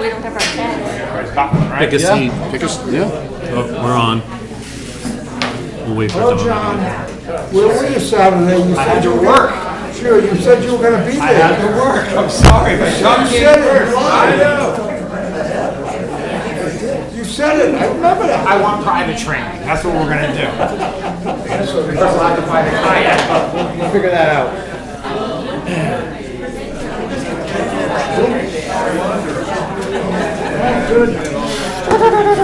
we don't have our tags. Pick a seat. Yeah. Oh, we're on. We'll wait for Well, Dawn. John, where were you Saturday? You said you were work. Sure, you said you were gonna be there. I had to work. I'm sorry, but John You came said it. first. You I lied. know. You said it. I remember that. I want private training. That's what we're gonna do. First, we'll have to find a kayak. We'll figure that out.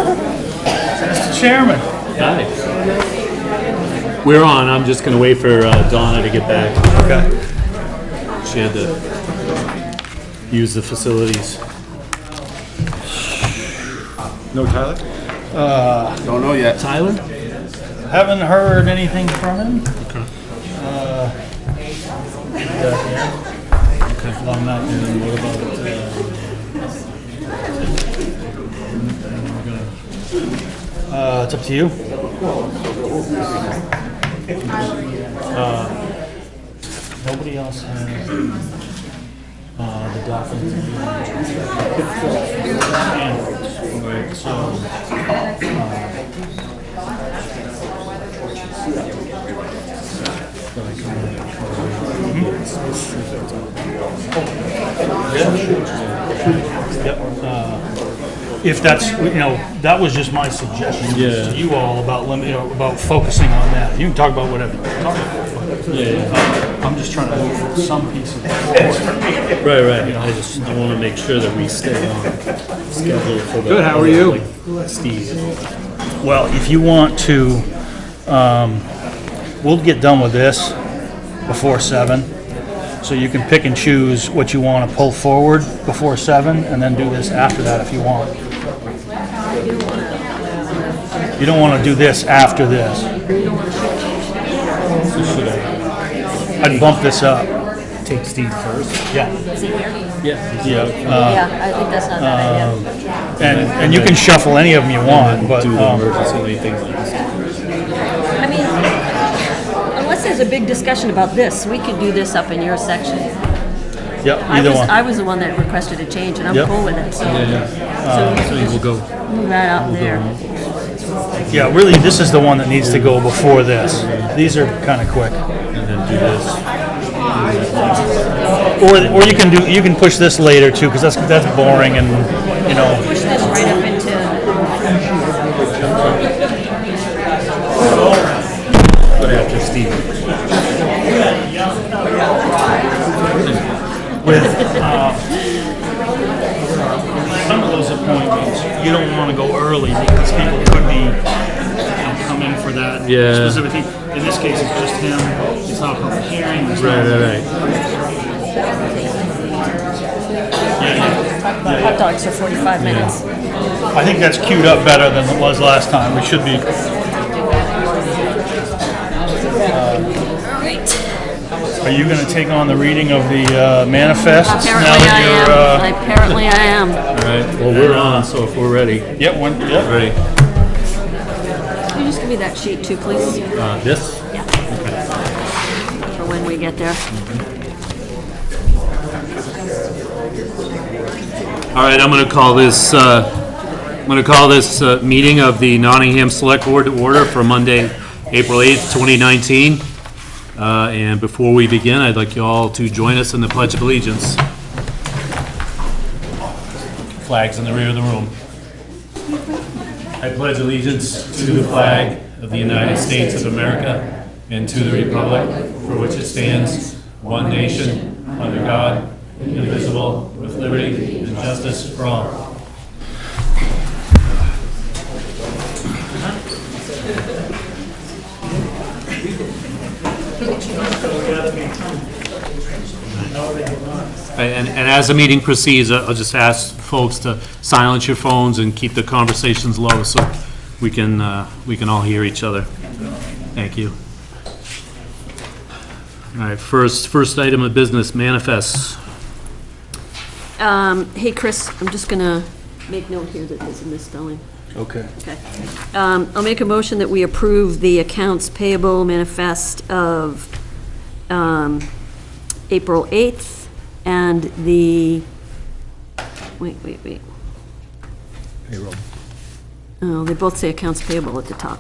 Mr. Chairman. Hi. We're on. I'm just going to wait for Donna to get back. Okay. She had to use the facilities. No, Tyler? Don't know yet. Tyler? Haven't heard anything from him. Okay. Okay. Well, I'm not doing. What about it's up to you. Nobody else has the documents. Right. So. Yep. If that's, that was just my suggestion to you all about about focusing on that. You can talk about whatever you talk about. I'm just trying to move some pieces forward. Right. I want to make sure that we stay on schedule for the. Good, how are you? Like Steve. Well, if you want to, we'll get done with this before 7. So you can pick and choose what you want to pull forward before 7 and then do this after that if you want. You don't want to do this after this. I'd bump this up. Take Steve first. Yeah. Yeah. Yeah. Yeah, I think that's not a bad idea. And you can shuffle any of them you want, but Do the emergency things like this. I mean, unless there's a big discussion about this, we could do this up in your section. yep, I either one. was the one that requested a change, and I'm Yep. cool with it, so. So we'll go. Move that out there. Yeah, really, this is the one that needs to go before this. These are kind of quick. And then do this. Or you can push this later too, because that's boring and Push this right up into, But after Steve. with some of those appointments, you don't want to go early because people could be coming for that Yeah. specific thing. In this case, it's just him. It's not a public hearing. It's not- Right. hot dogs for 45 minutes. I think that's queued up better than it was last time. We should be. Are you going to take on the reading of the manifest? Apparently I am. All right. Well, we're on, so if we're ready. Yep. Ready. Can you just give me that sheet too, please? This? Yeah. For when we get there. All right, I'm going to call this. Meeting of the Nottingham Select Board to order for Monday, April 8th, 2019. And before we begin, I'd like you all to join us in the Pledge of Allegiance. Flags in the rear of the room. I pledge allegiance to the flag of the United States of America and to the republic for which it stands, one nation, under God, indivisible, with liberty and justice for all. And as the meeting proceeds, I'll just ask folks to silence your phones and keep the conversations low so we can all hear each other. Thank you. All right, first item of business, manifests. Hey, Chris, I'm just gonna make note here that there's a misspelling. Okay. Okay. I'll make a motion that we approve the accounts payable manifest of April 8th and the, wait. payroll. Oh, they both say accounts payable at the top.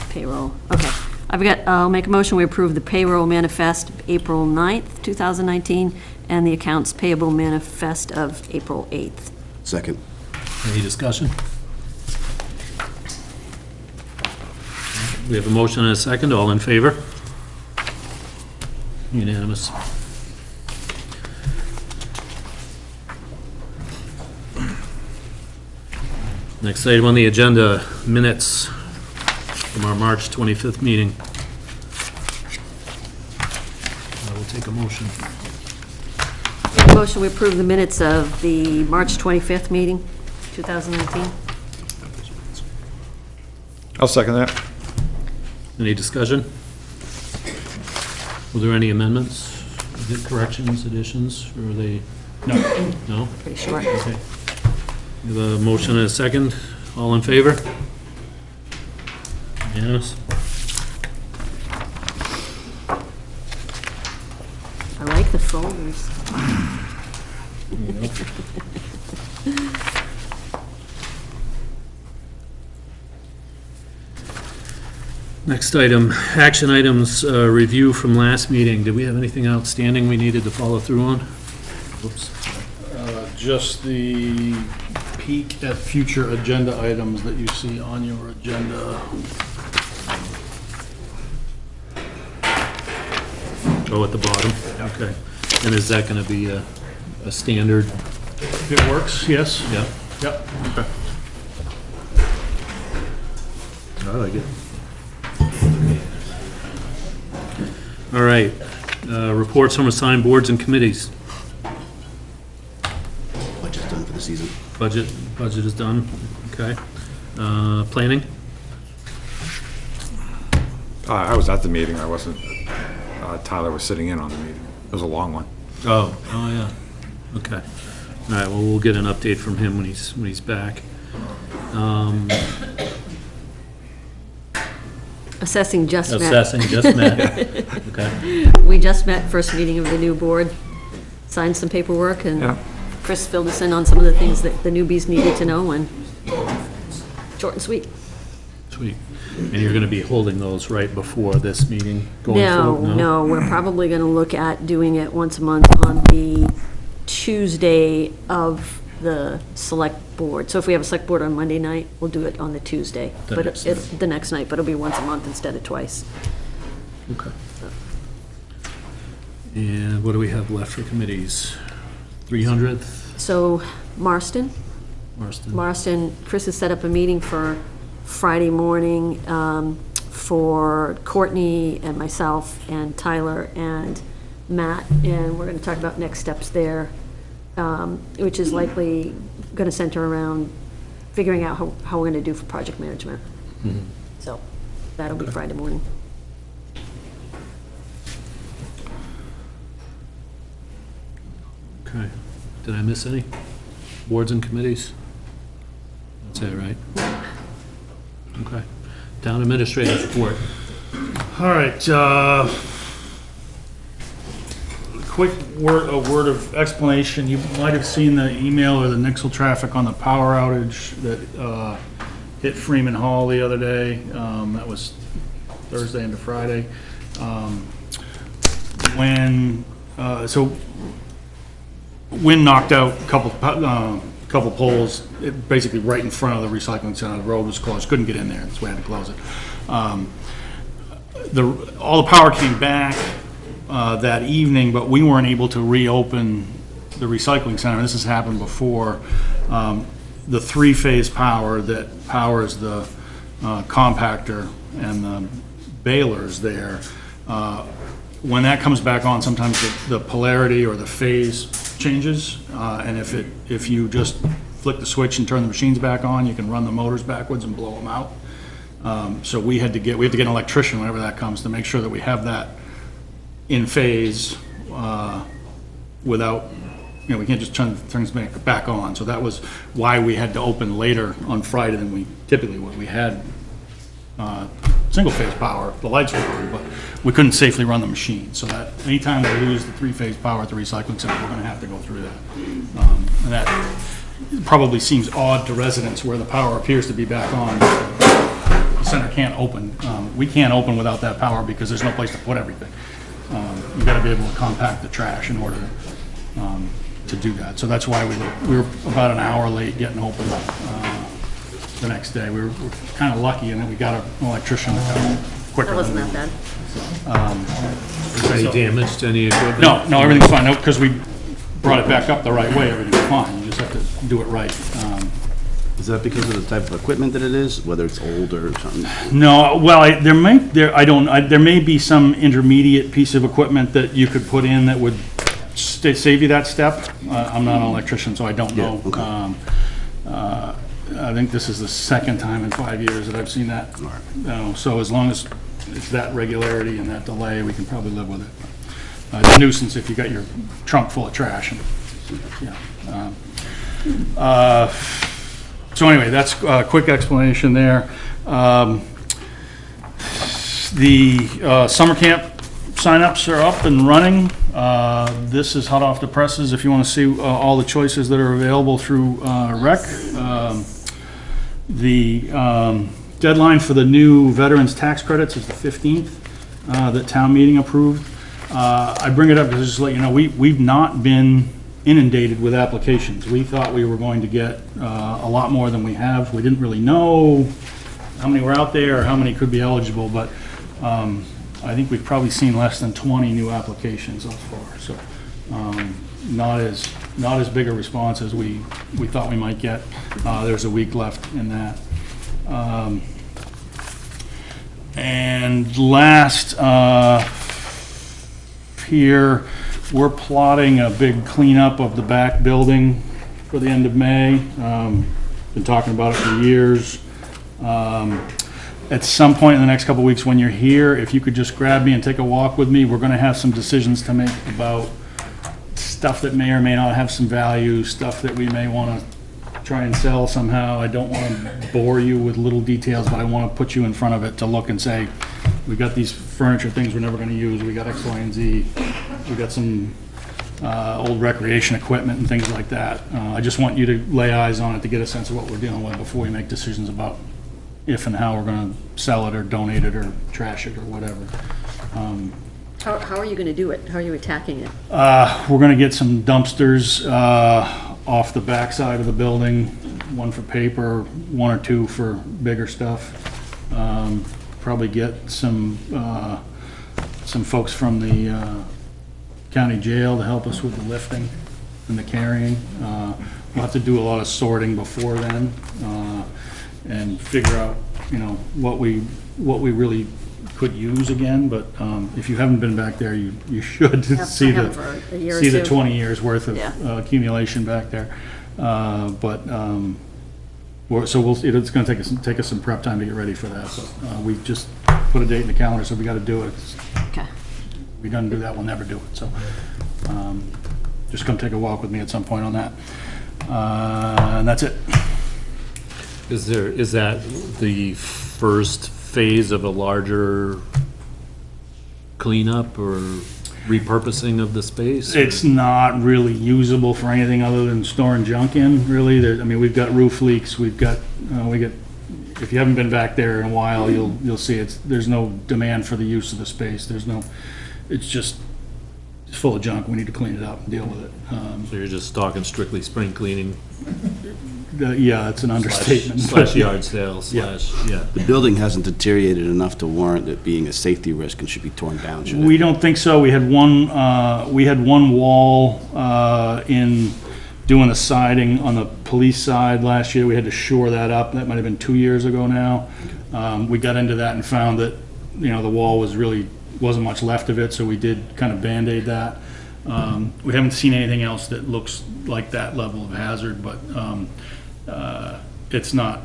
Payroll, okay. I'll make a motion, we approve the payroll manifest of April 9th, 2019, and the accounts payable manifest of April 8th. Second. Any discussion? We have a motion and a second. All in favor? Unanimous. Next item on the agenda, minutes from our March 25th meeting. I will take a motion. Motion, we approve the minutes of the March 25th meeting, 2019. I'll second that. Any discussion? Were there any amendments, corrections, additions, or are they? No. No? Pretty short. Okay. We have a motion and a second. All in favor? Unanimous? I like the folders. Next item, action items, review from last meeting. Did we have anything outstanding we needed to follow through on? Oops. Just the peek at future agenda items that you see on your agenda. Oh, at the bottom? Okay. And is that gonna be a standard? If it works, yes. Yeah. Yep. Okay. I like it. All right, reports from assigned boards and committees. Budget's done for the season. Budget is done, okay. Planning? I was at the meeting, I wasn't, Tyler was sitting in on the meeting. It was a long one. Oh, yeah, okay. All right, well, we'll get an update from him when he's back. Assessing just met. Assessing just met, okay. We just met, first meeting of the new board, signed some paperwork, and Yeah. Chris filled us in on some of the things that the newbies needed to know, and short and sweet. Sweet. And you're gonna be holding those right before this meeting going No, forward? no, we're probably gonna look at doing it once a month on the Tuesday of the select board. So if we have a select board on Monday night, we'll do it on the Tuesday. The But next it's the next night, but it'll be once a month instead of twice. Okay. And what do we have left for committees? 300th, So Marston, Marston? Chris has set up a meeting for Friday morning for Courtney and myself and Tyler and Matt, and we're gonna talk about next steps there, which is likely gonna center around figuring out how we're gonna do for project management. So that'll be Friday morning. Okay. Did I miss any? Boards and committees? That's it, right? Okay. Town administrator's report. All right, quick a word of explanation. You might have seen the email or the Nixle traffic on the power outage that hit Freeman Hall the other day. That was Thursday into Friday. So wind knocked out a couple poles, basically right in front of the recycling center. The road was closed, couldn't get in there, that's why we had to close it. All the power came back that evening, but we weren't able to reopen the recycling center. This has happened before. The three-phase power that powers the compactor and the balers there, when that comes back on, sometimes the polarity or the phase changes, and if you just flick the switch and turn the machines back on, you can run the motors backwards and blow them out. So we have to get an electrician whenever that comes to make sure that we have that in phase without, we can't just turn things back on. So that was why we had to open later on Friday than we typically would. We had single-phase power, the lights were on, but we couldn't safely run the machine. So that anytime we lose the three-phase power at the recycling center, we're gonna have to go through that. And that probably seems odd to residents where the power appears to be back on. The center can't open. We can't open without that power because there's no place to put everything. You've got to be able to compact the trash in order to do that. So that's why we were about an hour late getting open the next day. We were kind of lucky, and then we got an electrician to come quicker. That wasn't that bad. Any damage to any equipment? No, everything's fine. No, because we brought it back up the right way, everything's fine. You just have to do it right. Is that because of the type of equipment that it is, whether it's old or something? No, well, there may be some intermediate piece of equipment that you could put in that would save you that step. I'm not an electrician, so I don't know. Yeah, okay. I think this is the second time in 5 years that I've seen that. So as long as it's that regularity and that delay, we can probably live with it. It's a nuisance if you got your trunk full of trash. So anyway, that's a quick explanation there. The summer camp signups are up and running. This is hot off the presses if you want to see all the choices that are available through rec. The deadline for the new veterans tax credits is the 15th that town meeting approved. I bring it up because just to let you know, we've not been inundated with applications. We thought we were going to get a lot more than we have. We didn't really know how many were out there or how many could be eligible, but I think we've probably seen less than 20 new applications thus far. So not as big a response as we thought we might get. There's a week left in that. And last here, we're plotting a big cleanup of the back building for the end of May. Been talking about it for years. At some point in the next couple of weeks when you're here, if you could just grab me and take a walk with me, we're gonna have some decisions to make about stuff that may or may not have some value, stuff that we may wanna try and sell somehow. I don't wanna bore you with little details, but I wanna put you in front of it to look and say, we got these furniture things we're never gonna use, we got X, Y, and Z. We got some old recreation equipment and things like that. I just want you to lay eyes on it to get a sense of what we're dealing with before we make decisions about if and how we're gonna sell it or donate it or trash it or whatever. How are you gonna do it? How are you attacking it? We're gonna get some dumpsters off the back side of the building, one for paper, one or two for bigger stuff. Probably get some folks from the county jail to help us with the lifting and the carrying. We'll have to do a lot of sorting before then, and figure out, what we really could use again, but if you haven't been back there, you should see I haven't for a year or see the two. 20 years worth of Yeah. accumulation back there. It's gonna take us some prep time to get ready for that, but we just put a date in the calendar, so we gotta do it. Okay. If we don't do that, we'll never do it, so just come take a walk with me at some point on that. And that's it. Is that the first phase of a larger cleanup or repurposing of the space? It's not really usable for anything other than storing junk in, really. We've got roof leaks, if you haven't been back there in a while, you'll see there's no demand for the use of the space. It's just full of junk. We need to clean it up and deal with it. So you're just talking strictly spring cleaning? Yeah, it's an understatement. Slash yard sale, Yeah. yeah. The building hasn't deteriorated enough to warrant it being a safety risk and should be torn down, should it? We don't think so. We had one wall in doing the siding on the police side last year. We had to shore that up. That might have been 2 years ago now. We got into that and found that, the wall wasn't much left of it, so we did kind of Band-Aid that. We haven't seen anything else that looks like that level of hazard, but it's not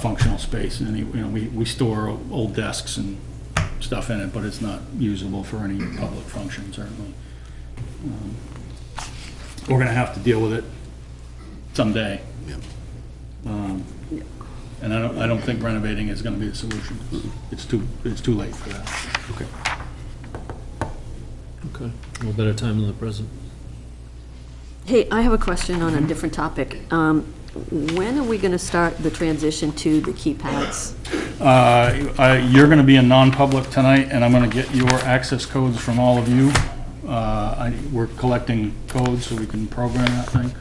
functional space. We store old desks and stuff in it, but it's not usable for any public function, certainly. We're gonna have to deal with it someday. Yeah. And I don't think renovating is gonna be the solution. It's too late for that. Okay, no better time than the present. Hey, I have a question on a different topic. When are we going to start the transition to the keypads? You're gonna be in non-public tonight, and I'm gonna get your access codes from all of you. We're collecting codes so we can program that thing,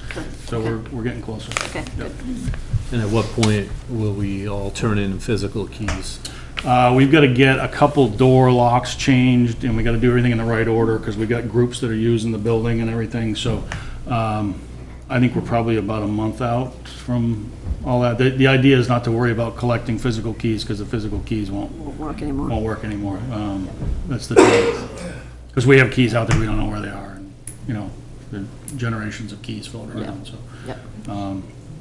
so we're getting closer. Okay, good. And at what point will we all turn in physical keys? We've got to get a couple door locks changed, and we got to do everything in the right order, because we got groups that are using the building and everything, so I think we're probably about a month out from all that. The idea is not to worry about collecting physical keys, because the physical keys won't Work anymore? work anymore. That's the deal. Because we have keys out there, we don't know where they are, and, you know, there are generations of keys floating around, so. Yep.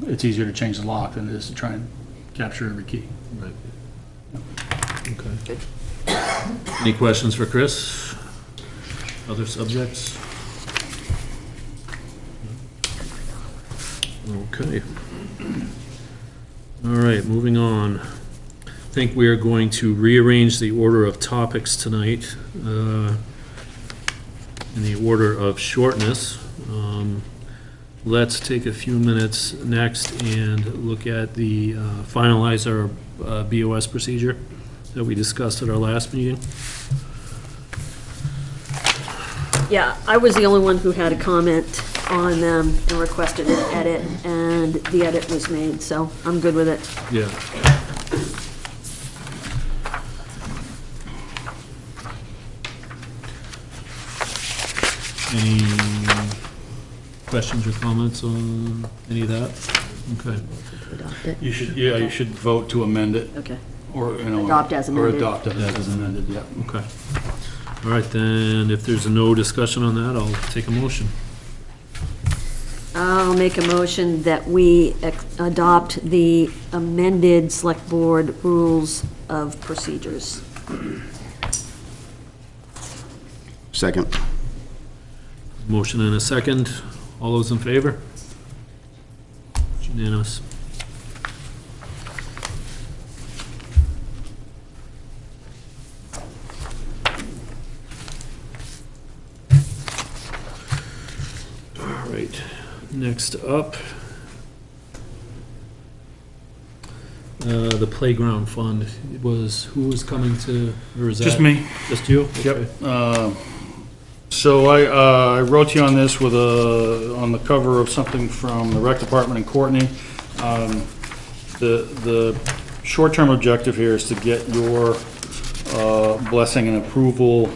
It's easier to change the lock than it is to try and capture every key. Right. Okay. Any questions for Chris? Other subjects? Okay. All right, moving on. I think we are going to rearrange the order of topics tonight in the order of shortness. Let's take a few minutes next and look at the finalize our BOS procedure that we discussed at our last meeting. Yeah, I was the only one who had a comment on them and requested an edit, and the edit was made, so I'm good with it. Yeah. Any questions or comments on any of that? Okay. Adopt it. You should vote to amend it, Okay. or, you know. Adopt as amended. Or adopt it as amended, yeah. Okay. All right, then, if there's no discussion on that, I'll take a motion. I'll make a motion that we adopt the amended Select Board Rules of Procedures. Second. Motion and a second. All those in favor? It's unanimous. All right, next up, the playground fund. Who was coming to, or is that? Just me. Just you? Yep. Okay. So I wrote you on this with on the cover of something from the rec department in Courtney. The short-term objective here is to get your blessing and approval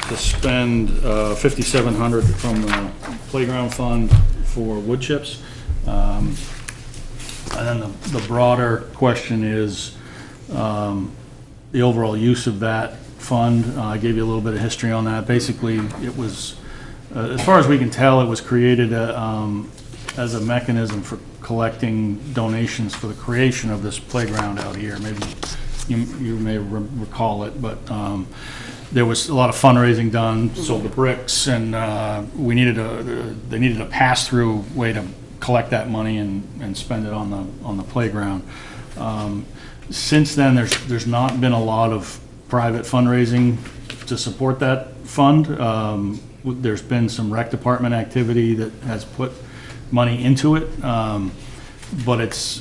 to spend $5,700 from the playground fund for wood chips. And then the broader question is the overall use of that fund. I gave you a little bit of history on that. Basically, it was, as far as we can tell, it was created as a mechanism for collecting donations for the creation of this playground out here. Maybe you may recall it, but there was a lot of fundraising done, sold the bricks, and they needed a pass-through way to collect that money and spend it on the playground. Since then, there's not been a lot of private fundraising to support that fund. There's been some rec department activity that has put money into it, but it's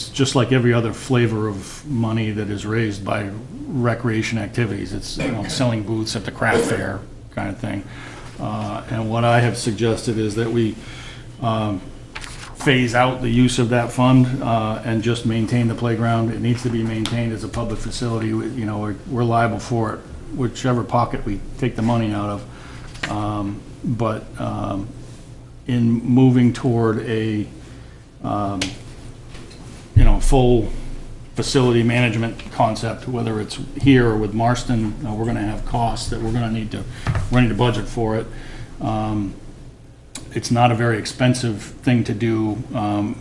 just like every other flavor of money that is raised by recreation activities. It's, you know, selling booths at the craft fair kind of thing. And what I have suggested is that we phase out the use of that fund and just maintain the playground. It needs to be maintained as a public facility. You know, we're liable for it, whichever pocket we take the money out of. But in moving toward a, full facility management concept, whether it's here or with Marston, we're gonna have costs that we're gonna need to budget for it. It's not a very expensive thing to do,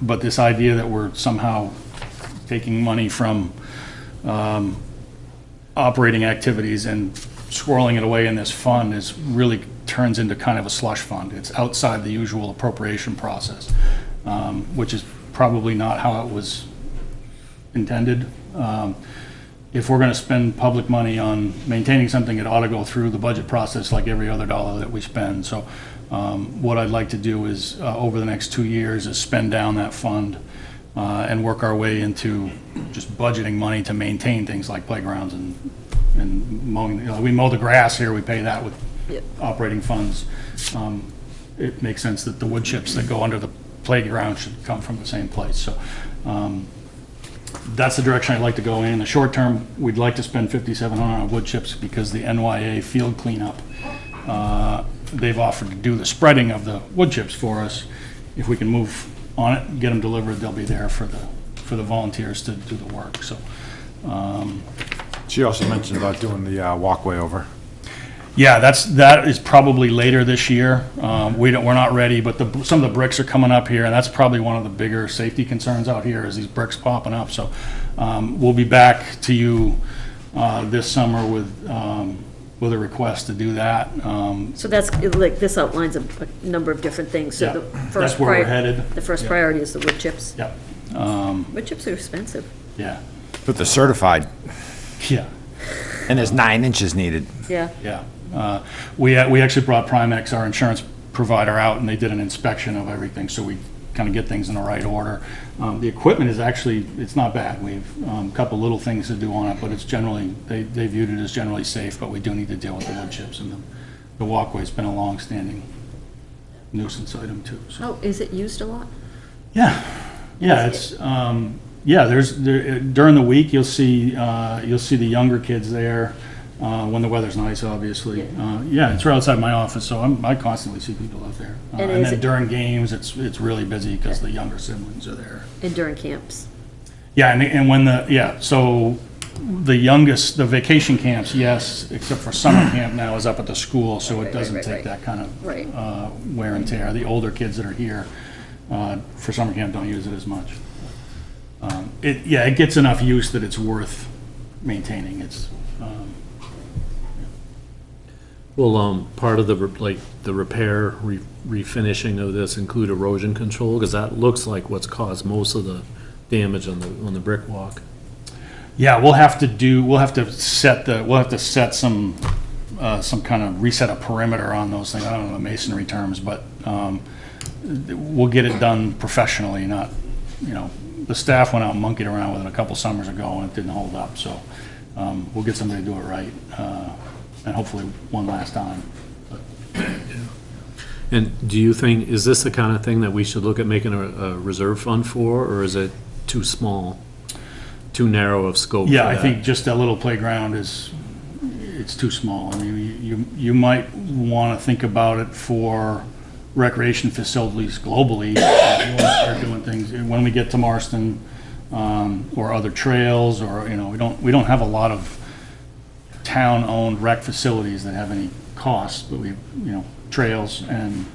but this idea that we're somehow taking money from operating activities and squirreling it away in this fund really turns into kind of a slush fund. It's outside the usual appropriation process, which is probably not how it was intended. If we're gonna spend public money on maintaining something, it ought to go through the budget process like every other dollar that we spend. So what I'd like to do is, over the next 2 years, is spend down that fund and work our way into just budgeting money to maintain things like playgrounds and mowing. We mow the grass here, we pay that with Yep. operating funds. It makes sense that the wood chips that go under the playground should come from the same place. So that's the direction I'd like to go in. The short term, we'd like to spend $5,700 on wood chips because the NYA field cleanup, they've offered to do the spreading of the wood chips for us. If we can move on it and get them delivered, they'll be there for the volunteers to do the work. So She also mentioned about doing the walkway over. yeah, that is probably later this year. We're not ready, but some of the bricks are coming up here, and that's probably one of the bigger safety concerns out here is these bricks popping up. So we'll be back to you this summer with a request to do that. So that's, like, this outlines a number of different things. So Yeah, the that's first where we're prior- headed. The first Yeah. priority is the wood chips. Yep. Wood chips are expensive. Yeah. But they're certified, Yeah. and there's 9 inches needed. Yeah. Yeah. We actually brought Primex, our insurance provider, out, and they did an inspection of everything, so we kind of get things in the right order. The equipment is actually, it's not bad. We've a couple little things to do on it, but it's generally, they viewed it as generally safe, but we do need to deal with the wood chips, and the walkway's been a long-standing nuisance item too. So. Oh, is it used a lot? Yeah, it's, during the week, you'll see the younger kids there, when the weather's nice, obviously. Yeah, it's right outside my office, so I constantly see people out there. And And is then it- during games, it's really busy because the younger siblings are there. And during camps? Yeah, and when so the youngest, the vacation camps, yes, except for summer camp now is up at the school, so Right, it doesn't right, take right. that kind of Right. wear and tear. The older kids that are here for summer camp don't use it as much. It gets enough use that it's worth maintaining. It's, Will, part of the repair, refinishing of this include erosion control? Because that looks like what's caused most of the damage on the brick walk. yeah, we'll have to set some kind of reset a perimeter on those things. I don't know the masonry terms, but we'll get it done professionally, not, the staff went out and monkeyed around with it a couple summers ago and it didn't hold up, so we'll get somebody to do it right, and hopefully one last time. And do you think, is this the kind of thing that we should look at making a reserve fund for, or is it too small, too narrow of scope? Yeah, for I that? think just that little playground it's too small. I mean, you might want to think about it for recreation facilities globally. If you want to start doing things, when we get to Marston, or other trails, or, we don't have a lot of town-owned rec facilities that have any costs, but trails and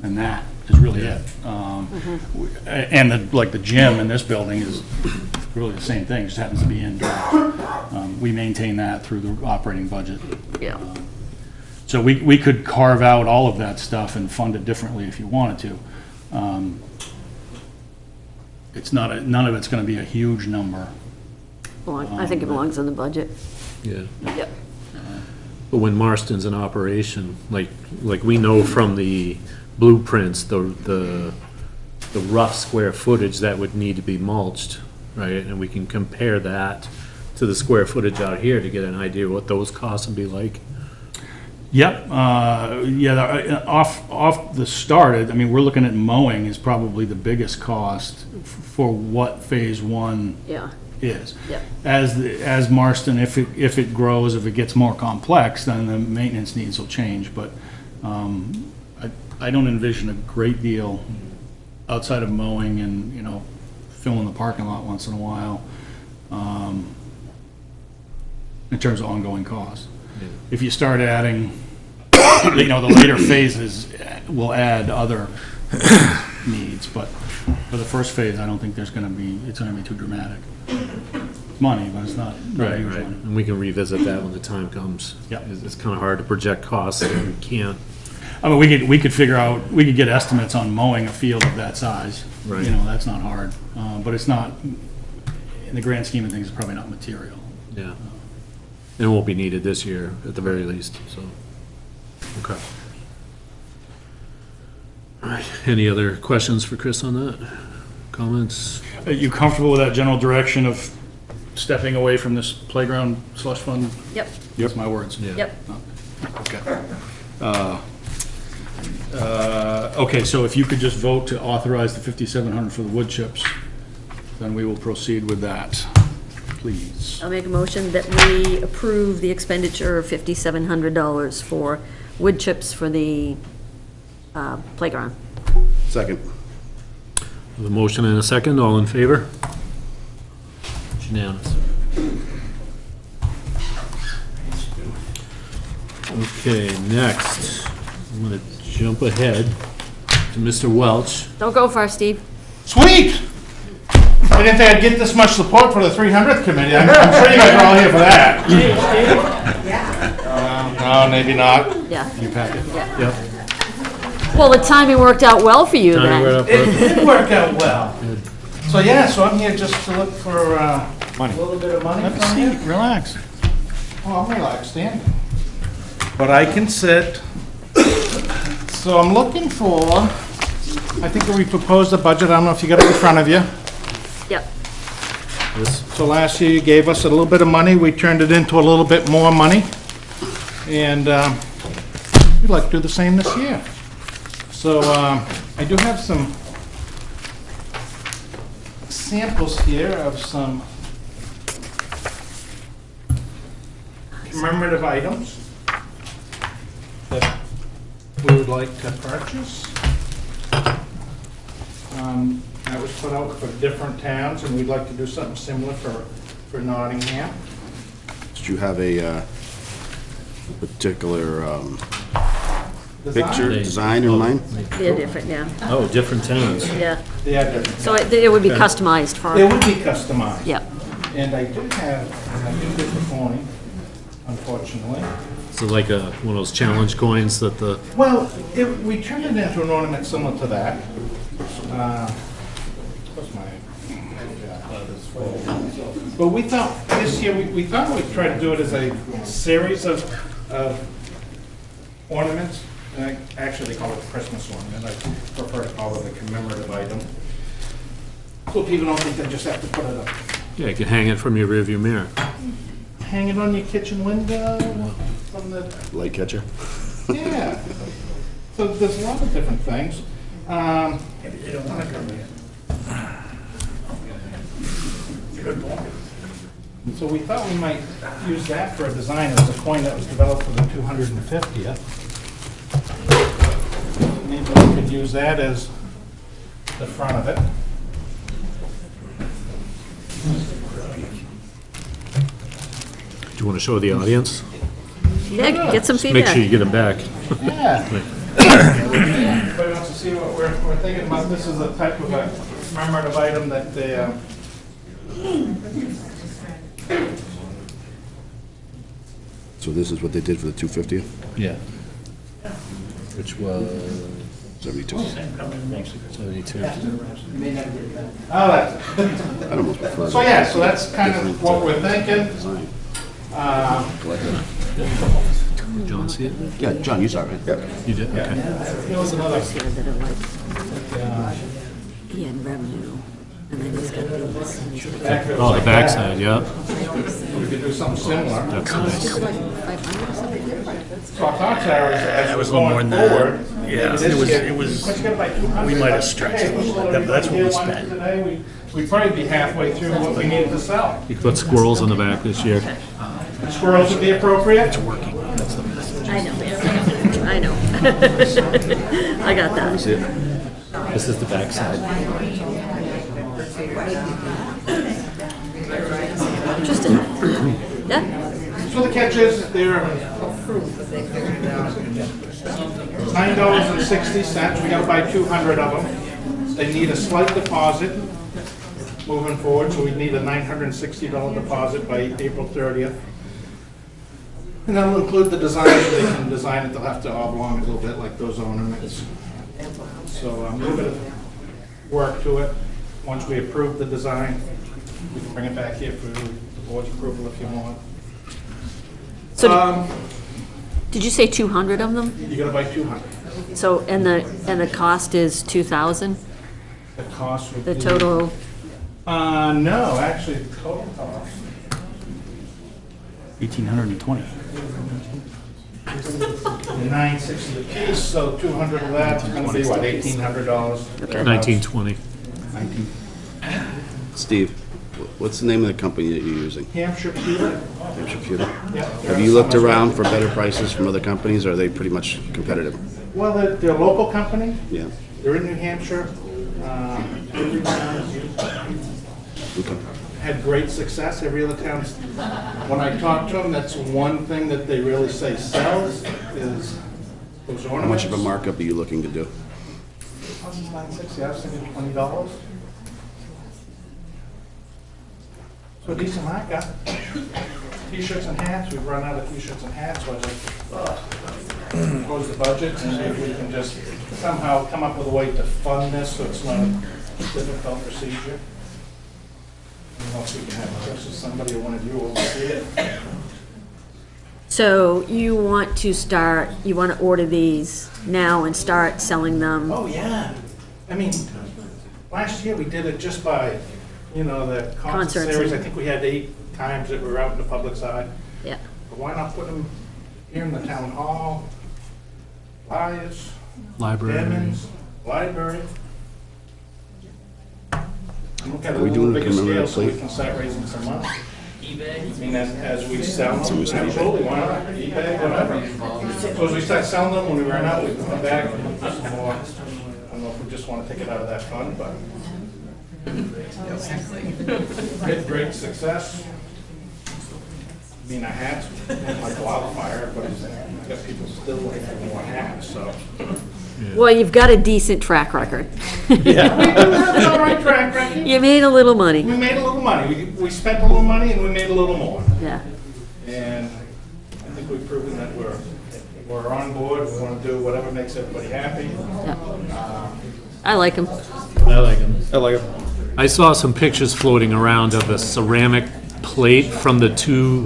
that is really it. And the gym in this building is really the same thing, just happens to be indoor. We maintain that through the operating budget. Yeah. So we could carve out all of that stuff and fund it differently if you wanted to. It's not, none of it's gonna be a huge number. I think it belongs in the budget. Yeah. Yep. But when Marston's in operation, like we know from the blueprints, the rough square footage that would need to be mulched, right? And we can compare that to the square footage out here to get an idea what those costs would be like. Yep, off the start, I mean, we're looking at mowing is probably the biggest cost for what phase one Yeah. is. Yep. As Marston, if it grows, if it gets more complex, then the maintenance needs will change, but I don't envision a great deal outside of mowing and, filling the parking lot once in a while, in terms of ongoing costs. If you start adding, the later phases will add other needs, but for the first phase, I don't think it's gonna be too dramatic. Money, but it's not huge money. And we can revisit that when the time comes. Yep. It's kind of hard to project costs, and we can't. I mean, we could get estimates on mowing a field of that size. Right. That's not hard, but it's not, in the grand scheme of things, it's probably not material. Yeah. And it won't be needed this year, at the very least, so. Okay. All right, any other questions for Chris on that? Comments? Are you comfortable with that general direction of stepping away from this playground slush fund? Yep, That's my words. Yeah. yep. Okay. Okay, so if you could just vote to authorize the 5,700 for the wood chips, then we will proceed with that, please. I'll make a motion that we approve the expenditure of $5,700 for wood chips for the playground. Second. The motion and a second, all in favor? It's unanimous. Okay, next, I'm gonna jump ahead to Mr. Welch. Don't go far, Steve. Sweet! I didn't think I'd get this much support for the 300th committee. I'm sure you guys are all here for that. No, maybe not. Yeah. Your packet? Yeah. Yep. Well, the timing worked out well for you Timing right then. up It perfect. did work out well. So yeah, so I'm here just to look for a little bit of money Have a from you. seat, relax. Oh, I'm relaxed, standing. But I can sit. So I'm looking for, I think we proposed a budget, I don't know if you got it in front of you. Yep. So last year you gave us a little bit of money, we turned it into a little bit more money. And we'd like to do the same this year. So I do have some samples here of some commemorative items that we would like to purchase. That was put out for different towns, and we'd like to do something similar for Nottingham. Did you have a particular Design? picture, design in mind? They're different, yeah. Oh, different towns. Yeah. Yeah, different. So it would be customized for, It would be customized. yeah. And I do get the coin, unfortunately. So like one of those challenge coins that the, Well, we turned it into an ornament similar to that. What's my? But we thought, this year, we thought we'd try to do it as a series of ornaments. And actually, they call it a Christmas ornament. I prefer to call it a commemorative item. So people don't think they just have to put it up. yeah, you can hang it from your rearview mirror. Hang it on your kitchen window, from the Light catcher? Yeah. So there's a lot of different things. So we thought we might use that for a design as a coin that was developed for the 250th. Maybe we could use that as the front of it. Do you want to show the audience? Yeah, get some Make sure you feedback. get them back. Yeah. Everybody wants to see what we're thinking about. This is a type of a commemorative item that they, So this is what they did for the 250th? Yeah. Which was 72. 72. oh, that's, I'd almost prefer. so yeah, so that's kind of what we're thinking. Design. John see it? Yeah, John, you saw it, right? Yeah. You did? Okay. Here's another, Here that are like, he had revenue, and then he's got these, and he's got back Oh, the backside, yeah. we could do something similar. That's nice. 500 or something. So our thoughts are, as we're going forward. Yeah, maybe this year- it was, but you gotta buy 200, we might have like, stretched hey, it a little we're bit, but that's what we here spent. today, we'd probably be halfway through what we needed to sell. You could put squirrels in the back this year. Squirrels would be appropriate. I know, I know. I got that. This is the backside. Interesting. Yeah, So the catch is, they're $9.60. We gotta buy 200 of them. They need a slight deposit moving forward, so we need a $960 deposit by April 30th. And that'll include the design, so they can design it, they'll have to oblong it a little bit like those ornaments. So a little bit of work to it, once we approve the design. we can bring it back here for the board's approval if you want. So, did you say 200 of them? You gotta buy 200. So, and the cost is 2,000, The cost would the be... total? No, actually, the total cost. 1,820. 960 a piece, so 200 of that's gonna be what, $1,800? Okay. 1920. 19. Steve, what's the name of the company that you're using? Hampshire Pewter. Hampshire Pewter? Yeah. Have you looked around for better prices from other companies, or are they pretty much competitive? Well, they're a local company. Yeah. They're in New Hampshire. Every town's Okay. had great success. Every other town's, when I talk to them, that's one thing that they really say sells is those ornaments. How much of a markup are you looking to do? 960, I was thinking $20. So a decent markup. T-shirts and hats, we've run out of t-shirts and hats, so I just close the budget and see if we can just somehow come up with a way to fund this so it's not a difficult procedure. Unless we can have Chris or somebody or one of you oversee it. So you want to order these now and start selling them? Oh, yeah. I mean, last year we did it just by, the concert Concerts series. and- I think we had 8 times that were out in the public side. Yeah. But why not put them here in the town hall, flyers, Library. Edmonds, library? And look at it Are a we little doing a bigger scale commemorative so we plate? can start raising some money. I mean, as we sell them, absolutely, why not? eBay, whatever. So as we start selling them, when we run out, we can come back and put some more. I don't know if we just want to take it out of that fund, but. Great success. I mean, a hat, like wildfire, but it's got people still looking for more hats, so. Well, you've got a decent track record. We do have an all right track record. You made a little money. We made a little money. We spent a little money and we made a little more. Yeah. And I think we've proven that we're on board. We want to do whatever makes everybody happy. I like them. I like them. I like it. I saw some pictures floating around of the ceramic plate from the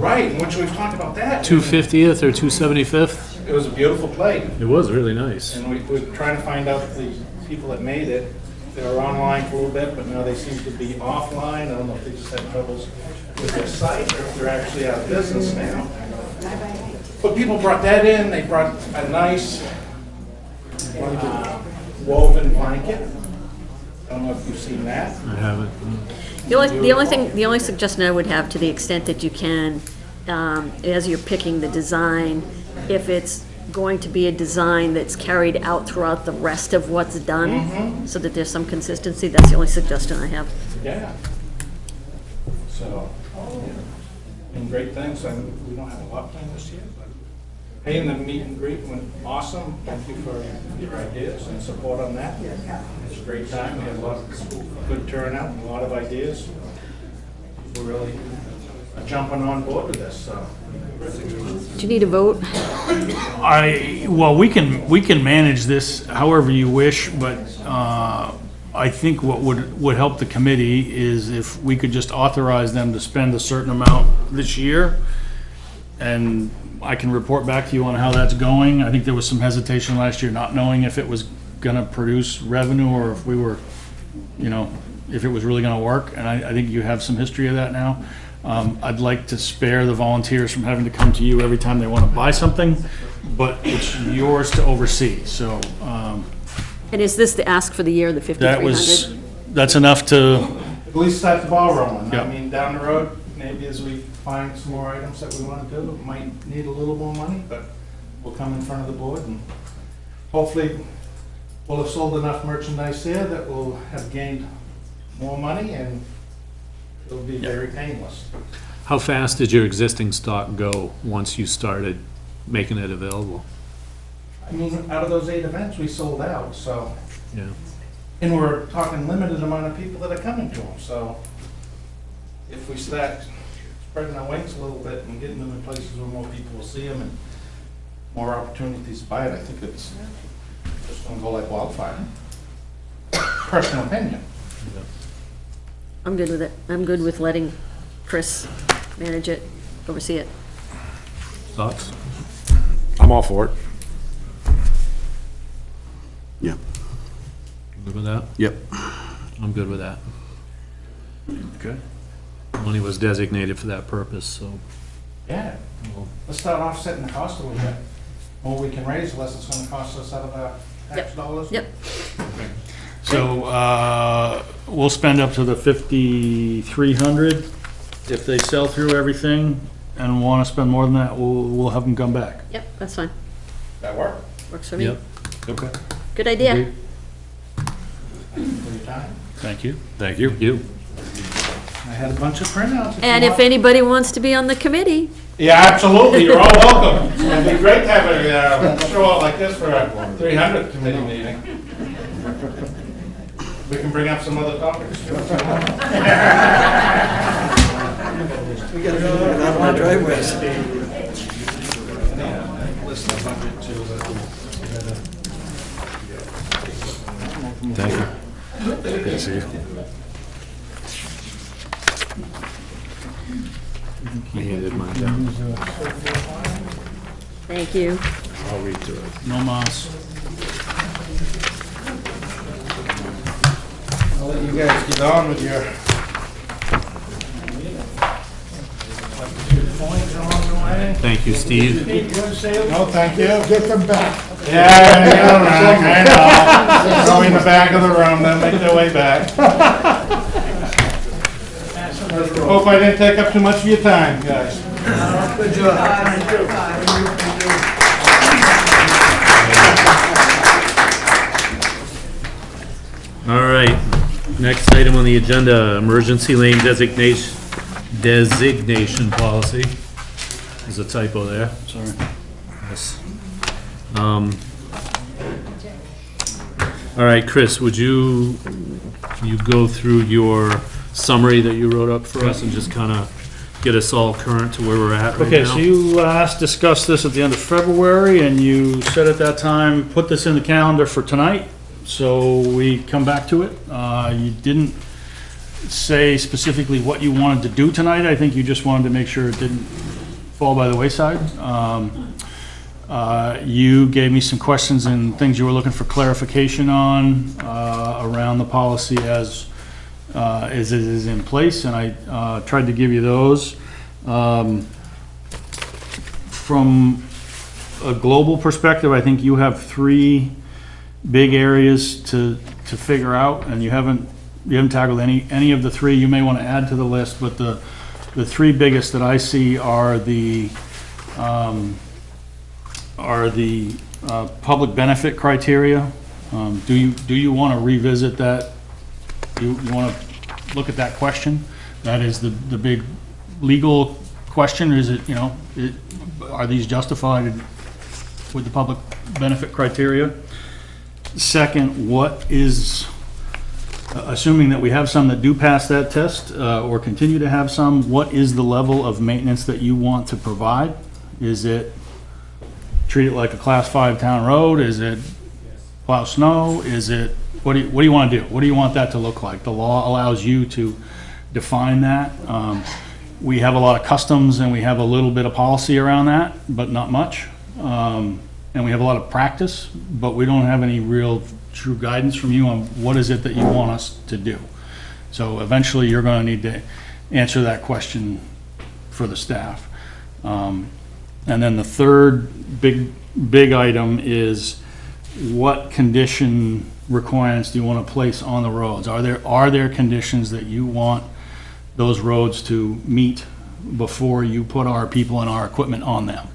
Right, which we've talked about that. 250th or 275th. It was a beautiful plate. It was really nice. And we're trying to find out the people that made it. They were online for a little bit, but now they seem to be offline. I don't know if they just had troubles with their site or if they're actually out of business now. But people brought that in. They brought a nice woven blanket. I don't know if you've seen that. I haven't. The only suggestion I would have, to the extent that you can, as you're picking the design, if it's going to be a design that's carried out throughout the rest of what's done, so that there's some consistency, that's the only suggestion I have. Yeah. So, and great things. And we don't have a lot planned this year, but hey, and the meet and greet went awesome. Thank you for your ideas and support on that. It was a great time. We had a lot of good turnout and a lot of ideas. We're really jumping on board with this, so. Do you need a vote? Well, we can manage this however you wish, but I think what would help the committee is if we could just authorize them to spend a certain amount this year, and I can report back to you on how that's going. I think there was some hesitation last year, not knowing if it was gonna produce revenue or if we were, if it was really gonna work, and I think you have some history of that now. I'd like to spare the volunteers from having to come to you every time they want to buy something, but it's yours to oversee, so, And is this the ask for the year, the 5,300? that's enough to, At least start the ball rolling. Yeah. I mean, down the road, maybe as we find some more items that we want to do, it might need a little more money, but we'll come in front of the board and hopefully we'll have sold enough merchandise there that we'll have gained more money and it'll be very painless. How fast did your existing stock go once you started making it available? I mean, out of those 8 events, we sold out, so, Yeah. and we're talking limited amount of people that are coming to them, so if we start spreading our wings a little bit and getting them in places where more people will see them and more opportunities to buy it, I think it's just gonna go like wildfire. Personal opinion. I'm good with it. I'm good with letting Chris manage it, oversee it. Thoughts? I'm all for it. Yeah, Good with that? yep. I'm good with that. Okay. Money was designated for that purpose, so. Yeah, let's start offsetting the cost a little bit. More we can raise, the less it's gonna cost us out of our tax dollars. Yep, So, we'll spend up to the 5,300. If they sell through everything and want to spend more than that, we'll have them come back. yep, that's fine. That work? Works for me. Yep. Okay. Good idea. Agreed. For your time. Thank you. Thank you. You. I had a bunch of printouts. And you if want. anybody wants to be on the committee, Yeah, absolutely, you're all welcome. It'd be great to have a show out like this for a 300th committee meeting. We can bring up some other topics. We gotta go look at my driveways. Thank you. Good to see you. He handed mine down. thank you. I'll read through it. No mas. I'll let you guys get on with your points along the way. Thank you, Steve. No, thank you. Get them back. Yeah, I know. Go in the back of the room, then make their way back. Hope I didn't take up too much of your time, guys. Good job. All right, next item on the agenda, emergency lane designation policy. There's a typo there. Sorry. Yes. All right, Chris, would you go through your summary that you wrote up for us and just kind of get us all current to where we're at right now? Okay, so you last discussed this at the end of February, and you said at that time, put this in the calendar for tonight, so we come back to it. You didn't say specifically what you wanted to do tonight. I think you just wanted to make sure it didn't fall by the wayside. You gave me some questions and things you were looking for clarification on around the policy as it is in place, and I tried to give you those. From a global perspective, I think you have three big areas to figure out, and you haven't tackled any of the three. You may want to add to the list, but the three biggest that I see are the public benefit criteria. Do you want to revisit that? You want to look at that question? That is the big legal question. Is it, are these justified with the public benefit criteria? Second, what is, assuming that we have some that do pass that test, or continue to have some, what is the level of maintenance that you want to provide? Is it treat it like a class 5 town road? Is it plow snow? Is it, what do you want to do? What do you want that to look like? The law allows you to define that. We have a lot of customs and we have a little bit of policy around that, but not much. And we have a lot of practice, but we don't have any real true guidance from you on what is it that you want us to do. So eventually you're going to need to answer that question for the staff. And then the third big item is, what condition requirements do you want to place on the roads? Are there conditions that you want those roads to meet before you put our people and our equipment on them?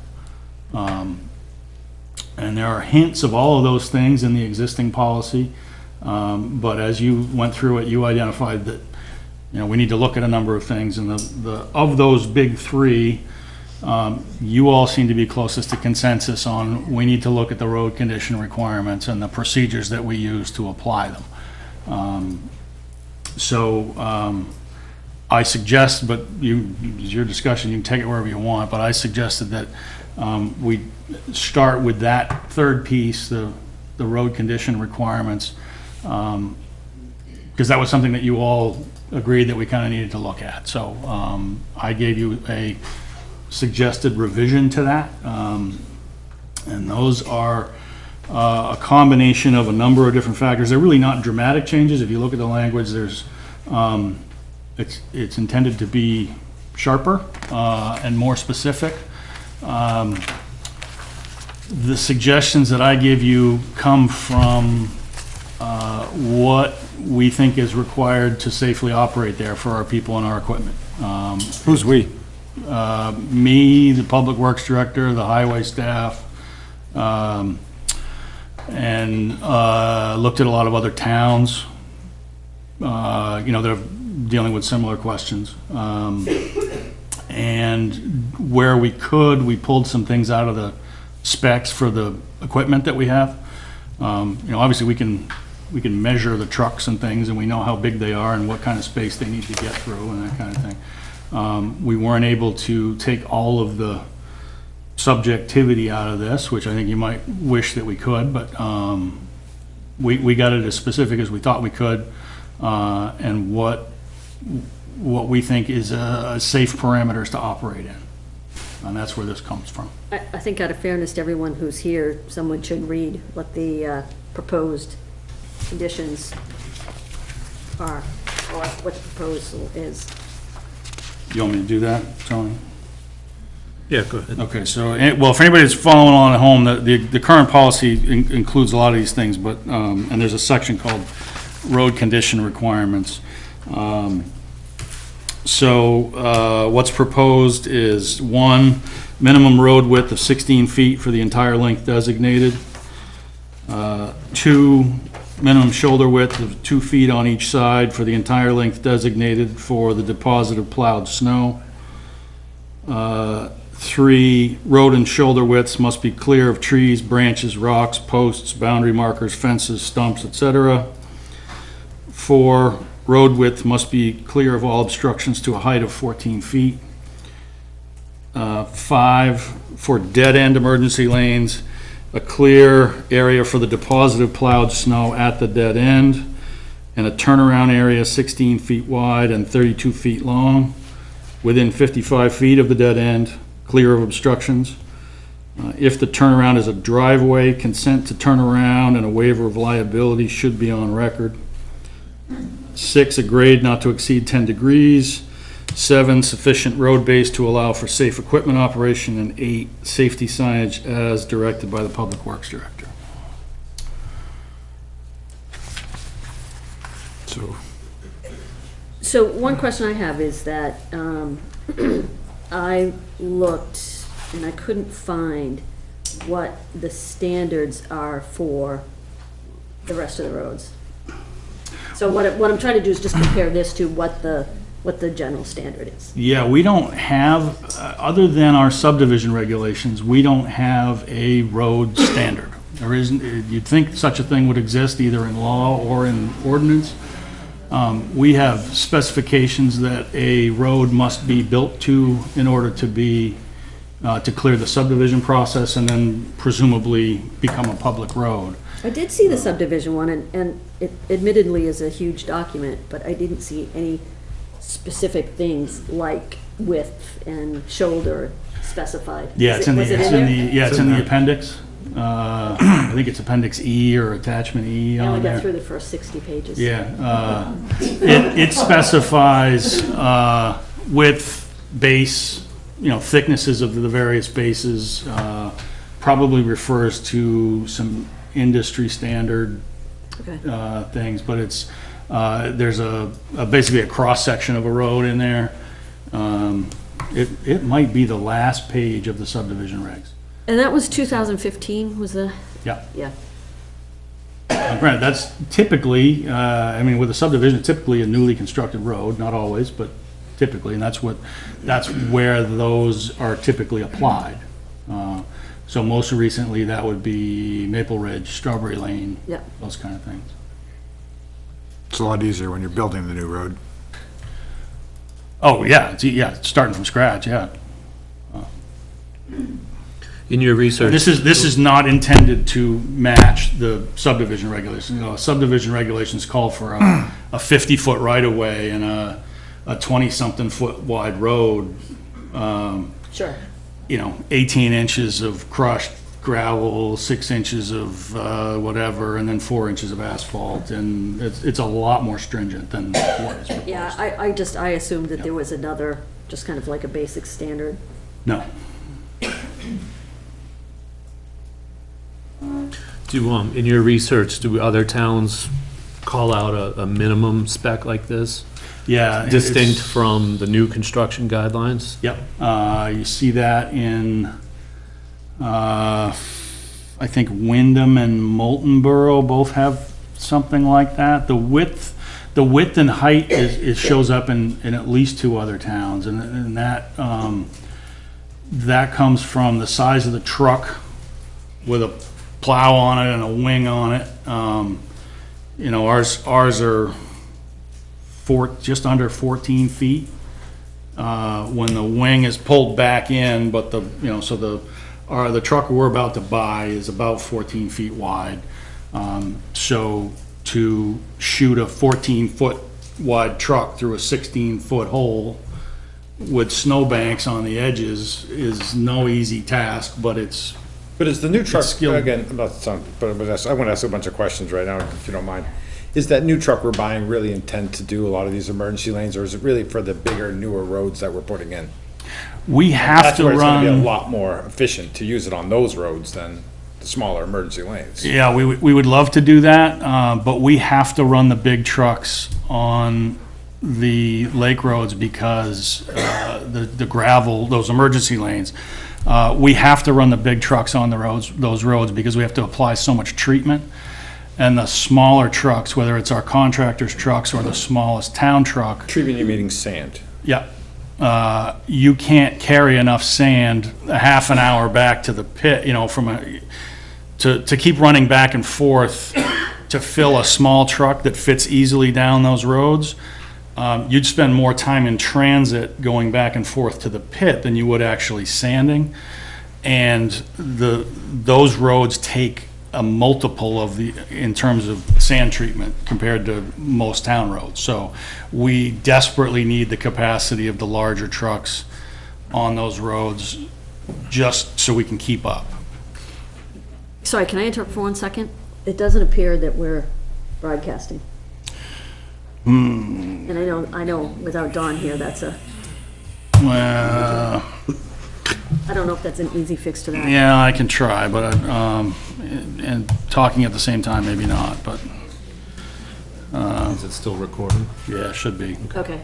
And there are hints of all of those things in the existing policy, but as you went through it, you identified that we need to look at a number of things, and of those big three, you all seem to be closest to consensus on, we need to look at the road condition requirements and the procedures that we use to apply them. I suggest, but it's your discussion, you can take it wherever you want, but I suggested that we start with that third piece, the road condition requirements, kind because that was something that you all agreed that we kind of needed to look at. So I gave you a suggested revision to that. And those are a combination of a number of different factors. They're really not dramatic changes. If you look at the language, there's, it's intended to be sharper and more specific. The suggestions that I give you come from what we think is required to safely operate there for our people and our equipment. Who's we? Me, the Public Works Director, the highway staff, and looked at a lot of other towns, that are dealing with similar questions. And where we could, we pulled some things out of the specs for the equipment that we have. Obviously we can measure the trucks and things, and we know how big they are and what kind of space they need to get through and that kind of thing. We weren't able to take all of the subjectivity out of this, which I think you might wish that we could, but we got it as specific as we thought we could, and what we think is a safe parameters to operate in. And that's where this comes from. I think out of fairness to everyone who's here, someone should read what the proposed conditions are, or what the proposal is. You want me to do that, Tony? Yeah, go ahead. Okay, so, well, if anybody's following along at home, the current policy includes a lot of these things, but, and there's a section called road condition requirements. So what's proposed is 1, minimum road width of 16 feet for the entire length designated. 2, minimum shoulder width of 2 feet on each side for the entire length designated for the deposit of plowed snow. 3, road and shoulder widths must be clear of trees, branches, rocks, posts, boundary markers, fences, stumps, etc. 4, road width must be clear of all obstructions to a height of 14 feet. 5, for dead-end emergency lanes, a clear area for the deposit of plowed snow at the dead end, and a turnaround area 16 feet wide and 32 feet long, within 55 feet of the dead end, clear of obstructions. If the turnaround is a driveway, consent to turn around and a waiver of liability should be on record. 6, a grade not to exceed 10 degrees. 7, sufficient road base to allow for safe equipment operation. And 8, safety signage as directed by the Public Works Director. So one question I have is that I looked and I couldn't find what the standards are for the rest of the roads. So what I'm trying to do is just compare this to what the general standard is. Yeah, we don't have, other than our subdivision regulations, we don't have a road standard. There isn't, you'd think such a thing would exist either in law or in ordinance. We have specifications that a road must be built to in order to be, to clear the subdivision process and then presumably become a public road. I did see the subdivision one, and it admittedly is a huge document, but I didn't see any specific things like width and shoulder specified. Yeah, it's in the, Was it it's in in there? the, yeah, it's in the appendix. I think it's Appendix E or Attachment E I on only got there. through the first 60 pages. Yeah, it specifies width, base, thicknesses of the various bases, probably refers to some industry standard Okay. things, but it's, there's basically a cross-section of a road in there. It might be the last page of the subdivision regs. And that was 2015, was the, Yeah. yeah. Granted, that's typically, with a subdivision, typically a newly constructed road, not always, but typically, and that's where those are typically applied. So most recently, that would be Maple Ridge, Strawberry Lane, Yeah. those kind of things. It's a lot easier when you're building the new road. Oh, yeah, it's starting from scratch, yeah. In your research. This is not intended to match the subdivision regulations. You know, subdivision regulations call for a 50-foot right-of-way and a 20-something foot wide road. Sure. 18 inches of crushed gravel, 6 inches of whatever, and then 4 inches of asphalt, and it's a lot more stringent than what is proposed. Yeah, I assumed that there was another, just kind of like a basic standard. No. In your research, do other towns call out a minimum spec like this? Yeah. Distinct from the new construction guidelines? Yep. You see that in, I think Wyndham and Moultonborough both have something like that. The width and height shows up in at least 2 other towns, and that comes from the size of the truck with a plow on it and a wing on it. Ours are just under 14 feet when the wing is pulled back in, but the truck we're about to buy is about 14 feet wide. So to shoot a 14-foot wide truck through a 16-foot hole with snowbanks on the edges is no easy task, but it's. But is the new truck, skilled. again, I want to ask a bunch of questions right now, if you don't mind. Is that new truck we're buying really intent to do a lot of these emergency lanes, or is it really for the bigger, newer roads that we're putting in? We have That's to where it's gonna be a run. lot more efficient to use it on those roads than the smaller emergency lanes. Yeah, we would love to do that, but we have to run the big trucks on the lake roads because the gravel, those emergency lanes, we have to run the big trucks on those roads because we have to apply so much treatment. And the smaller trucks, whether it's our contractor's trucks or the smallest town truck, Treatment, you meaning sand? yeah, you can't carry enough sand a half an hour back to the pit, to keep running back and forth to fill a small truck that fits easily down those roads. You'd spend more time in transit going back and forth to the pit than you would actually sanding. And those roads take a multiple in terms of sand treatment compared to most town roads. So we desperately need the capacity of the larger trucks on those roads just so we can keep up. Sorry, can I interrupt for 1 second? It doesn't appear that we're broadcasting. And I know without Dawn here, that's Well, I don't know if that's an easy fix to that. yeah, I can try, but, and talking at the same time, maybe not, but, Is it still recording? yeah, it should be. Okay,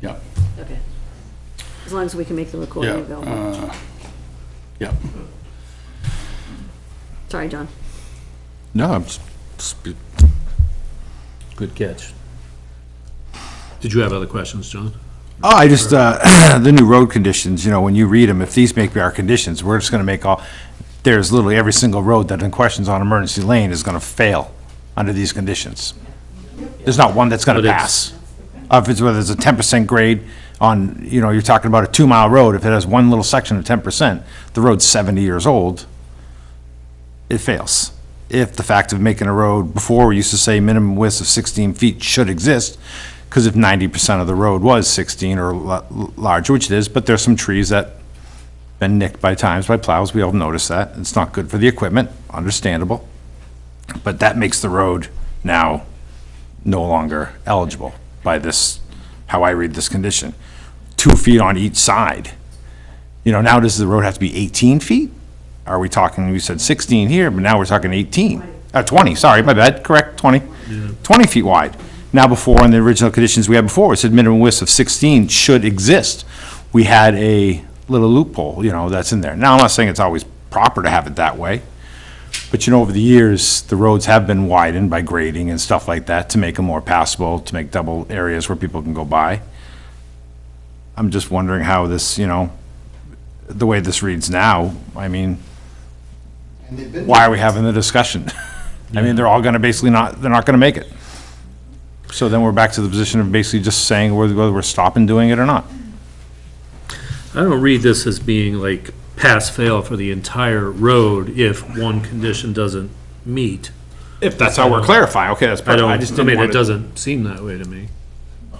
Yep, okay. As long as we can make the recording yeah, available. yep. Sorry, John. No, I'm Good catch. Did you have other questions, John? Oh, I just, the new road conditions, when you read them, if these make our conditions, we're just gonna make there's literally every single road that in questions on emergency lane is gonna fail under these conditions. There's not one that's gonna But it's- pass. Whether it's a 10% grade on, you're talking about a 2-mile road, if it has one little section of 10%, the road's 70 years old, it fails. If the fact of making a road, before we used to say minimum width of 16 feet should exist, because if 90% of the road was 16 or larger, which it is, but there's some trees that been nicked by plows, we all notice that. It's not good for the equipment, understandable. But that makes the road now no longer eligible by this, how I read this condition. 2 feet on each side. Now does the road have to be 18 feet? Are we talking, we said 16 here, but now we're talking 18. 20, sorry, my bad, correct, 20. 20 feet wide. Now before, in the original conditions we had before, it said minimum width of 16 should exist. We had a little loophole, that's in there. Now, I'm not saying it's always proper to have it that way, but over the years, the roads have been widened by grading and stuff like that to make them more passable, to make double areas where people can go by. I'm just wondering how this, the way this reads now, why are we having the discussion? They're all gonna they're not gonna make it. So then we're back to the position of basically just saying whether we're stopping doing it or not. I don't read this as being like pass-fail for the entire road if one condition doesn't meet. If that's how we're clarifying, okay, that's I perfect. don't, I I just didn't mean, want it doesn't seem that way to me.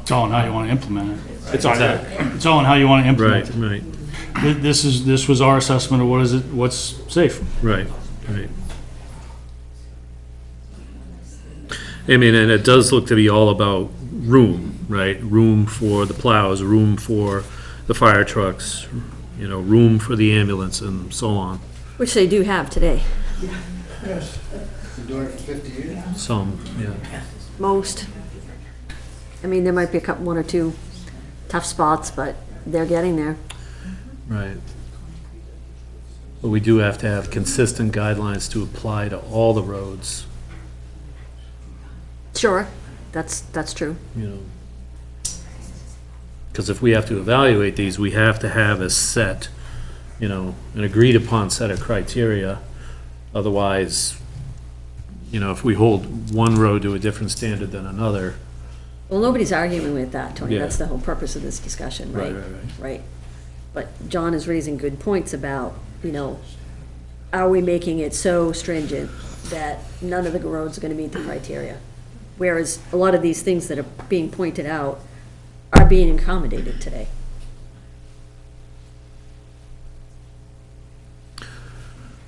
It's all on how you want to implement it. It's on, It's all on how you want to implement Right, it. right, This was our assessment of what's safe. right, right. I mean, and it does look to be all about room, right? Room for the plows, room for the fire trucks, room for the ambulance and so on. Which they do have today, Yes. Been doing it for 50 years. Some, yeah. most. I mean, there might be one or two tough spots, but they're getting there. Right. But we do have to have consistent guidelines to apply to all the roads, Sure, that's true. Because if we have to evaluate these, we have to have a set, an agreed upon set of criteria. Otherwise, if we hold one road to a different standard than another. Well, nobody's arguing with that, Tony. Yeah. That's the whole purpose of this discussion, right? Right. Right. But John is raising good points about, are we making it so stringent that none of the roads are gonna meet the criteria? Whereas a lot of these things that are being pointed out are being accommodated today.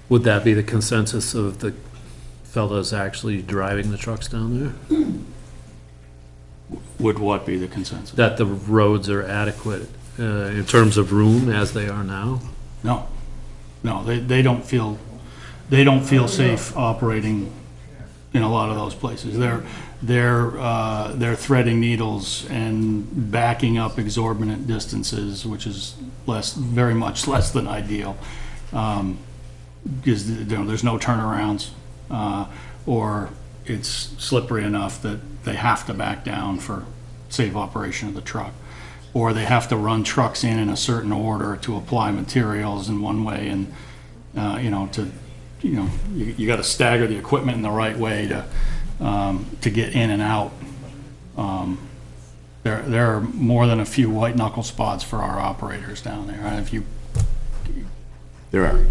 Would that be the consensus of the fellows actually driving the trucks down there? Would what be the consensus? That the roads are adequate in terms of room as they are now? No, they don't feel safe operating in a lot of those places. They're threading needles and backing up exorbitant distances, which is very much less than ideal. Because there's no turnarounds, or it's slippery enough that they have to back down for safe operation of the truck. Or they have to run trucks in a certain order to apply materials in one way, and, you gotta stagger the equipment in the right way to get in and out. There are more than a few white knuckle spots for our operators down there. And if you, There are.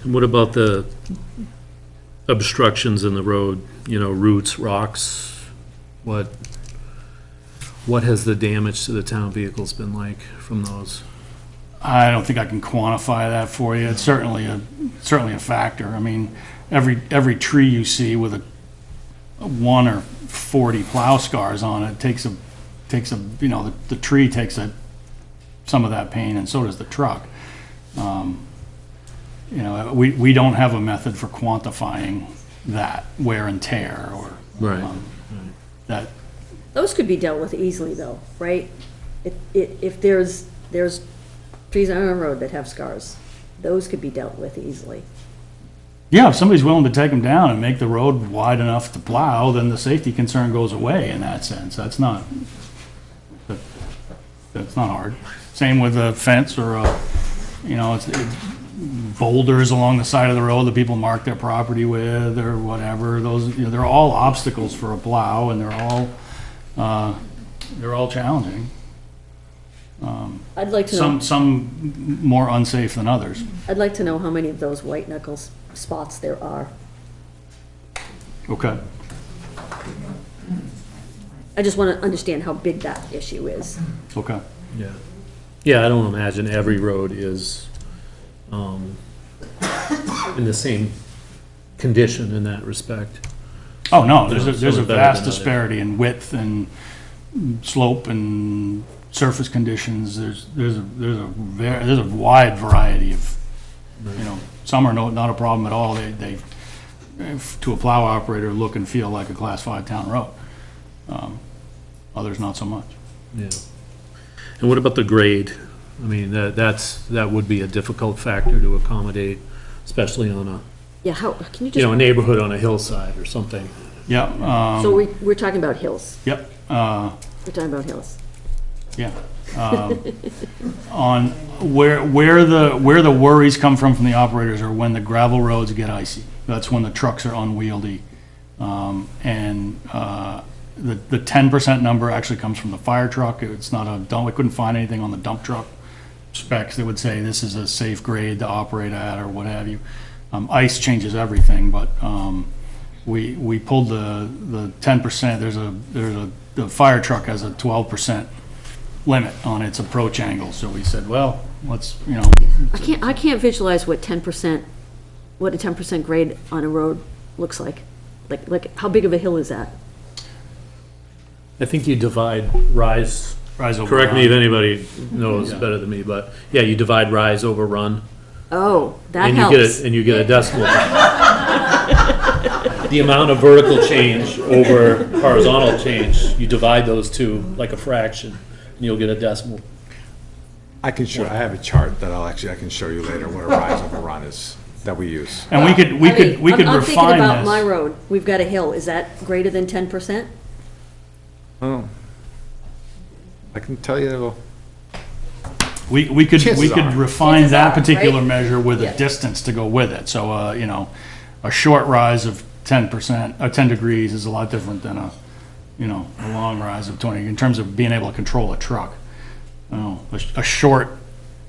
And what about the obstructions in the road, roots, rocks? What has the damage to the town vehicles been like from those? I don't think I can quantify that for you. It's certainly a factor. I mean, every tree you see with a 1 or 40 plow scars on it takes a the tree takes some of that pain, and so does the truck. We don't have a method for quantifying that wear and tear or Right. that. Those could be dealt with easily though, right? If there's trees on a road that have scars, those could be dealt with easily. Yeah, if somebody's willing to take them down and make the road wide enough to plow, then the safety concern goes away in that sense. That's not hard. Same with a fence or it's boulders along the side of the road that people mark their property with or whatever. Those, they're all obstacles for a plow, and they're all challenging. I'd like to know, Some more unsafe than others. I'd like to know how many of those white knuckles spots there are. Okay. I just want to understand how big that issue is. Okay. Yeah. Yeah, I don't imagine every road is in the same condition in that respect. Oh, no, there's a some are better vast than others. disparity in width and slope and surface conditions. There's a wide variety of, some are not a problem at all. They to a plow operator, look and feel like a Class 5 town road. Others not so much. Yeah. And what about the grade? I mean, that would be a difficult factor to accommodate, especially on Yeah, how, can you a just, neighborhood on a hillside or something. Yeah, so we're talking about hills. yep, We're talking about hills. yeah. On where the worries come from the operators are when the gravel roads get icy. That's when the trucks are unwieldy. And the 10% number actually comes from the fire truck. It's not a dump, I couldn't find anything on the dump truck specs that would say this is a safe grade to operate at or what have you. Ice changes everything, but we pulled the 10%. The fire truck has a 12% limit on its approach angle, so we said, well, let's, I can't visualize what 10%, what a 10% grade on a road looks like. Like, how big of a hill is that? I think you divide rise, rise over. correct me if run. anybody knows better than me, but yeah, you divide rise over run. Oh, that And you helps. get it, and you get a decimal. The amount of vertical change over horizontal change, you divide those two like a fraction, and you'll get a decimal. I can show, I have a chart that I can show you later what a rise over run is, that we use. And we could I'm thinking refine about my this. road. We've got a hill. Is that greater than 10%? Oh. I can tell you, We could Chances are. refine Chances that are, particular right? measure with Yeah. a distance to go with it. So, a short rise of 10%, 10 degrees is a lot different than a long rise of 20, in terms of being able to control a truck. A short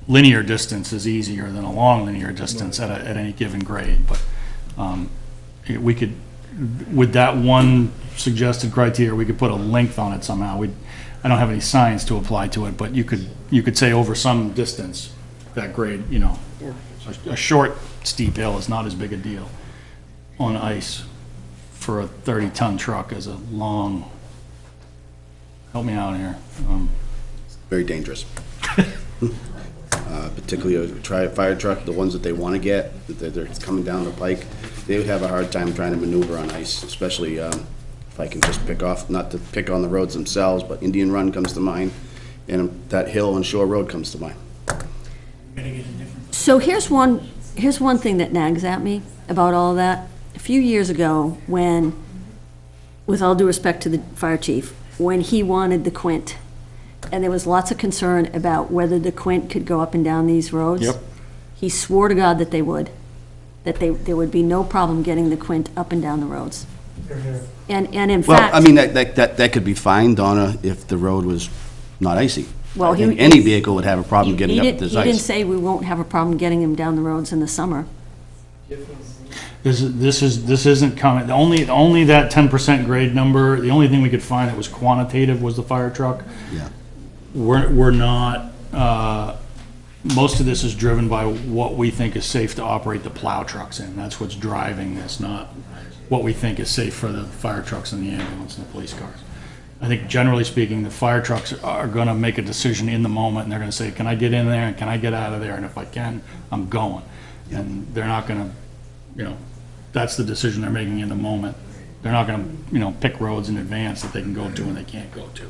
linear distance is easier than a long linear distance at any given grade, but, we could, with that one suggested criteria, we could put a length on it somehow. I don't have any science to apply to it, but you could say over some distance, that grade, a short steep hill is not as big a deal on ice for a 30-ton truck as a long, help me out here. Very dangerous. Particularly a fire truck, the ones that they want to get, that they're coming down the pike, they would have a hard time trying to maneuver on ice, especially if I can just pick off, not to pick on the roads themselves, but Indian Run comes to mind, and that hill on Shore Road comes to mind. So here's one thing that nags at me about all of that. A few years ago, when, with all due respect to the fire chief, when he wanted the Quint, and there was lots of concern about whether the Quint could go up and down these roads. Yep. He swore to God that they would, there would be no problem getting the Quint up and down the roads. And in Well, fact. I mean, that could be fine, Donna, if the road was not icy. Well, I think he- any vehicle would have a problem getting He up this didn't ice. say we won't have a problem getting them down the roads in the summer. This isn't coming, only that 10% grade number, the only thing we could find that was quantitative was the fire truck. Yeah. We're not, most of this is driven by what we think is safe to operate the plow trucks in. That's what's driving this, not what we think is safe for the fire trucks and the ambulance and the police cars. I think generally speaking, the fire trucks are gonna make a decision in the moment, and they're gonna say, can I get in there and can I get out of there? And if I can, I'm going. And they're not gonna, that's the decision they're making in the moment. They're not gonna, pick roads in advance that they can go to and they can't go to.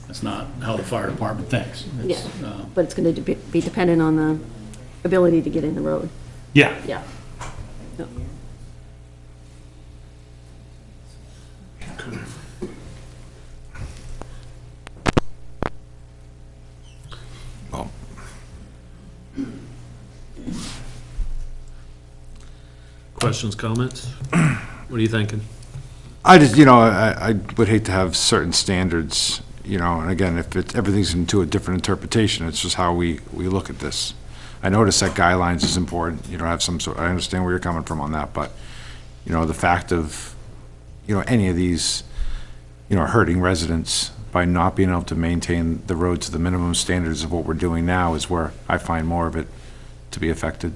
That's not how the fire department thinks. Yeah, It's, but it's going to be dependent on the ability to get in the road. Yeah, Yeah. Yep. well, Questions, comments? What are you thinking? I just, I would hate to have certain standards, and again, if everything's into a different interpretation, it's just how we look at this. I notice that guidelines is important, have some sort, I understand where you're coming from on that, but, the fact of, any of these, hurting residents by not being able to maintain the road to the minimum standards of what we're doing now is where I find more of it to be affected.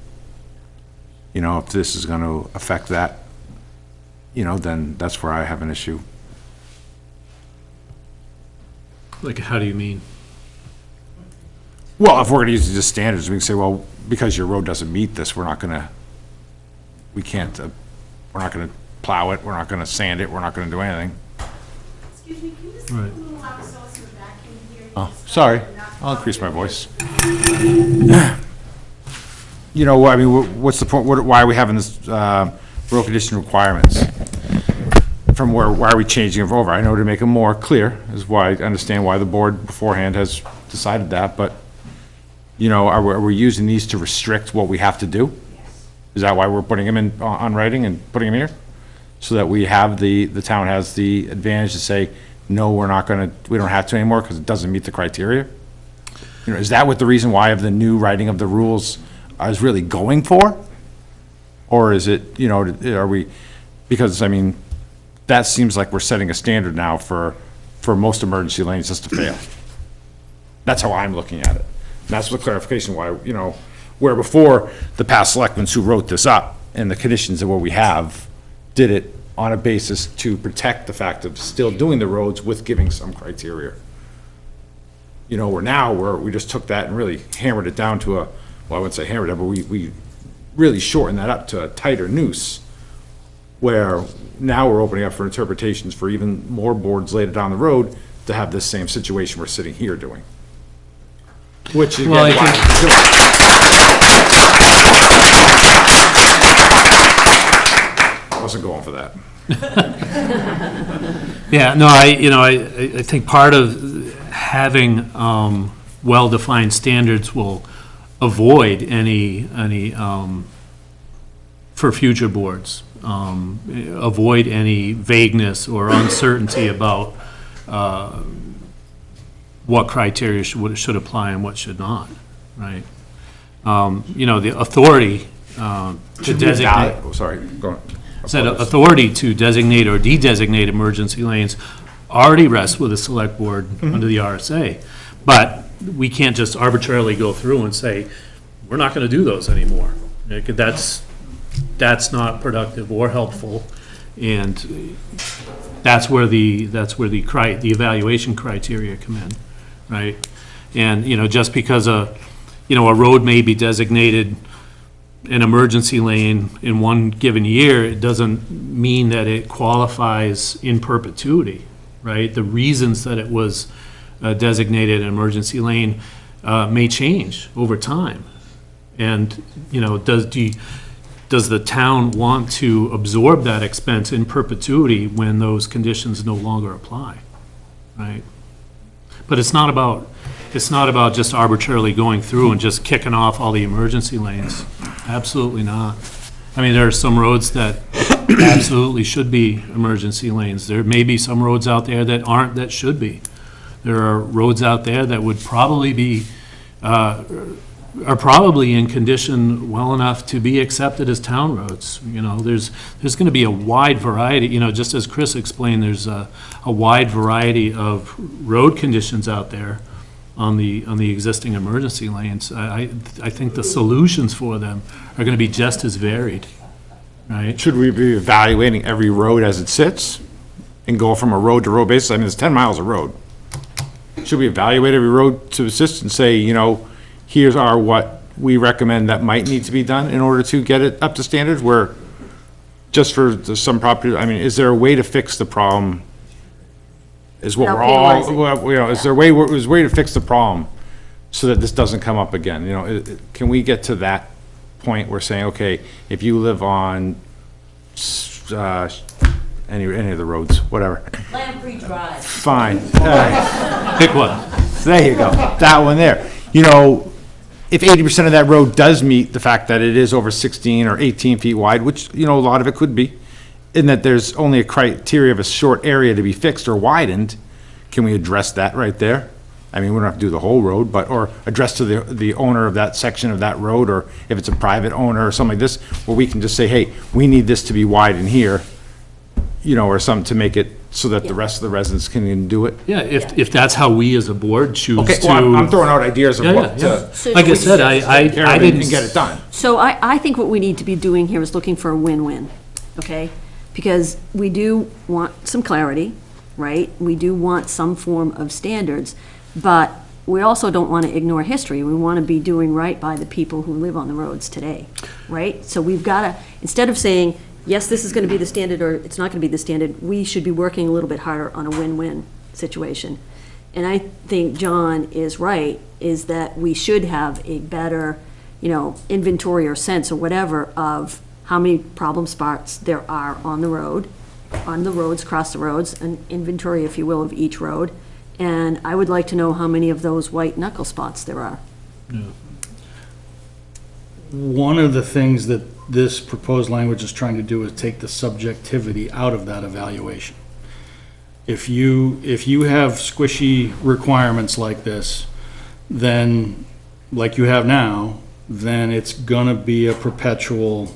If this is gonna affect that, then that's where I have an issue. Like, how do you mean? Well, if we're gonna use just standards, we can say, well, because your road doesn't meet this, we're not gonna plow it, we're not gonna sand it, we're not gonna do anything. Excuse me, can you just Right. a little louder so it's in the back in here? Oh, sorry, I'll increase my voice. What's the point, why are we having this, road condition requirements? Why are we changing them over? I know to make them more clear, is why I understand why the board beforehand has decided that, but, are we using these to restrict what we have to do? Is that why we're putting them in, on writing and putting them here? So that we have the town has the advantage to say, no, we don't have to anymore because it doesn't meet the criteria? You know, is that what the reason why of the new writing of the rules is really going for? Or is it, you know, are we, because, I mean, that seems like we're setting a standard now for most emergency lanes just to fail. That's how I'm looking at it. And that's the clarification why, you know, where before, the past selectmen who wrote this up and the conditions of what we have did it on a basis to protect the fact of still doing the roads with giving some criteria. You know, where we just took that and really hammered it down to well, I wouldn't say hammered it, but we really shortened that up to a tighter noose, where now we're opening up for interpretations for even more boards later down the road to have this same situation we're sitting here doing. Which is Well, I why I wasn't going for that. Yeah, no, I think part of having well-defined standards will avoid any for future boards, avoid any vagueness or uncertainty about what criteria should apply and what should not, right? You know, the authority to designate. Sorry, go on. Said authority to designate or de-designate emergency lanes already rests with the select board under the RSA. But we can't just arbitrarily go through and say, we're not gonna do those anymore. That's not productive or helpful, and that's where the evaluation criteria come in, right? And, you know, just because a road may be designated an emergency lane in one given year, it doesn't mean that it qualifies in perpetuity, right? The reasons that it was designated an emergency lane may change over time. And, you know, does the town want to absorb that expense in perpetuity when those conditions no longer apply, right? But it's not about just arbitrarily going through and just kicking off all the emergency lanes. Absolutely not. I mean, there are some roads that absolutely should be emergency lanes. There may be some roads out there that aren't, that should be. There are roads out there that would probably be, are probably in condition well enough to be accepted as town roads. You know, there's gonna be a wide variety, you know, just as Chris explained, there's a wide variety of road conditions out there on the existing emergency lanes. I think the solutions for them are gonna be just as varied, right? Should we be evaluating every road as it sits and go from a road to road basis? I mean, it's 10 miles of road. Should we evaluate every road to assist and say, you know, here's what we recommend that might need to be done in order to get it up to standards, where just for some property, I mean, is there a way to fix the problem? Is what Without we're all, penalizing. well, you know, is there a way to fix the problem so that this doesn't come up again? You know, can we get to that point where saying, okay, if you live on, any of the roads, whatever, Lamprey Drive. fine, all right. Pick one. There you go, that one there. You know, if 80% of that road does meet the fact that it is over 16 or 18 feet wide, which, you know, a lot of it could be, in that there's only a criteria of a short area to be fixed or widened, can we address that right there? I mean, we don't have to do the whole road, but, or address to the owner of that section of that road, or if it's a private owner or something like this, where we can just say, hey, we need this to be wide in here, you know, or something to make it so that the rest of the residents can do it. Yeah, if that's how we as a board choose Okay, to. well, I'm throwing out ideas of Yeah, what yeah, to So Like I we- said, I care of didn't. and get it done. So I think what we need to be doing here is looking for a win-win, okay? Because we do want some clarity, right? We do want some form of standards, but we also don't want to ignore history. We want to be doing right by the people who live on the roads today, right? So we've got to, instead of saying, yes, this is going to be the standard, or it's not going to be the standard, we should be working a little bit harder on a win-win situation. And I think John is right, is that we should have a better, you know, inventory or sense or whatever of how many problem spots there are on the road, on the roads, across the roads, an inventory, if you will, of each road. And I would like to know how many of those white knuckle spots there are. One of the things that this proposed language is trying to do is take the subjectivity out of that evaluation. if you have squishy requirements like this, then, like you have now, then it's gonna be a perpetual,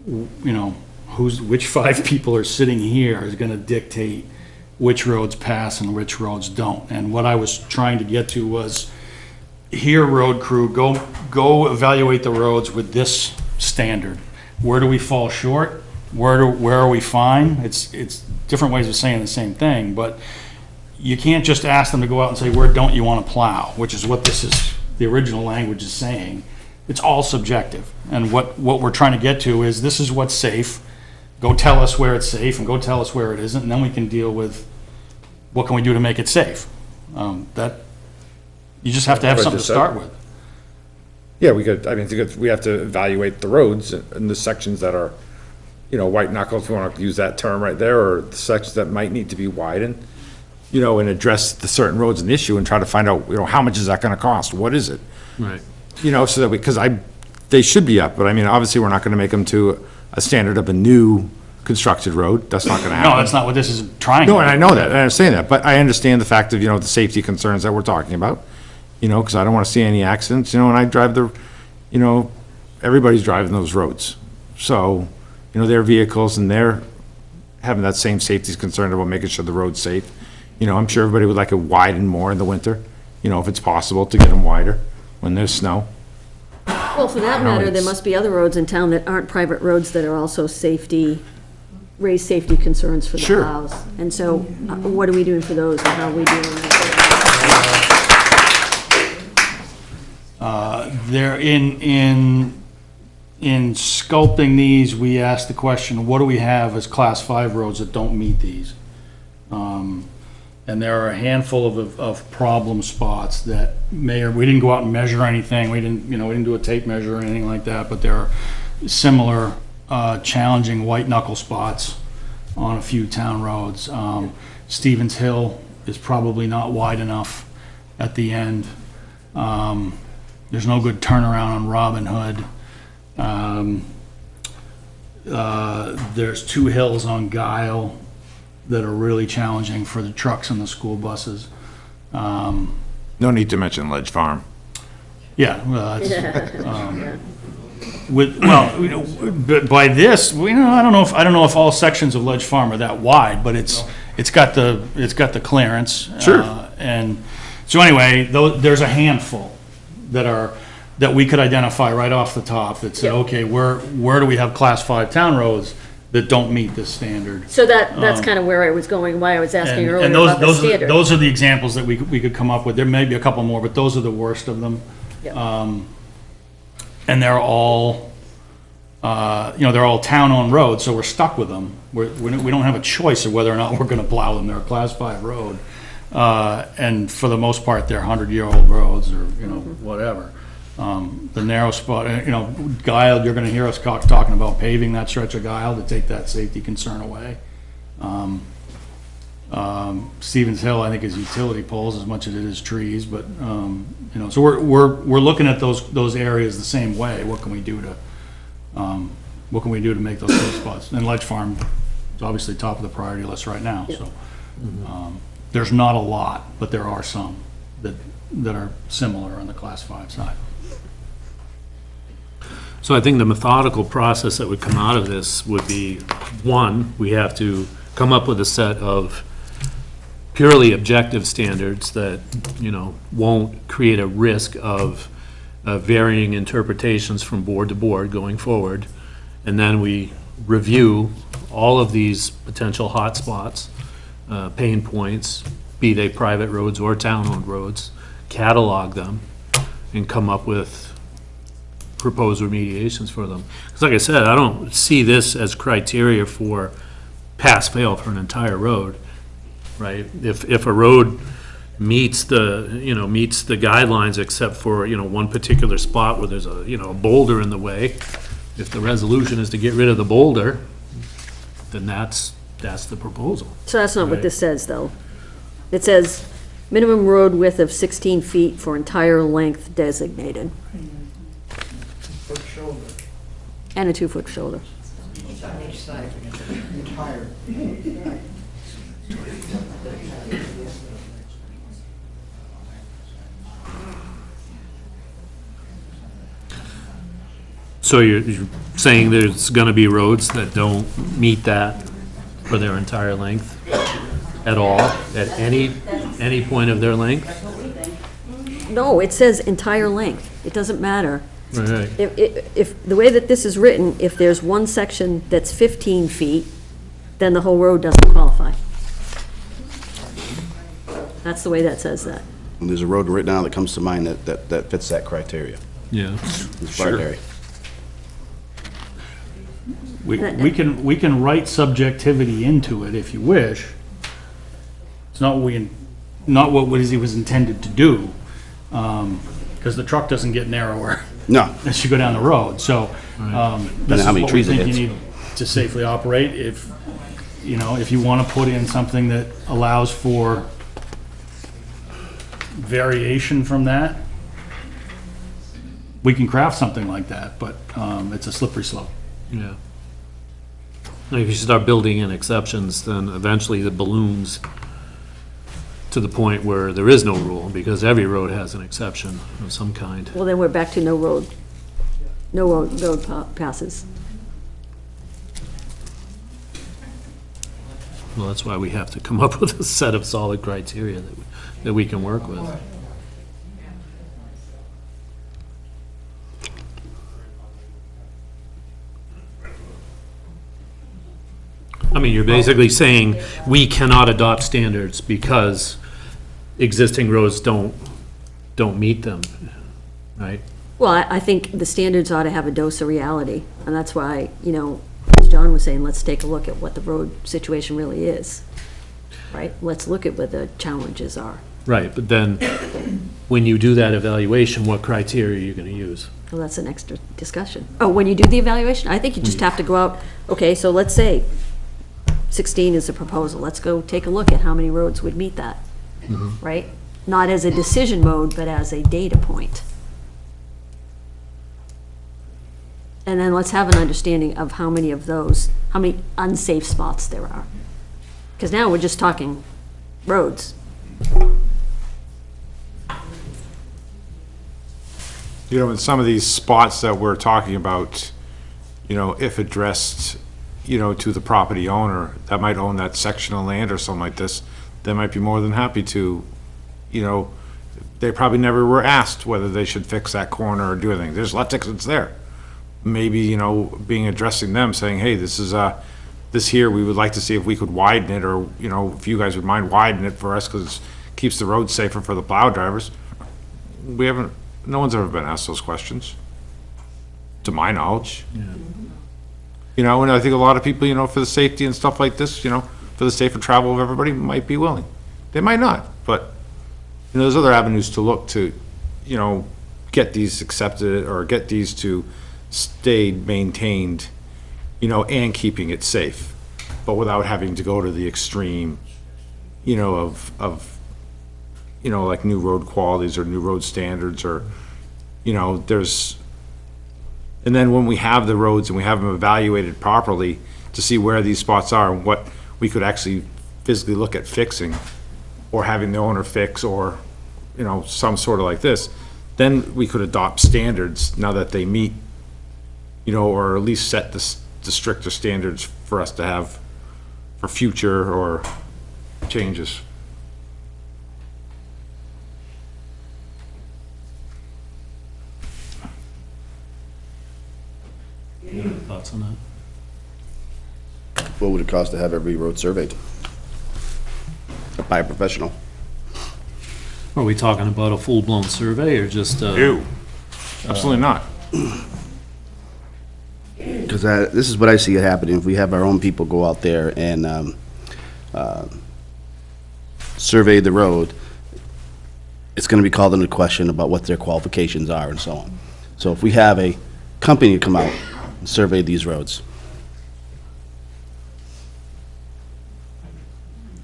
which 5 people are sitting here is gonna dictate which roads pass and which roads don't. And what I was trying to get to was, here, road crew, go evaluate the roads with this standard. Where do we fall short? Where are we fine? It's different ways of saying the same thing, but you can't just ask them to go out and say, where don't you want to plow? Which is what the original language is saying. It's all subjective. And what we're trying to get to is, this is what's safe. Go tell us where it's safe, and go tell us where it isn't, and then we can deal with what can we do to make it safe. You just have to have something to start with. Yeah, we have to evaluate the roads and the sections that are, white knuckles, if you want to use that term right there, or the sections that might need to be widened, and address the certain roads and issue and try to find out, how much is that gonna cost? What is it? Right. So that they should be up, but obviously we're not gonna make them to a standard of a new constructed road. That's not gonna happen. No, that's not what this is trying to No, do. and I know that, I understand that, but I understand the fact of, the safety concerns that we're talking about, because I don't want to see any accidents, and I drive everybody's driving those roads. So, their vehicles, and they're having that same safety concern about making sure the road's safe. I'm sure everybody would like it widened more in the winter, if it's possible to get them wider when there's snow. Well, for that matter, there must be other roads in town that aren't private roads that are also raise safety concerns for the Sure. plows. And so, what are we doing for those, and how are we doing with it? There, in sculpting these, we asked the question, what do we have as Class 5 roads that don't meet these? And there are a handful of problem spots that we didn't go out and measure anything, we didn't do a tape measure or anything like that, but there are similar challenging white knuckle spots on a few town roads. Stevens Hill is probably not wide enough at the end. There's no good turnaround on Robin Hood. There's 2 hills on Guile that are really challenging for the trucks and the school buses. No need to mention Ledge Farm. Yeah, well, that's, but by this, I don't know if all sections of Ledge Farm are that wide, but it's got the clearance. Sure. And so anyway, there's a handful that we could identify right off the top that said, okay, where do we have Class 5 town roads that don't meet this standard? So that's kind of where I was going, why I was asking earlier And about the standard. those are the examples that we could come up with. There may be a couple more, but those are the worst of them. Yep. And they're all, they're all town-owned roads, so we're stuck with them. We don't have a choice of whether or not we're gonna plow them. They're a Class 5 road. And for the most part, they're 100-year-old roads, or, whatever. The narrow spot, Guile, you're gonna hear us talking about paving that stretch of Guile to take that safety concern away. Stevens Hill, I think, is utility poles as much as it is trees, but, so we're looking at those areas the same way. What can we do to make those safe spots? And Ledge Farm is obviously top of the priority list right now, so. There's not a lot, but there are some that are similar on the Class 5 side. So I think the methodical process that would come out of this would be, one, we have to come up with a set of purely objective standards that, won't create a risk of varying interpretations from board to board going forward. And then we review all of these potential hotspots, pain points, be they private roads or town-owned roads, catalog them, and come up with proposed remediations for them. Because like I said, I don't see this as criteria for pass-fail for an entire road, right? If a road meets the guidelines except for, one particular spot where there's a boulder in the way, if the resolution is to get rid of the boulder, then that's the proposal. So that's not what Right. this says, though. It says minimum road width of 16 feet for entire length designated, Foot shoulder. and a 2-foot shoulder. On each side, entire. So you're saying there's gonna be roads that don't meet that for their entire length at all, at any point of their length? No, it says entire length. It doesn't matter. Right. If, the way that this is written, if there's one section that's 15 feet, then the whole road doesn't qualify. That's the way that says that. And there's a road right now that comes to mind that fits that criteria. Yeah. It's Friday. We can write subjectivity into it if you wish. It's not what he was intended to do, because the truck doesn't get narrower No, as you go down the road, so, this is how many what we trees it think you hits. need to safely operate. If, if you wanna put in something that allows for variation from that, we can craft something like that, but, it's a slippery slope. Yeah. If you start building in exceptions, then eventually the balloons to the point where there is no rule, because every road has an exception of some kind. Well, then we're back to no road passes. Well, that's why we have to come up with a set of solid criteria that we can work with. I mean, you're basically saying we cannot adopt standards because existing roads don't meet them, right? Well, I think the standards ought to have a dose of reality, and that's why, as John was saying, let's take a look at what the road situation really is, right? Let's look at what the challenges are. Right, but then, when you do that evaluation, what criteria are you gonna use? Well, that's an extra discussion. Oh, when you do the evaluation, I think you just have to go out, okay, so let's say 16 is a proposal. Let's go take a look at how many roads would meet that, right? Not as a decision mode, but as a data point. And then let's have an understanding of how many of those, how many unsafe spots there are. Because now we're just talking roads. In some of these spots that we're talking about, if addressed, to the property owner that might own that section of land or something like this, they might be more than happy to, they probably never were asked whether they should fix that corner or do anything. There's lots of exits there. Maybe, addressing them, saying, hey, this is, this here, we would like to see if we could widen it, or, if you guys would mind widening it for us, because it keeps the road safer for the plow drivers. No one's ever been asked those questions, to my knowledge. And I think a lot of people, for the safety and stuff like this, for the safer travel of everybody, might be willing. They might not, but, there's other avenues to look to, get these accepted, or get these to stay maintained, and keeping it safe, but without having to go to the extreme, of like new road qualities or new road standards, or, there's, and then when we have the roads and we have them evaluated properly to see where these spots are and what we could actually physically look at fixing, or having the owner fix, or, some sort of like this, then we could adopt standards now that they meet, or at least set the stricter standards for us to have for future or changes. Thoughts on that? What would it cost to have every road surveyed? By a professional? Are we talking about a full-blown survey, or just, Ew, absolutely not. Because this is what I see happening, if we have our own people go out there and survey the road, it's gonna be called into question about what their qualifications are and so on. So if we have a company come out and survey these roads,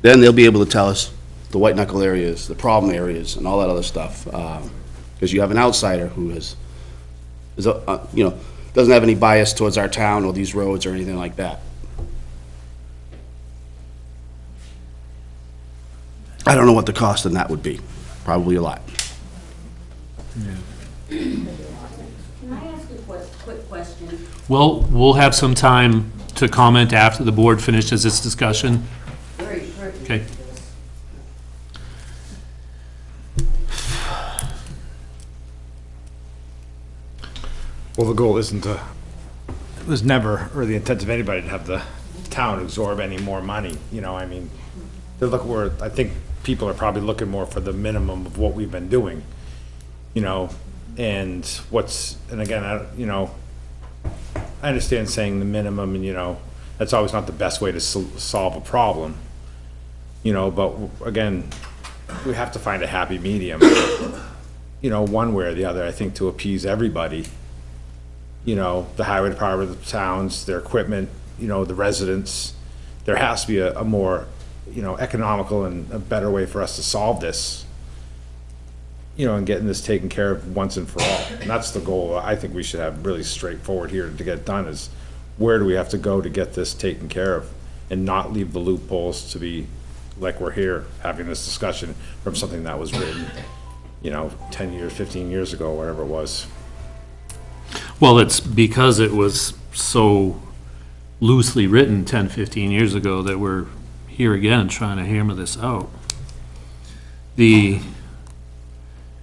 then they'll be able to tell us the white knuckle areas, the problem areas, and all that other stuff. Because you have an outsider who doesn't have any bias towards our town or these roads or anything like that. I don't know what the cost of that would be. Probably a lot. Can I ask a quick question? Well, we'll have some time to comment after the board finishes its discussion. Okay. Well, the goal isn't to, it was never, or the intent of anybody to have the town absorb any more money, you know, I mean, I think people are probably looking more for the minimum of what we've been doing, you know, and again, I understand saying the minimum, and, you know, that's always not the best way to solve a problem, you know, but again, we have to find a happy medium, you know, one way or the other, I think, to appease everybody. You know, the highway department, the towns, their equipment, you know, the residents. There has to be a more, you know, economical and a better way for us to solve this, you know, and getting this taken care of once and for all. And that's the goal I think we should have really straightforward here to get done, is where do we have to go to get this taken care of and not leave the loopholes to be like we're here having this discussion from something that was written, you know, 10 years, 15 years ago, whatever it was. Well, it's because it was so loosely written 10, 15 years ago that we're here again trying to hammer this out. The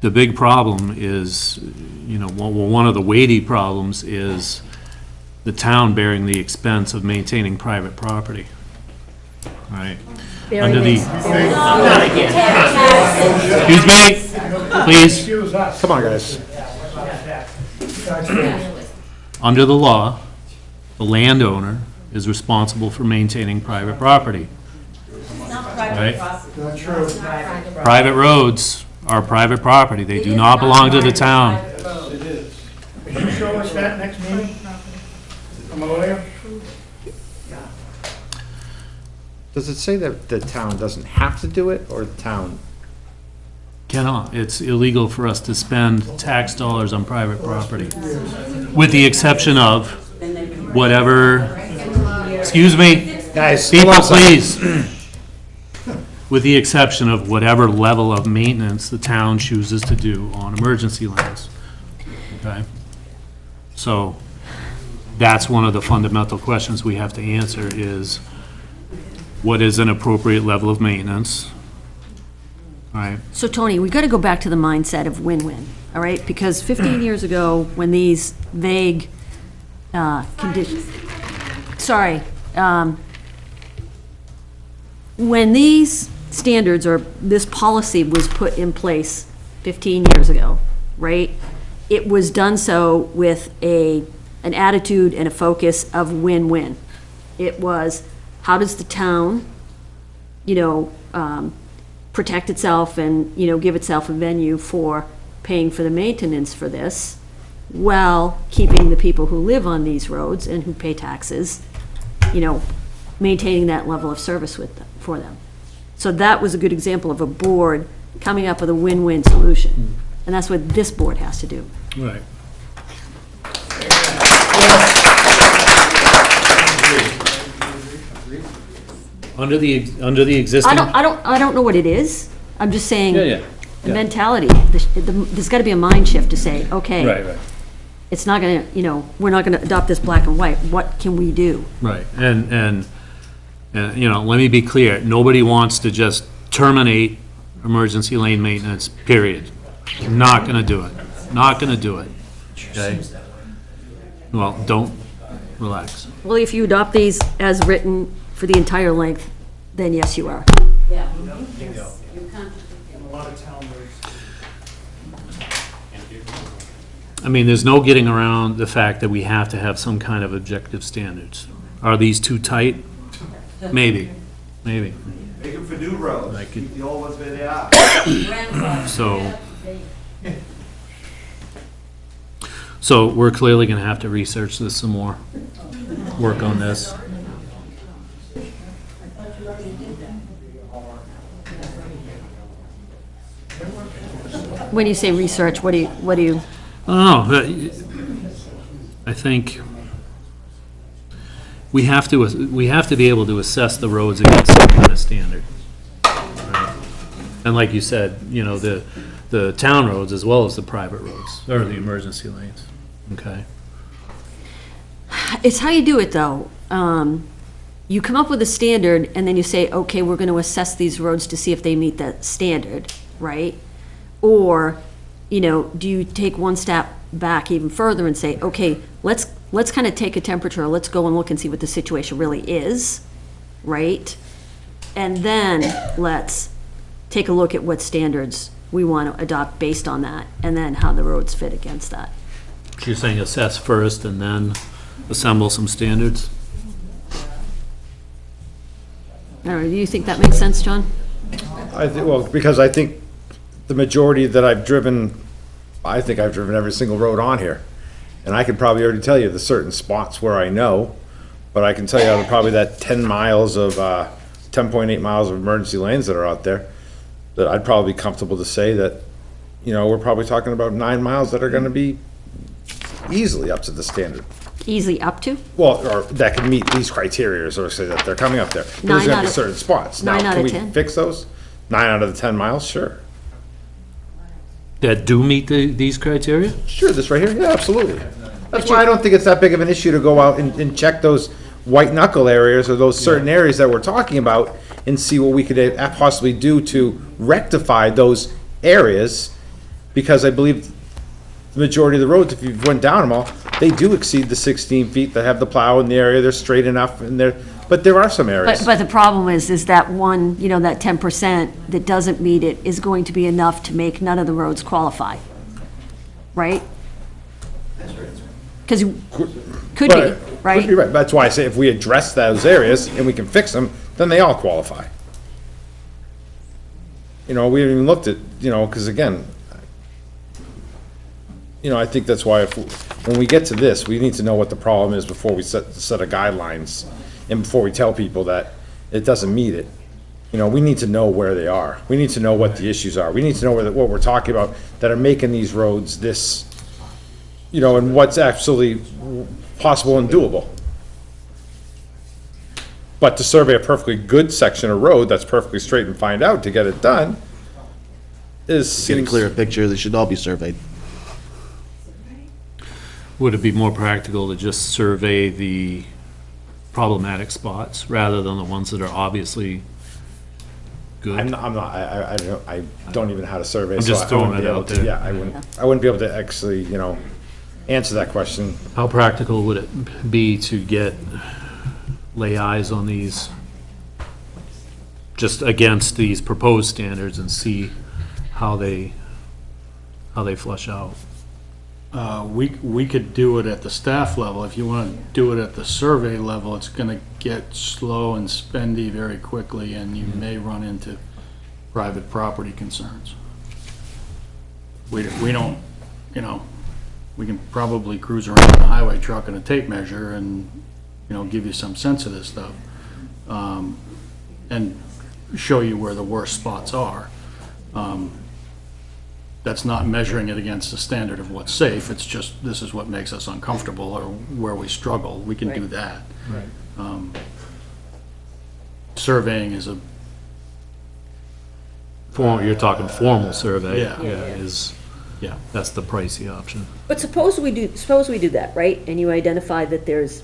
big problem is, you know, one of the weighty problems is the town bearing the expense of maintaining private property. Right? Under the, excuse me, please. Come on, guys. Under the law, the landowner is responsible for maintaining private property. Right? Not true. Private roads are private property. They do not belong to the town. It is. Could you show us that next meeting? From a lawyer? Does it say that the town doesn't have to do it, or the town? Cannot. It's illegal for us to spend tax dollars on private property, with the exception of whatever, excuse me, Guys, people, please. With the exception of whatever level of maintenance the town chooses to do on emergency lanes. Okay? So that's one of the fundamental questions we have to answer is, what is an appropriate level of maintenance? All right? So Tony, we got to go back to the mindset of win-win, all right? Because 15 years ago, when these vague conditions, when these standards or this policy was put in place 15 years ago, right? It was done so with an attitude and a focus of win-win. It was, how does the town, you know, protect itself and, you know, give itself a venue for paying for the maintenance for this, while keeping the people who live on these roads and who pay taxes, you know, maintaining that level of service with them, for them. So that was a good example of a board coming up with a win-win solution. And that's what this board has to do. Right. Under the existing. I don't know what it is. I'm just saying. Yeah. The mentality, there's got to be a mind shift to say, okay. Right. It's not gonna, you know, we're not gonna adopt this black and white. What can we do? Right, and, you know, let me be clear, nobody wants to just terminate emergency lane maintenance, period. Not gonna do it, not gonna do it, okay? Well, don't, relax. Well, if you adopt these as written for the entire length, then yes, you are. I mean, there's no getting around the fact that we have to have some kind of objective standards. Are these too tight? Maybe. Make them for new roads, Like it- keep the old ones where they are. So we're clearly gonna have to research this some more, work on this. When you say research, what do you? I don't know, I think we have to be able to assess the roads against some kind of standard. Right? And like you said, you know, the town roads as well as the private roads, or the emergency lanes, okay? it's how you do it, though. You come up with a standard, and then you say, okay, we're gonna assess these roads to see if they meet that standard, right? Or, do you take one step back even further and say, okay, let's kind of take a temperature, let's go and look and see what the situation really is, right? And then let's take a look at what standards we want to adopt based on that, and then how the roads fit against that. You're saying assess first and then assemble some standards? I don't know, do you think that makes sense, John? Because I think the majority that I've driven, I think I've driven every single road on here. And I could probably already tell you the certain spots where I know, but I can tell you out of probably that 10 miles of, 10.8 miles of emergency lanes that are out there, that I'd probably be comfortable to say that, we're probably talking about 9 miles that are gonna be easily up to the standard. Easily up to? Well, or that can meet these criteria, or say that they're coming up there. There's 9 gonna out be of- certain spots. Now, 9 out can of we 10? fix those? 9 out of the 10 miles, sure. That do meet these criteria? Sure, this right here, yeah, absolutely. That's why I don't think it's that big of an issue to go out and check those white knuckle areas or those certain areas that we're talking about and see what we could possibly do to rectify those areas, because I believe the majority of the roads, if you went down them all, they do exceed the 16 feet, that have the plow in the area, they're straight enough, and but there are some areas. But the problem is that one, that 10% that doesn't meet it is going to be enough to make none of the roads qualify, right? Because, could be, Right. right? Could be right. That's why I say if we address those areas and we can fix them, then they all qualify. We haven't even looked at, because again, I think that's why when we get to this, we need to know what the problem is before we set of guidelines and before we tell people that it doesn't meet it. We need to know where they are. We need to know what the issues are. We need to know what we're talking about that are making these roads this, and what's absolutely possible and doable. But to survey a perfectly good section of road that's perfectly straight and find out to get it done is. Get a clearer picture, they should all be surveyed. Would it be more practical to just survey the problematic spots rather than the ones that are obviously good? I'm not, I don't even know how to survey. I'm so just I wouldn't throwing be it able out to- there. Yeah, I wouldn't be able to actually, answer that question. How practical would it be to lay eyes on these, just against these proposed standards and see how they flush out? We could do it at the staff level. If you want to do it at the survey level, it's going to get slow and spendy very quickly, and you may run into private property concerns. We don't, we can probably cruise around in a highway truck and a tape measure and, give you some sense of this stuff, and show you where the worst spots are. That's not measuring it against the standard of what's safe, it's just, this is what makes us uncomfortable or where we struggle, we can do that. Surveying is a, You're talking formal survey? Yeah. Yeah, that's the pricey option. But suppose we do that, right? And you identify that there's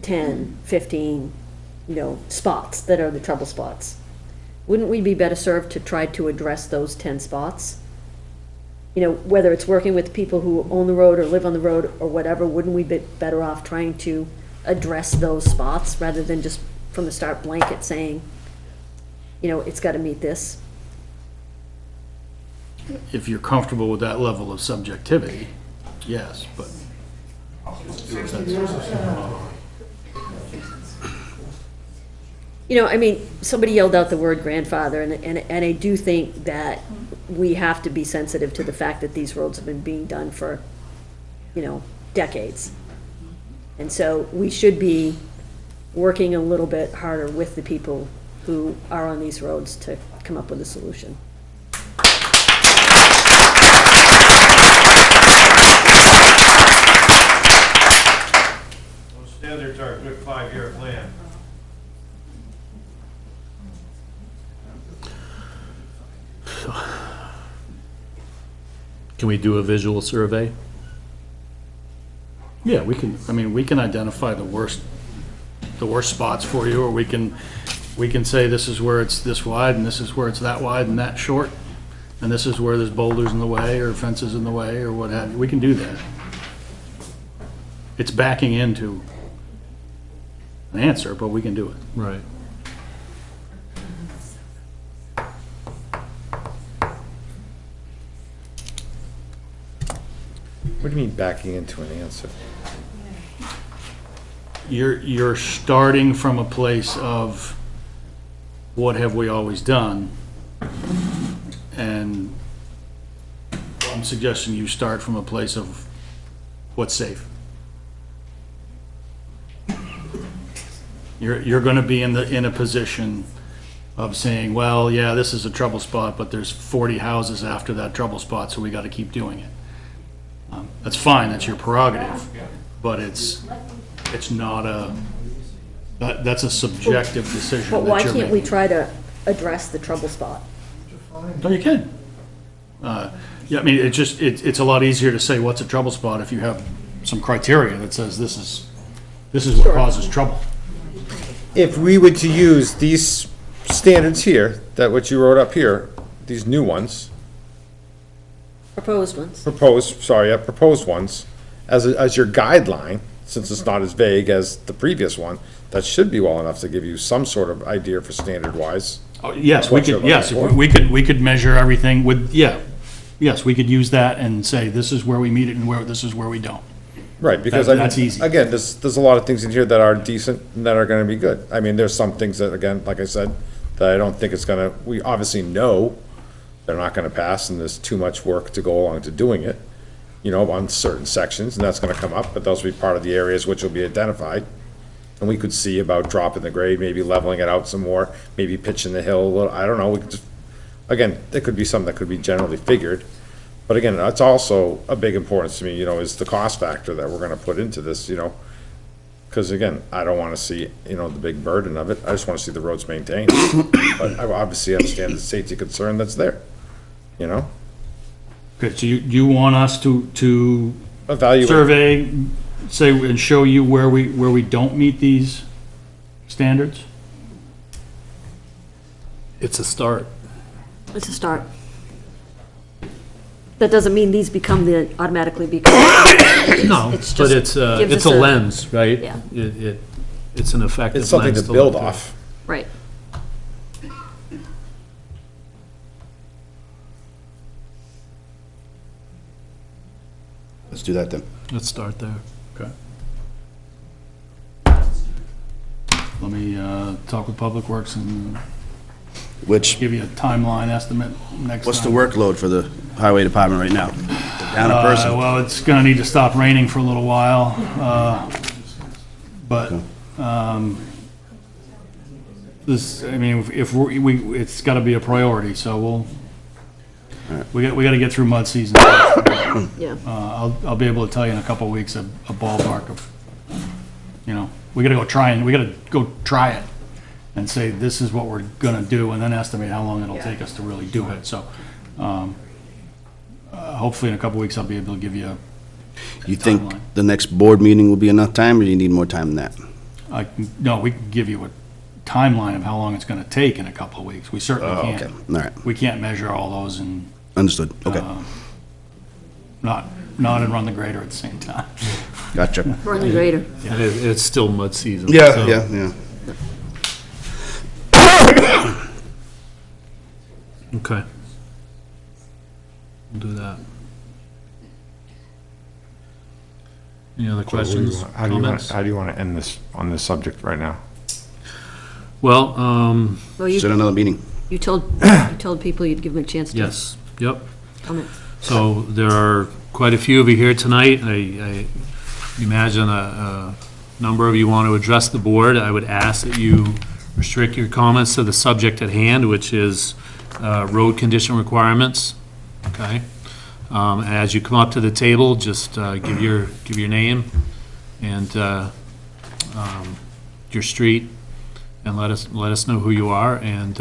10, 15, spots that are the trouble spots. Wouldn't we be better served to try to address those 10 spots? Whether it's working with people who own the road or live on the road or whatever, wouldn't we be better off trying to address those spots rather than just from the start blanket saying, it's gotta meet this? if you're comfortable with that level of subjectivity, yes, but. Somebody yelled out the word grandfather, and I do think that we have to be sensitive to the fact that these roads have been being done for, decades. And so we should be working a little bit harder with the people who are on these roads to come up with a solution. Standards are a good 5-year plan. Can we do a visual survey? Yeah, we can, I mean, we can identify the worst spots for you, or we can say this is where it's this wide, and this is where it's that wide and that short, and this is where there's boulders in the way, or fences in the way, or what have you. We can do that. It's backing into an answer, but we can do it. Right. What do you mean backing into an answer? You're starting from a place of what have we always done? And I'm suggesting you start from a place of what's safe. You're gonna be in a position of saying, well, yeah, this is a trouble spot, but there's 40 houses after that trouble spot, so we gotta keep doing it. That's fine, that's your prerogative, but it's not that's a subjective decision But that why you're can't we making. try to address the trouble spot? No, you can. Yeah, I mean, it's a lot easier to say what's a trouble spot if you have some criteria that says this is what causes trouble. If we were to use these standards here, that what you wrote up here, these new ones, Proposed ones. proposed ones, as your guideline, since it's not as vague as the previous one, that should be well enough to give you some sort of idea for standard-wise. Oh, yes, What you're looking for. we could measure everything with, yes, we could use that and say, this is where we meet it and this is where we don't. Right, because That- I mean, that's easy. again, there's a lot of things in here that are decent and that are gonna be good. I mean, there's some things that, again, like I said, that I don't think it's gonna, we obviously know they're not gonna pass, and there's too much work to go along to doing it, you know, on certain sections, and that's gonna come up, but those will be part of the areas which will be identified. And we could see about dropping the grade, maybe leveling it out some more, maybe pitching the hill a little, I don't know, we could just, again, there could be something that could be generally figured. But again, that's also a big importance to me, you know, is the cost factor that we're gonna put into this, you know? Cause again, I don't wanna see, you know, the big burden of it, I just wanna see the roads maintained. But I obviously understand the safety concern that's there, you know? Okay, so you want us to Evaluate, survey, say, and show you where we don't meet these standards? It's a start. It's a start. That doesn't mean these automatically become. No, It's but just gives it's us a lens, right? Yeah. It's an effective it's something lens to build look at. off. Right. Let's do that then. Let's start there. Okay. Let me talk with Public Works and Which, give you a timeline estimate next time. what's the workload for the highway department right now? Down a person? Well, it's gonna need to stop raining for a little while, but, this, I mean, if it's gotta be a priority, so we gotta get through mud season. Yeah. I'll be able to tell you in a couple of weeks a ballpark of, you know, we gotta go try it and say, this is what we're gonna do, and then estimate how long it'll take us to really do it, so, hopefully in a couple of weeks I'll be able to give you You think timeline. the next board meeting will be enough time, or do you need more time than that? no, we can give you a timeline of how long it's gonna take in a couple of weeks, we certainly Okay, can't. all right, We can't measure all those and understood, okay, not and run the grader at the same time. gotcha. Run the grader. And it's still mud season. Yeah, so- yeah. Okay. We'll do that. Any other questions, comments? How do you wanna end this, on this subject right now? Well, Well, you, Set another meeting. you told people you'd give them a chance to yes, yep. comment. So there are quite a few of you here tonight. I imagine a number of you want to address the board. I would ask that you restrict your comments to the subject at hand, which is road condition requirements, okay? As you come up to the table, just give your name and your street, and let us know who you are, and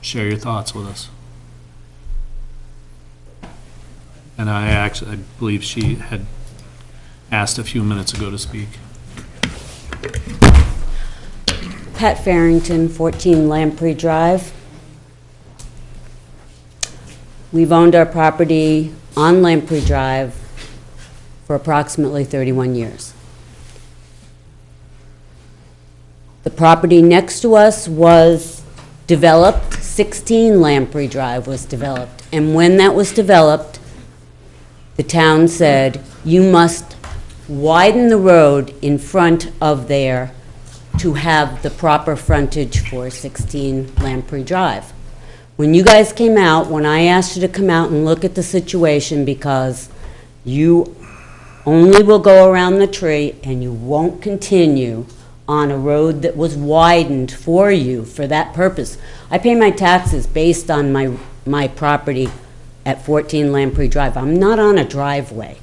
share your thoughts with us. And I believe she had asked a few minutes ago to speak. Pat Farrington, 14 Lamprey Drive. We've owned our property on Lamprey Drive for approximately 31 years. The property next to us was developed, 16 Lamprey Drive was developed. And when that was developed, the town said, you must widen the road in front of there to have the proper frontage for 16 Lamprey Drive. When you guys came out, when I asked you to come out and look at the situation, because you only will go around the tree and you won't continue on a road that was widened for you for that purpose. I pay my taxes based on my property at 14 Lamprey Drive. I'm not on a driveway,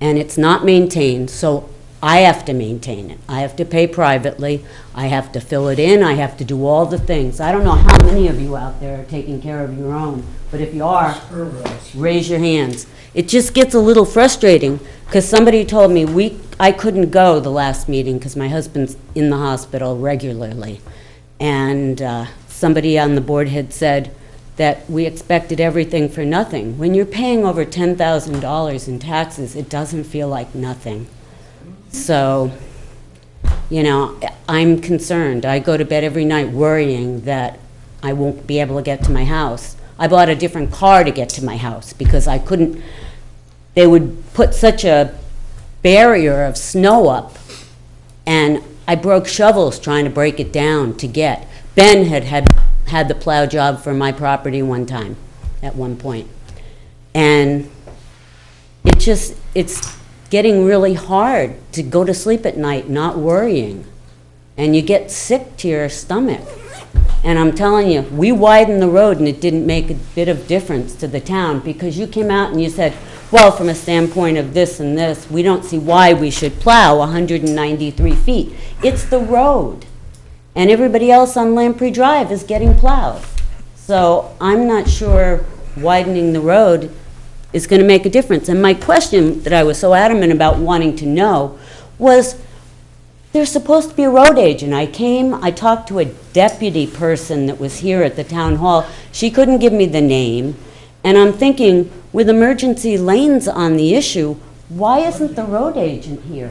and it's not maintained, so I have to maintain it. I have to pay privately. I have to fill it in. I have to do all the things. I don't know how many of you out there are taking care of your own, but if you are, raise your hands. It just gets a little frustrating because somebody told me I couldn't go the last meeting because my husband's in the hospital regularly. And somebody on the board had said that we expected everything for nothing. When you're paying over $10,000 in taxes, it doesn't feel like nothing. So, you know, I'm concerned. I go to bed every night worrying that I won't be able to get to my house. I bought a different car to get to my house because I couldn't, they would put such a barrier of snow up, and I broke shovels trying to break it down to get. Ben had the plow job for my property one time, at one point. And it's getting really hard to go to sleep at night not worrying. And you get sick to your stomach. And I'm telling you, we widened the road and it didn't make a bit of difference to the town because you came out and you said, well, from a standpoint of this and this, we don't see why we should plow 193 feet. It's the road. And everybody else on Lamprey Drive is getting plowed. So I'm not sure widening the road is going to make a difference. And my question that I was so adamant about wanting to know was, there's supposed to be a road agent. I talked to a deputy person that was here at the town hall. She couldn't give me the name. And I'm thinking, with emergency lanes on the issue, why isn't the road agent here?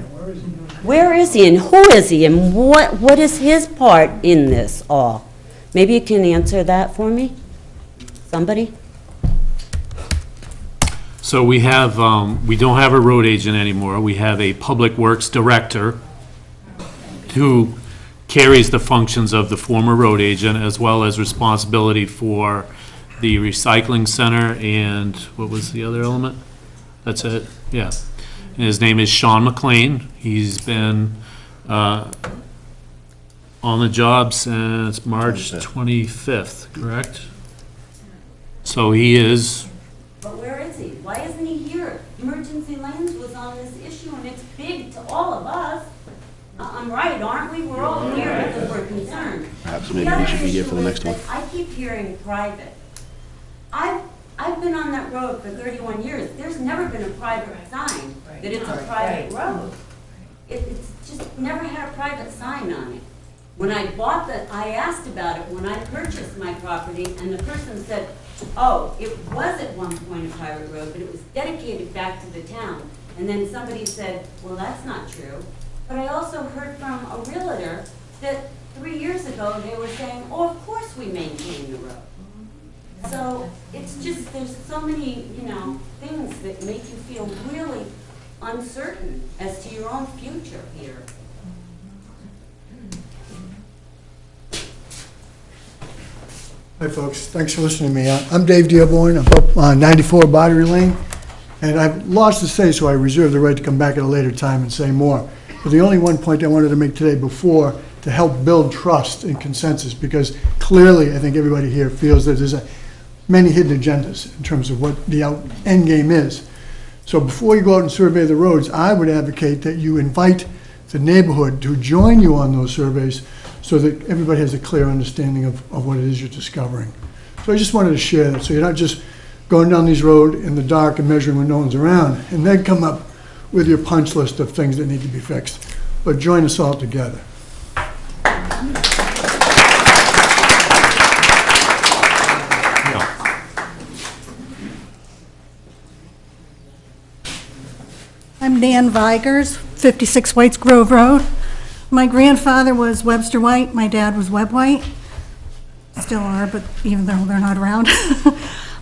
Where is he and who is he and what is his part in this all? Maybe you can answer that for me? Somebody? So we have, we don't have a road agent anymore. We have a public works director who carries the functions of the former road agent as well as responsibility for the recycling center and what was the other element? That's it, yeah. And his name is Sean McLean. He's been on the job since March 25th, correct? So he is. But where is he? Why isn't he here? Emergency lanes was on this issue, and it's big to all of us. I'm right, aren't we? We're all here because we're concerned. Perhaps maybe he should be here for the next one. I keep hearing private. I've been on that road for 31 years. There's never been a private sign that it's a private road. It's just never had a private sign on it. When I bought I asked about it when I purchased my property, and the person said, oh, it was at one point a private road, but it was dedicated back to the town. And then somebody said, well, that's not true. But I also heard from a realtor that 3 years ago they were saying, oh, of course we maintain the road. So it's just, there's so many, things that make you feel really uncertain as to your own future here. Hi, folks. Thanks for listening to me. I'm Dave Dearborn. I'm up on 94 Battery Lane, and I've lots to say, so I reserve the right to come back at a later time and say more. But the only one point I wanted to make today before to help build trust and consensus, because clearly I think everybody here feels that there's many hidden agendas in terms of what the end game is. So before you go out and survey the roads, I would advocate that you invite the neighborhood to join you on those surveys so that everybody has a clear understanding of what it is you're discovering. So I just wanted to share that, so you're not just going down these roads in the dark and measuring when no one's around, and then come up with your punch list of things that need to be fixed. But join us all together. I'm Nan Vigers, 56 Whites Grove Road. My grandfather was Webster White, my dad was Webb White. Still are, but even though they're not around.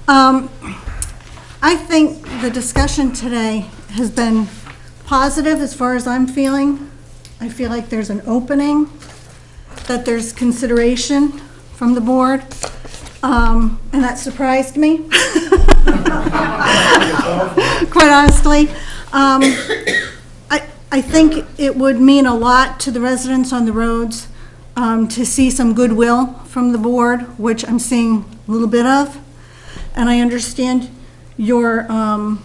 I think the discussion today has been positive as far as I'm feeling. I feel like there's an opening, that there's consideration from the board, and that surprised me. Quite honestly. I think it would mean a lot to the residents on the roads to see some goodwill from the board, which I'm seeing a little bit of. And I understand your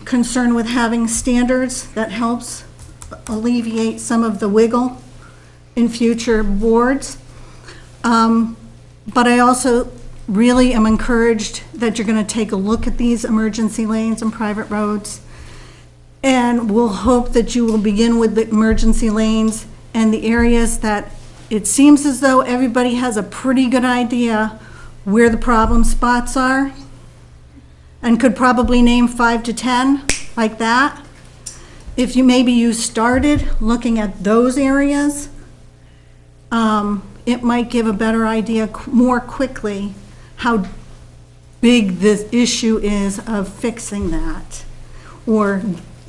concern with having standards. That helps alleviate some of the wiggle in future boards. But I also really am encouraged that you're going to take a look at these emergency lanes and private roads. And we'll hope that you will begin with the emergency lanes and the areas that it seems as though everybody has a pretty good idea where the problem spots are, and could probably name 5 to 10 like that. If you started looking at those areas, it might give a better idea more quickly how big this issue is of fixing that, or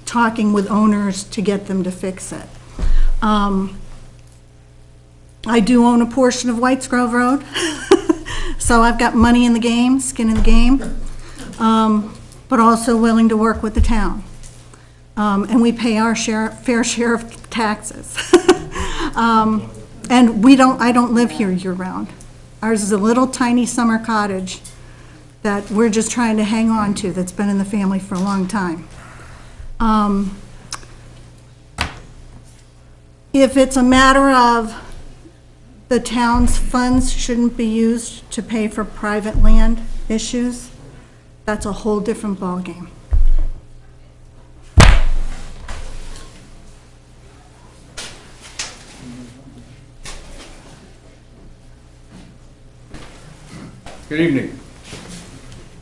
talking with owners to get them to fix it. I do own a portion of Whites Grove Road, so I've got money in the game, skin in the game, but also willing to work with the town. And we pay our fair share of taxes. And I don't live here year-round. Ours is a little tiny summer cottage that we're just trying to hang on to, that's been in the family for a long time. If it's a matter of the town's funds shouldn't be used to pay for private land issues, that's a whole different ballgame. Good evening.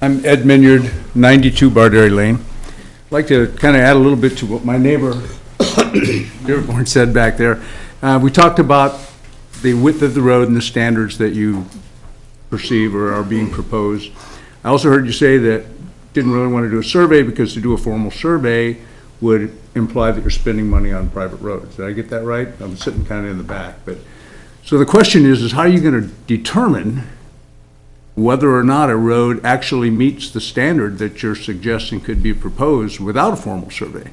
I'm Ed Minyard, 92 Bardary Lane. I'd like to kind of add a little bit to what my neighbor Dearborn said back there. We talked about the width of the road and the standards that you perceive or are being proposed. I also heard you say that didn't really want to do a survey because to do a formal survey would imply that you're spending money on private roads. Did I get that right? I'm sitting kind of in the back. So the question is how are you going to determine whether or not a road actually meets the standard that you're suggesting could be proposed without a formal survey?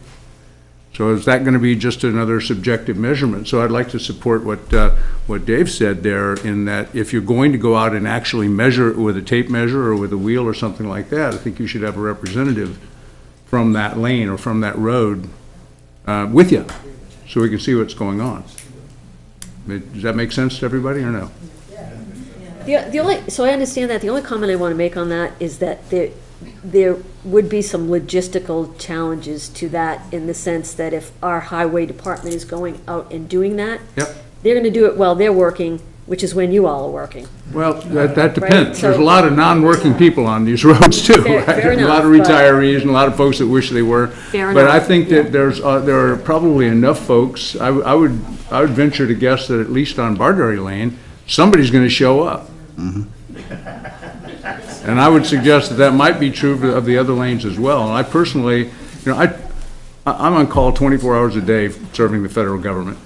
So is that going to be just another subjective measurement? So I'd like to support what Dave said there, in that if you're going to go out and actually measure it with a tape measure or with a wheel or something like that, I think you should have a representative from that lane or from that road with you, so we can see what's going on. Does that make sense to everybody or no? So I understand that. The only comment I want to make on that is that there would be some logistical challenges to that, in the sense that if our highway department is going out and doing that, Yep. they're going to do it while they're working, which is when you all are working. Well, that depends. So- There's a lot of non-working people on these roads too, Fair- right? fair A lot of enough, but- retirees and a lot of folks that wish they were. Fair But I enough, think yeah. that there are probably enough folks, I would venture to guess that at least on Bardary Lane, somebody's gonna show up. And I would suggest that might be true of the other lanes as well. And I personally, I'm on call 24 hours a day serving the federal government.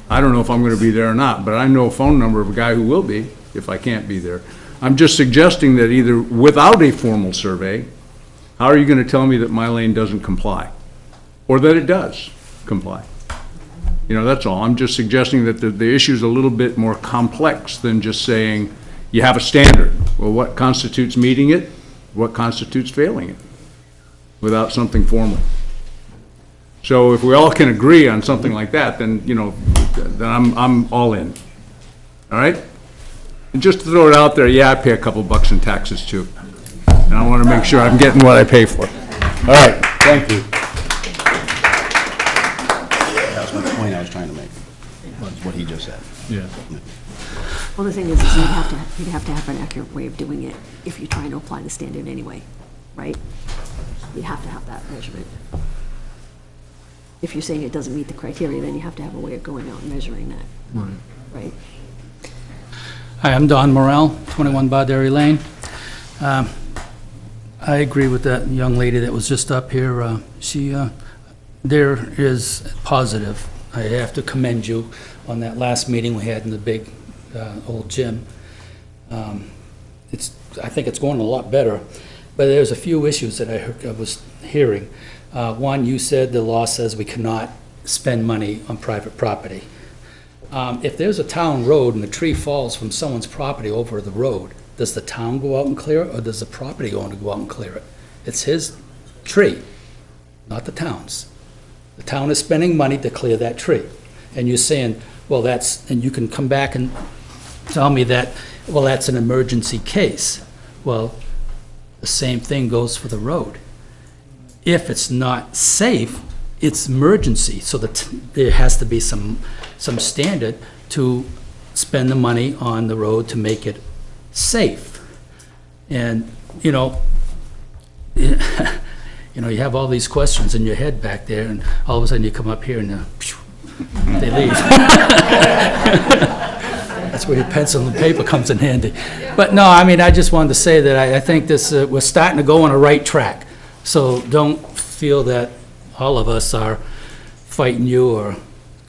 I don't know if I'm going to be there or not, but I know a phone number of a guy who will be if I can't be there. I'm just suggesting that either without a formal survey, how are you going to tell me that my lane doesn't comply? Or that it does comply? That's all. I'm just suggesting that the issue's a little bit more complex than just saying, you have a standard. Well, what constitutes meeting it? What constitutes failing it? Without something formal. So if we all can agree on something like that, then, then I'm all in. All right? And just to throw it out there, yeah, I pay a couple bucks in taxes too. And I want to make sure I'm getting what I pay for. All right, thank you. Yeah. Well, the thing is you'd have to have an accurate way of doing it if you're trying to apply the standard anyway, right? You'd have to have that measurement. If you're saying it doesn't meet the criteria, then you have to have a way of going out and measuring that. Right. Hi, I'm Don Morrell, 21 Bardary Lane. I agree with that young lady that was just up here. There is positive. I have to commend you on that last meeting we had in the big old gym. I think it's going a lot better, but there's a few issues that I was hearing. One, you said the law says we cannot spend money on private property. If there's a town road and a tree falls from someone's property over the road, does the town go out and clear it, or does the property owner go out and clear it? It's his tree, not the town's. The town is spending money to clear that tree. And you're saying, well, and you can come back and tell me that, well, that's an emergency case. Well, the same thing goes for the road. If it's not safe, it's emergency, so that there has to be some standard to spend the money on the road to make it safe. And, you have all these questions in your head back there, and all of a sudden you come up here and they leave. That's where your pencil and paper comes in handy. But no, I just wanted to say that I think this, we're starting to go on a right track. So don't feel that all of us are fighting you or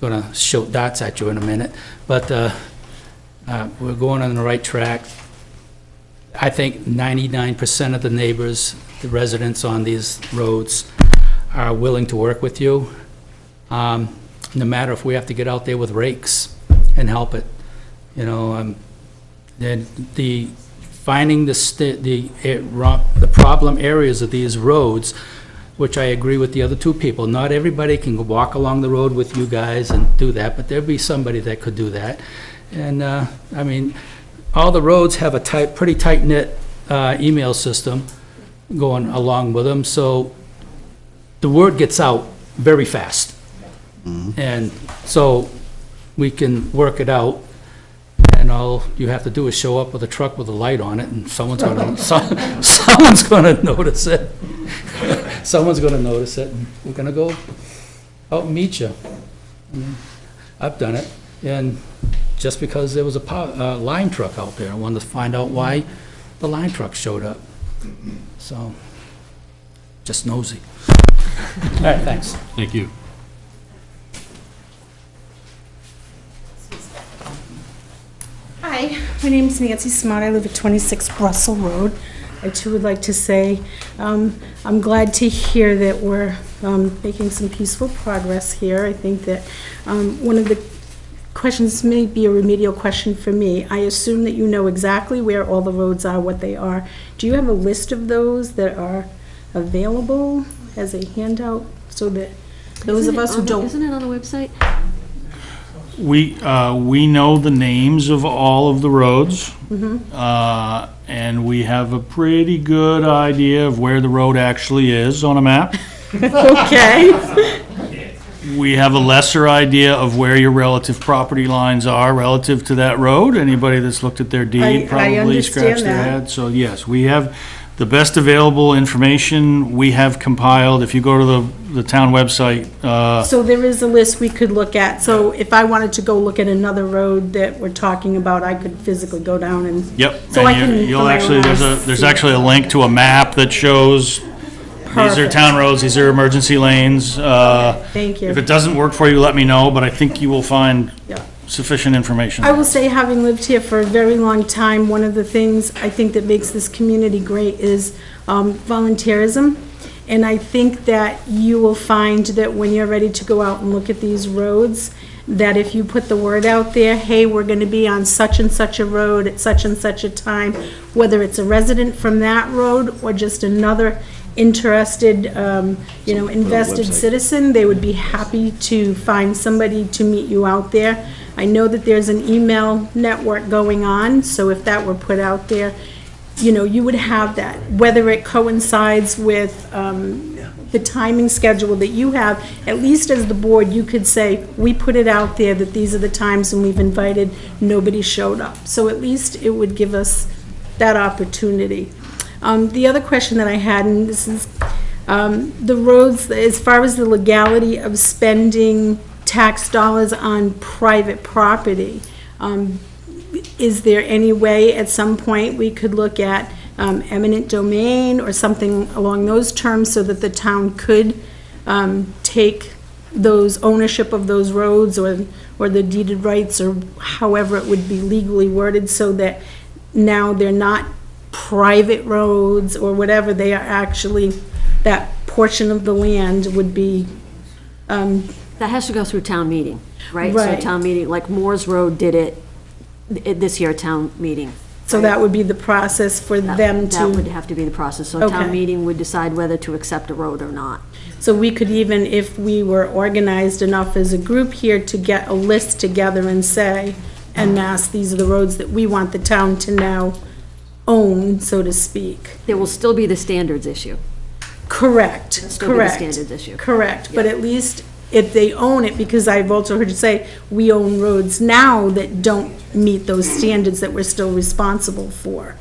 going to shoot darts at you in a minute. But we're going on the right track. I think 99% of the neighbors, the residents on these roads, are willing to work with you, no matter if we have to get out there with rakes and help it. Then finding the problem areas of these roads, which I agree with the other two people. Not everybody can walk along the road with you guys and do that, but there'd be somebody that could do that. And all the roads have a pretty tight-knit email system going along with them, so the word gets out very fast. And so we can work it out, and all you have to do is show up with a truck with a light on it, and someone's gonna notice it. Someone's gonna notice it, and we're gonna go out and meet you. I've done it, and just because there was a line truck out there, I wanted to find out why the line truck showed up. So, just nosy. All right, thanks. Thank you. Hi, my name is Nancy Smart. I live at 26 Russell Road. I too would like to say I'm glad to hear that we're making some peaceful progress here. I think that one of the questions may be a remedial question for me. I assume that you know exactly where all the roads are, what they are. Do you have a list of those that are available as a handout so that those of us who don't... Isn't it on the website? We know the names of all of the roads, and we have a pretty good idea of where the road actually is on a map. Okay. We have a lesser idea of where your relative property lines are relative to that road. Anybody that's looked at their deed I probably understand scratched their that. head. So yes, we have the best available information we have compiled. If you go to the town website, So there is a list we could look at. So if I wanted to go look at another road that we're talking about, I could physically go down and... yep. So I And can you'll actually, there's actually a link to a map that shows these are town roads, these are emergency lanes. Thank you. If it doesn't work for you, let me know, but I think you will find Yeah. sufficient information. I will say, having lived here for a very long time, one of the things I think that makes this community great is volunteerism. And I think that you will find that when you're ready to go out and look at these roads, that if you put the word out there, hey, we're going to be on such and such a road at such and such a time, whether it's a resident from that road or just another interested, invested citizen, they would be happy to find somebody to meet you out there. I know that there's an email network going on, so if that were put out there, you would have that. Whether it coincides with the timing schedule that you have, at least as the board, you could say, we put it out there that these are the times when we've invited, nobody showed up. So at least it would give us that opportunity. The other question that I had, and this is, the roads, as far as the legality of spending tax dollars on private property, is there any way at some point we could look at eminent domain or something along those terms so that the town could take those ownership of those roads or the deeded rights or however it would be legally worded so that now they're not private roads or whatever, they are actually, that portion of the land would be. That has to go through town meeting, right? Right. So town meeting, like Moore's Road did it this year, town meeting. So that would be the process for them to. That would have to be the process. So town Okay. meeting would decide whether to accept a road or not. So we could even, if we were organized enough as a group here, to get a list together and say, en masse, these are the roads that we want the town to now own, so to speak. There will still be the standards issue. Correct, still be the correct. standards issue. Correct, but at least if they own it, because I've also heard you say, we own roads now that don't meet those standards that we're still responsible for,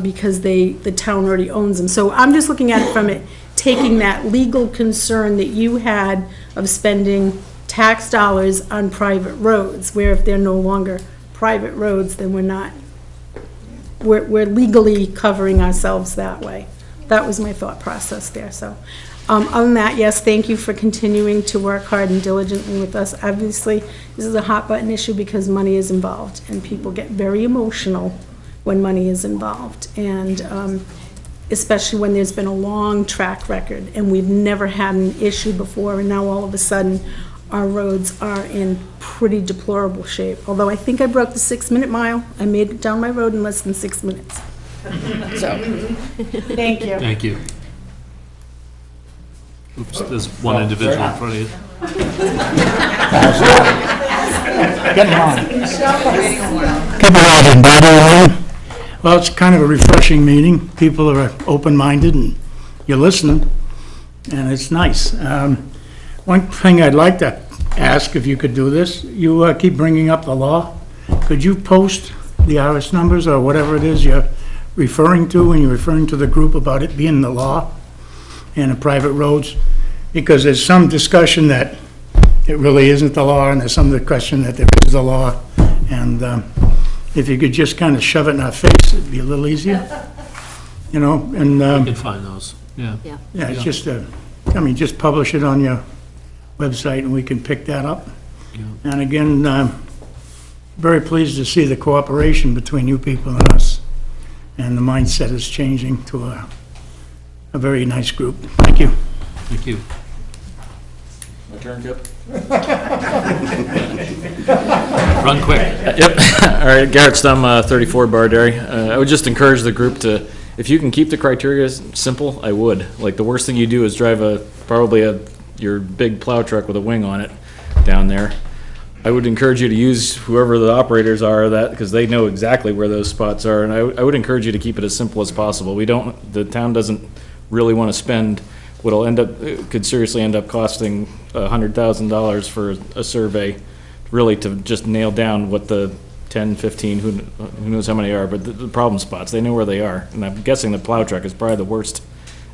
because the town already owns them. So I'm just looking at it from it, taking that legal concern that you had of spending tax dollars on private roads, where if they're no longer private roads, then we're legally covering ourselves that way. That was my thought process there, so. Other than that, yes, thank you for continuing to work hard and diligently with us. Obviously, this is a hot button issue because money is involved, and people get very emotional when money is involved. And especially when there's been a long track record, and we've never had an issue before, and now all of a sudden, our roads are in pretty deplorable shape. Although I think I broke the 6-minute mile. I made it down my road in less than 6 minutes. So, thank you. Thank you. Oops, there's one individual in front of you. Well, it's kind of a refreshing meeting. People are open-minded and you're listening, and it's nice. One thing I'd like to ask, if you could do this, you keep bringing up the law. Could you post the RS numbers or whatever it is you're referring to when you're referring to the group about it being the law and the private roads? Because there's some discussion that it really isn't the law, and there's some discussion that there is the law. And if you could just kind of shove it in our face, it'd be a little easier, you know, and. You can find those, yeah. Yeah. Yeah, it's just just publish it on your website and we can pick that up. Yeah. And again, very pleased to see the cooperation between you people and us. And the mindset is changing to a very nice group. Thank you. Thank you. My turn, Kip? Run quick. Yep. All right, Garrett Stum, 34 Bardary. I would just encourage the group to, if you can keep the criteria simple, I would. Like, the worst thing you do is drive your big plow truck with a wing on it down there. I would encourage you to use whoever the operators are of that, because they know exactly where those spots are, and I would encourage you to keep it as simple as possible. The town doesn't really want to spend what'll could seriously end up costing $100,000 for a survey, really to just nail down what the 10, 15, who knows how many are, but the problem spots, they know where they are. And I'm guessing the plow truck is probably the worst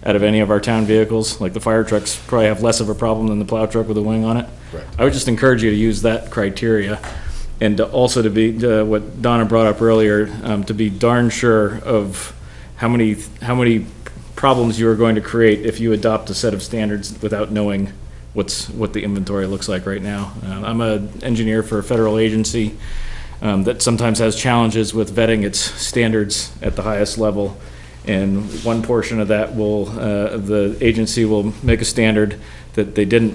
out of any of our town vehicles. Like, the fire trucks probably have less of a problem than the plow truck with a wing on it. Right. I would just encourage you to use that criteria, and also to be, what Donna brought up earlier, to be darn sure of how many problems you are going to create if you adopt a set of standards without knowing what the inventory looks like right now. I'm an engineer for a federal agency that sometimes has challenges with vetting its standards at the highest level. And one portion of that the agency will make a standard that they didn't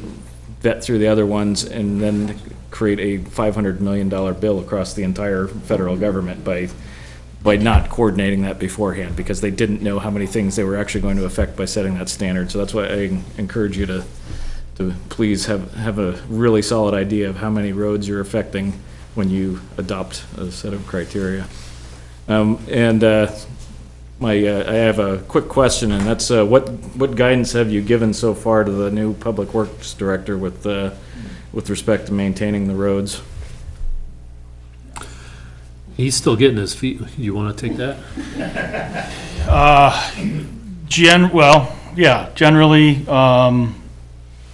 vet through the other ones, and then create a $500 million bill across the entire federal government by not coordinating that beforehand, because they didn't know how many things they were actually going to affect by setting that standard. So that's why I encourage you to please have a really solid idea of how many roads you're affecting when you adopt a set of criteria. I have a quick question, and that's, what guidance have you given so far to the new Public Works Director with respect to maintaining the roads? He's still getting his feet. You want to take that? Generally,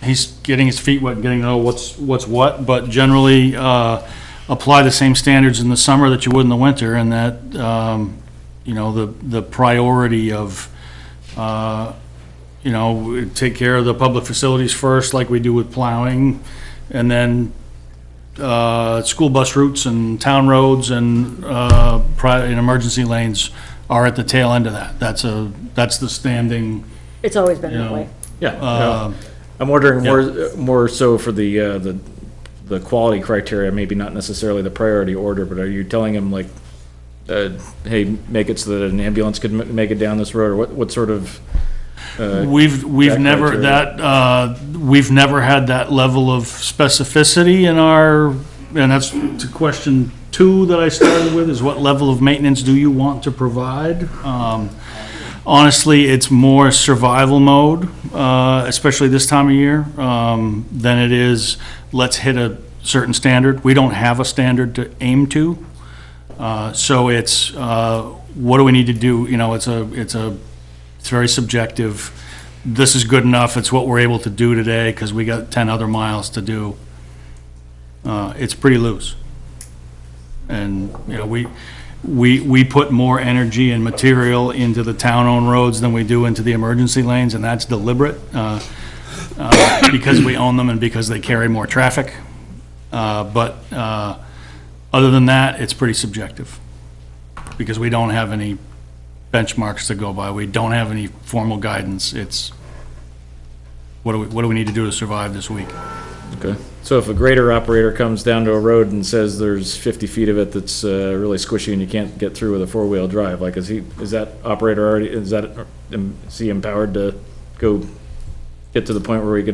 he's getting his feet wet, and getting to know what's what, but generally, apply the same standards in the summer that you would in the winter, and that, the priority of, take care of the public facilities first, like we do with plowing, and then, school bus routes and town roads and, and emergency lanes are at the tail end of that. That's the standing, It's always been that know, way. Yeah. I'm wondering more so for the quality criteria, maybe not necessarily the priority order, but are you telling him like, hey, make it so that an ambulance could make it down this road, or what sort of? we've never had that level of specificity in our, and that's to question 2 that I started with, is what level of maintenance do you want to provide? Honestly, it's more survival mode, especially this time of year, than it is, let's hit a certain standard. We don't have a standard to aim to. So it's, what do we need to do? It's very subjective. This is good enough. It's what we're able to do today because we got 10 other miles to do. It's pretty loose. And, we put more energy and material into the town-owned roads than we do into the emergency lanes, and that's deliberate, because we own them and because they carry more traffic. But other than that, it's pretty subjective, because we don't have any benchmarks to go by. We don't have any formal guidance. It's, what do we need to do to survive this week? Okay. So if a grader operator comes down to a road and says there's 50 feet of it that's really squishy and you can't get through with a 4-wheel drive, like is that operator already, is he empowered to go get to the point where he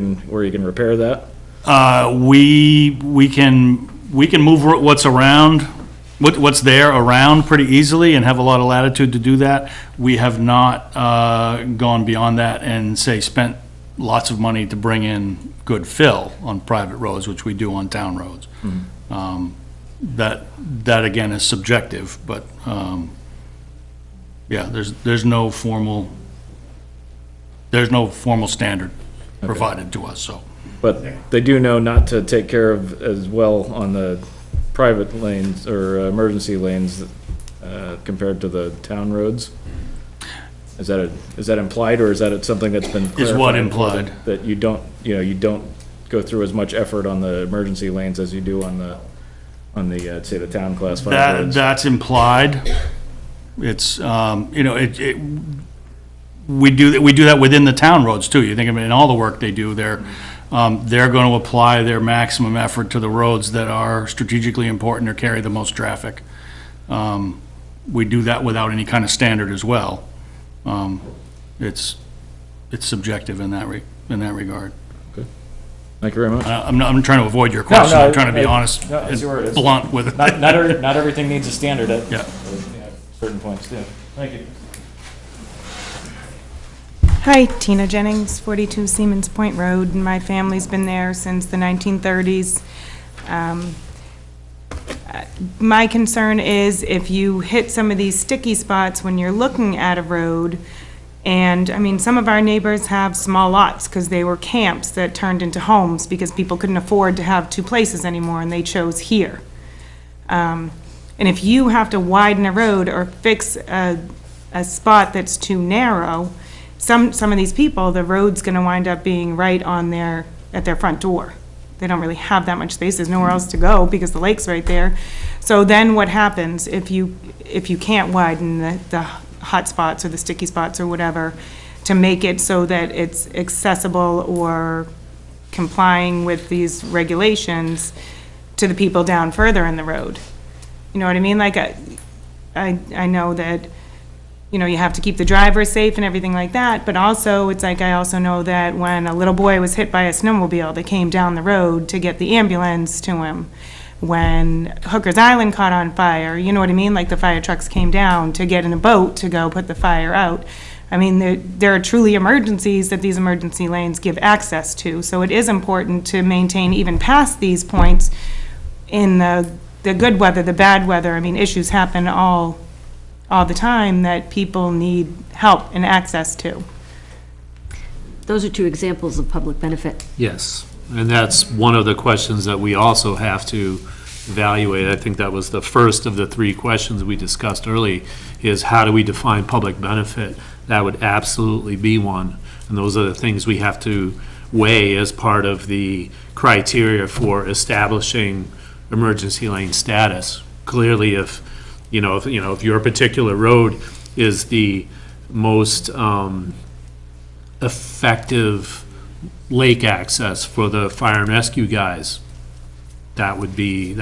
can repair that? We can move what's there around pretty easily and have a lot of latitude to do that. We have not gone beyond that and spent lots of money to bring in good fill on private roads, which we do on town roads. Mm-hmm. That again is subjective, but there's no formal standard provided to us. So, but they do know not to take care of as well on the private lanes or emergency lanes compared to the town roads. Is that implied, or is that something that's been clarified? Is what implied? That you don't go through as much effort on the emergency lanes as you do on the say the town class 5 roads? That's implied. It's we do that within the town roads too. You think of it in all the work they do. They're going to apply their maximum effort to the roads that are strategically important or carry the most traffic. We do that without any kind of standard as well. It's subjective in that regard. Okay. Thank you very much. I'm trying to avoid your question. I'm trying to be honest and blunt with it. Not everything needs a standard at certain points. Yeah. Thank you. Hi, Tina Jennings, 42 Siemens Point Road, and my family's been there since the 1930s. My concern is if you hit some of these sticky spots when you're looking at a road, and, I mean, some of our neighbors have small lots because they were camps that turned into homes because people couldn't afford to have 2 places anymore, and they chose here. And if you have to widen a road or fix a spot that's too narrow, some of these people, the road's gonna wind up being right at their front door. They don't really have that much space. There's nowhere else to go because the lake's right there. So then what happens if you can't widen the hot spots or the sticky spots or whatever to make it so that it's accessible or complying with these regulations to the people down further in the road? You know what I mean? Like, I know that, you have to keep the driver safe and everything like that, but also, it's like, I also know that when a little boy was hit by a snowmobile, they came down the road to get the ambulance to him. when Hooker's Island caught on fire, you know what I mean? Like the fire trucks came down to get in a boat to go put the fire out. I mean, there are truly emergencies that these emergency lanes give access to. So it is important to maintain even past these points in the good weather, the bad weather. I mean, issues happen all the time that people need help and access to. Those are two examples of public benefit. Yes, and that's one of the questions that we also have to evaluate. I think that was the first of the three questions we discussed early, is how do we define public benefit? That would absolutely be one. And those are the things we have to weigh as part of the criteria for establishing emergency lane status. Clearly, if your particular road is the most effective lake access for the fire and rescue guys, that would be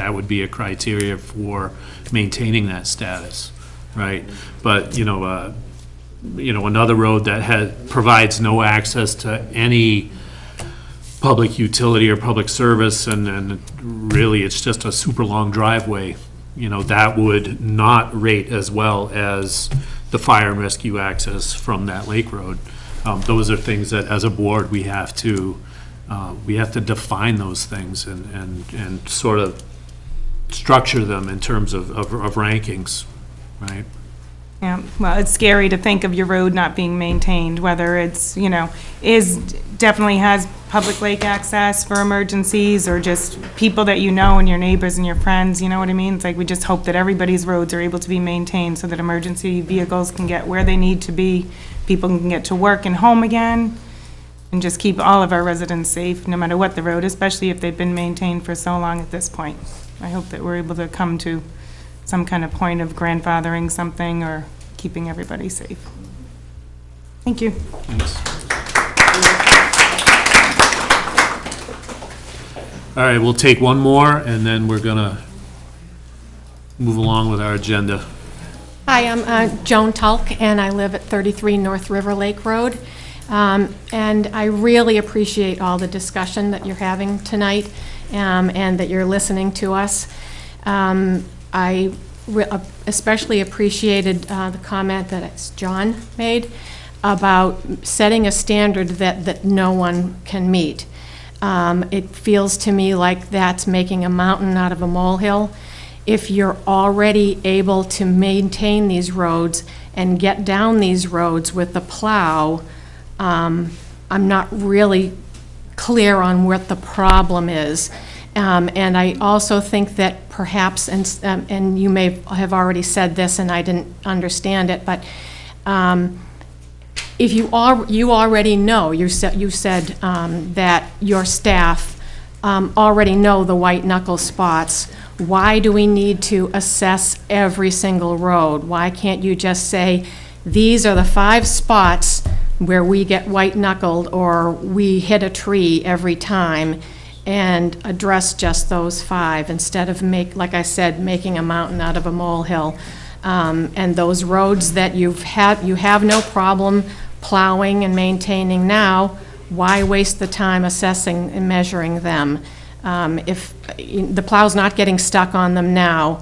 a criteria for maintaining that status, right? But another road that provides no access to any public utility or public service, and really it's just a super long driveway, that would not rate as well as the fire and rescue access from that lake road. Those are things that, as a board, we have to define those things and sort of structure them in terms of rankings, right? Yeah, well, it's scary to think of your road not being maintained, whether it's, definitely has public lake access for emergencies, or just people that and your neighbors and your friends, you know what I mean? It's like, we just hope that everybody's roads are able to be maintained so that emergency vehicles can get where they need to be, people can get to work and home again, and just keep all of our residents safe, no matter what the road, especially if they've been maintained for so long at this point. I hope that we're able to come to some kind of point of grandfathering something or keeping everybody safe. Thank you. Thanks. All right, we'll take one more, and then we're gonna move along with our agenda. Hi, I'm Joan Tulk, and I live at 33 North River Lake Road. And I really appreciate all the discussion that you're having tonight, and that you're listening to us. I especially appreciated the comment that John made about setting a standard that no one can meet. It feels to me like that's making a mountain out of a molehill. If you're already able to maintain these roads and get down these roads with the plow, I'm not really clear on what the problem is. And I also think that perhaps, and you may have already said this and I didn't understand it, but if you already know, you said that your staff already know the white knuckle spots, why do we need to assess every single road? Why can't you just say, these are the 5 spots where we get white knuckled or we hit a tree every time, and address just those 5 instead of like I said, making a mountain out of a molehill. And those roads that you have no problem plowing and maintaining now, why waste the time assessing and measuring them? If the plow's not getting stuck on them now,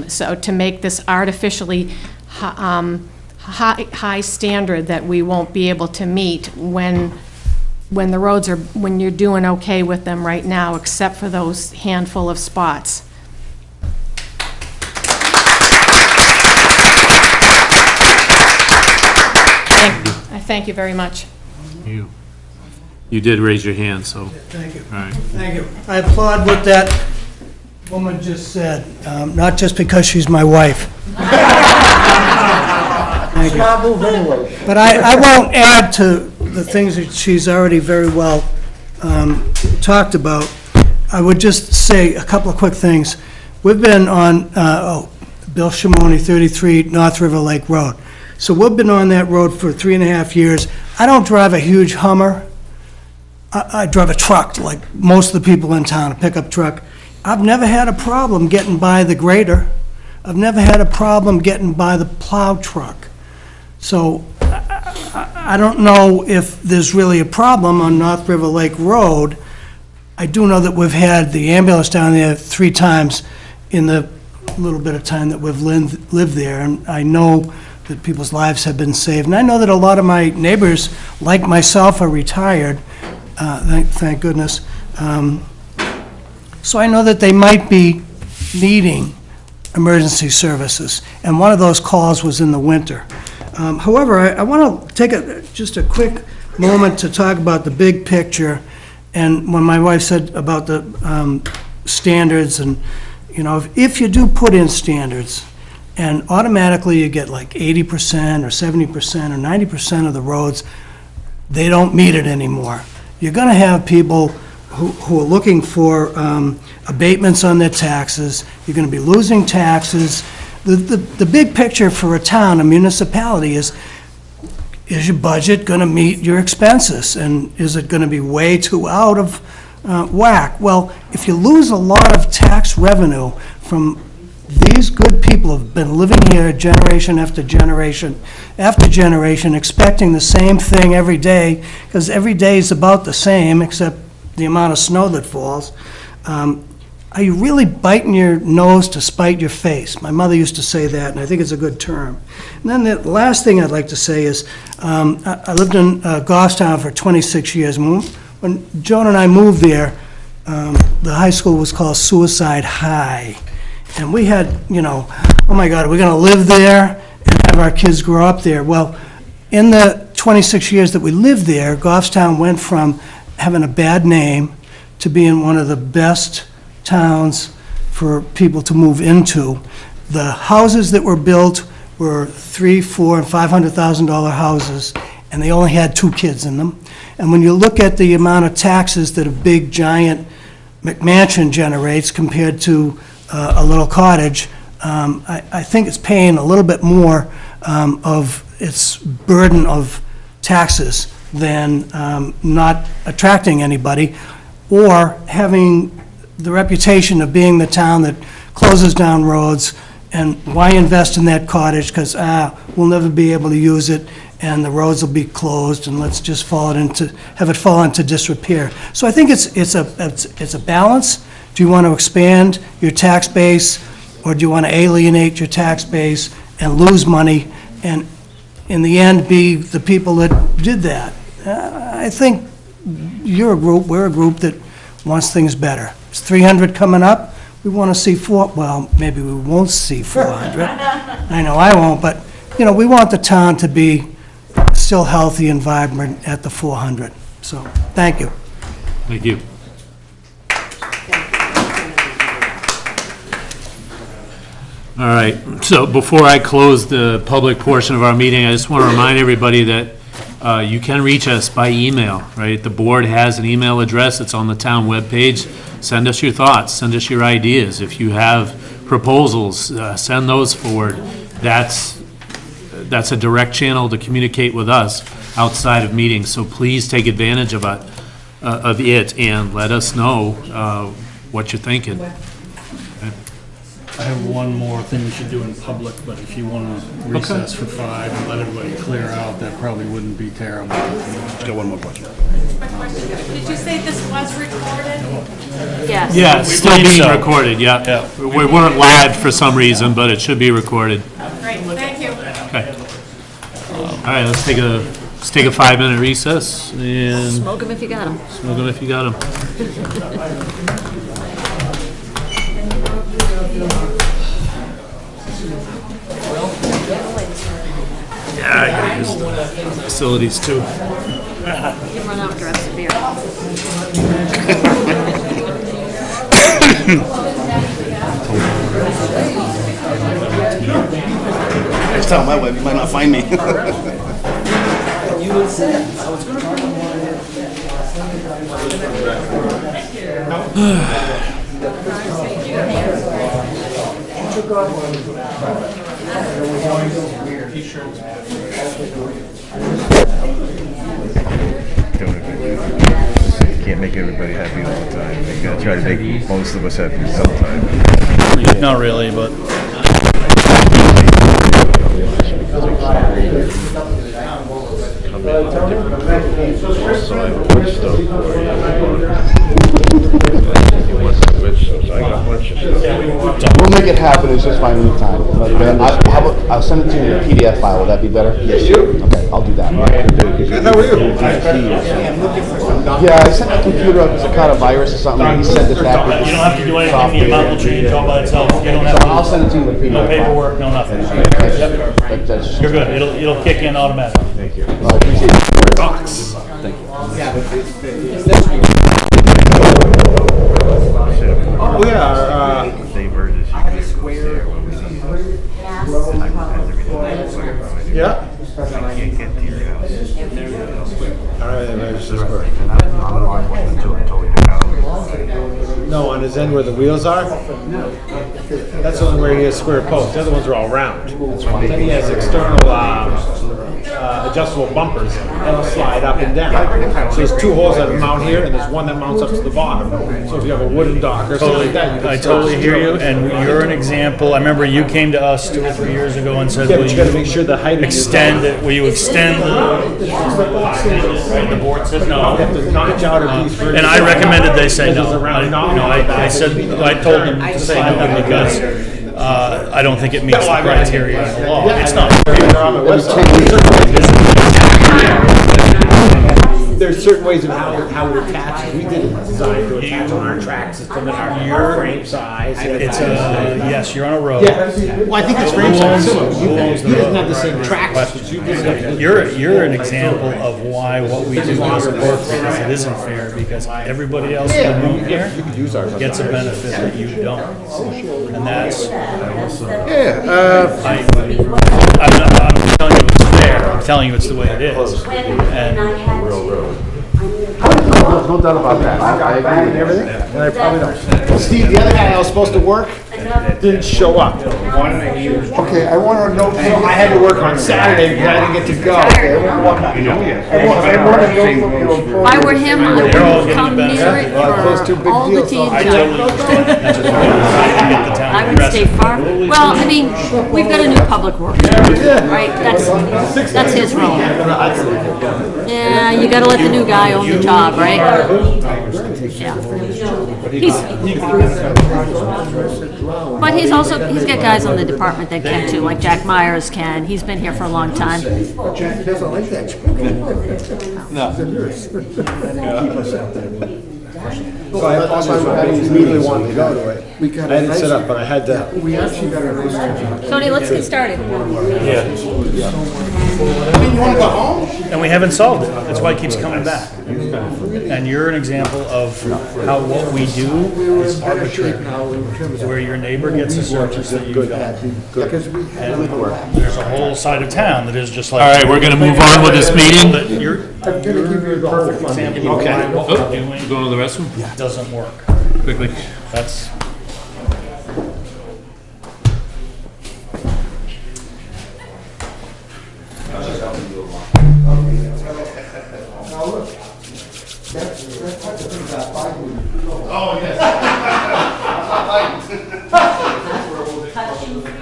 so to make this artificially high standard that we won't be able to meet when the roads when you're doing okay with them right now, except for those handful of spots. I thank you very much. You did raise your hand, so. Thank you. All right. Thank you. I applaud what that woman just said, not just because she's my wife. Thank you. But I won't add to the things that she's already very well talked about. I would just say a couple of quick things. We've been on Bill Shimoni, 33 North River Lake Road. So we've been on that road for 3.5 years. I don't drive a huge Hummer. I drive a truck, like most of the people in town, a pickup truck. I've never had a problem getting by the grader. I've never had a problem getting by the plow truck. So I don't know if there's really a problem on North River Lake Road. I do know that we've had the ambulance down there 3 times in the little bit of time that we've lived there, and I know that people's lives have been saved. And I know that a lot of my neighbors, like myself, are retired, thank goodness. So I know that they might be needing emergency services, and one of those calls was in the winter. However, I want to take just a quick moment to talk about the big picture, and when my wife said about the standards, and, you know, if you do put in standards, and automatically you get like 80% or 70% or 90% of the roads, they don't meet it anymore. You're going to have people who are looking for abatements on their taxes. You're going to be losing taxes. The big picture for a town, a municipality, is your budget going to meet your expenses? And is it going to be way too out of whack? Well, if you lose a lot of tax revenue from these good people who've been living here generation after generation after generation, expecting the same thing every day, because every day is about the same except the amount of snow that falls, are you really biting your nose to spite your face? My mother used to say that, and I think it's a good term. And then the last thing I'd like to say is, I lived in Goffstown for 26 years. When Joan and I moved there, the high school was called Suicide High. And we had, you know, oh my God, are we going to live there and have our kids grow up there? Well, in the 26 years that we lived there, Goffstown went from having a bad name to being one of the best towns for people to move into. The houses that were built were $300,000, $400,000, and $500,000 houses, and they only had 2 kids in them. And when you look at the amount of taxes that a big, giant McMansion generates compared to a little cottage, I think it's paying a little bit more of its burden of taxes than not attracting anybody, or having the reputation of being the town that closes down roads, and why invest in that cottage, because we'll never be able to use it, and the roads will be closed, and let's just have it fall into disrepair. So I think it's a balance. Do you want to expand your tax base, or do you want to alienate your tax base and lose money, and in the end be the people that did that? I think we're a group that wants things better. It's 300 coming up. We want to see well, maybe we won't see 400. I know I won't, but, you know, we want the town to be still healthy and vibrant at the 400. So, thank you. Thank you. All right, so before I close the public portion of our meeting, I just want to remind everybody that you can reach us by email, right? The board has an email address. It's on the town webpage. Send us your thoughts. Send us your ideas. If you have proposals, send those forward. That's a direct channel to communicate with us outside of meetings. So please take advantage of it and let us know what you're thinking. I have one more thing we should do in public, but if you want to recess for 5 and let everybody clear out, that probably wouldn't be terrible. Got one more question. Did you say this was recorded? Yes. Yeah, it's still believe being so. recorded, yeah. We weren't live for some reason, but it should be recorded. Great, thank you. Okay. All right, let's take a 5-minute recess and Smoke them if you got them. smoke them if you got them. Yeah, I gotta use the facilities too. You can run out and grab some beer. Next time my web, you might not find me. You had said, I was going to talk Can't make everybody happy all the time. You gotta try to make most of us happy sometime. Not really, but So I pushed up for you. it happen, it's just my lead time. But, I'll send it to you in a PDF file, would that be better? Yes, sure. Okay, I'll do that. How are you? Yeah, I sent my computer up because it caught a virus or something, and he said that that was. You don't have to do anything, the amount will change all by itself. You don't have So to. I'll send it to you in a PDF No file. paperwork, no nothing. Yep. You're good, it'll kick in automatically. Thank you. I appreciate it. Box. Thank you. Oh, yeah, Same version. yeah. I can't get to your house. All right, there's the square. And I'm the one until it totally took out. No, on his end where the wheels are? That's the only where he has square posts. The other ones are all round. Then he has external adjustable bumpers that'll slide up and down. So there's two holes that mount here, and there's one that mounts up to the bottom. So if you have a wooden dock or something like that, you can I still totally hear you, and you're an example. I remember you came to us 2 or 3 years ago and said, Yeah, will but you gotta make sure the height of extend it, will you extend the board says no. You have to notch out a piece for. And I recommended they say no. There's a round I knob on the I back. said, I told them to say no because I don't think it meets the criteria of the law. It's not. There's certain ways of how it attaches. We did it designed to attach on our track system and our frame size. It's yes, you're on a road. Yeah, well, I think it's frame size. He doesn't have the same track systems. You can- You're an example of why what we do is because it isn't fair, because everybody else in the room here gets a benefit that you don't. And that's, I'm not telling you it's fair, I'm telling you it's the way it is. And No doubt about that. I agree with everything. And I probably don't. Steve, the other guy I was supposed to work didn't show up. Okay, I want to know. So I had to work on Saturday because I didn't get to go. If I were him, I They're all would getting come the near benefit. it Those two big for all the deals. teams. I totally understand. That's just why I get the town I would stay far. Well, I mean, we've got a new public works, right? That's his role. Yeah, you gotta let the new guy own the job, right? Yeah. But he's got guys on the department that can too, like Jack Myers can. He's been here for a long time. Jack doesn't like that. So I immediately wanted to go to it. I didn't set up, but I had to. We actually got a nice. Tony, let's get started. And we haven't solved it. That's why it keeps coming back. And you're an example of how what we do is arbitrary. Where your neighbor gets a service that you don't. And there's a whole side of town that is just like. All right, we're gonna move on with this meeting. But you're a perfect example of why what we're doing Going to the restroom? doesn't work. Quickly. That's.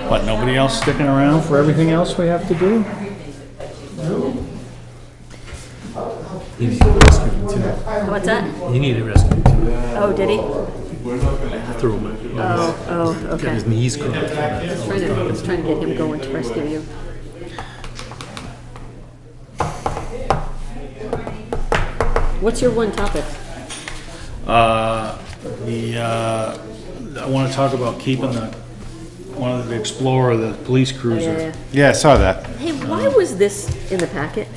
What, nobody else sticking around for everything else we have to do? What's that? He needed rescue too. Oh, did he? Threw him. Oh, okay. His knees caught. I was trying to get him going to rescue you. What's your one topic? I want to talk about keeping one of the Explorer, the police cruiser. Yeah, I saw that. Hey, why was this in the packet?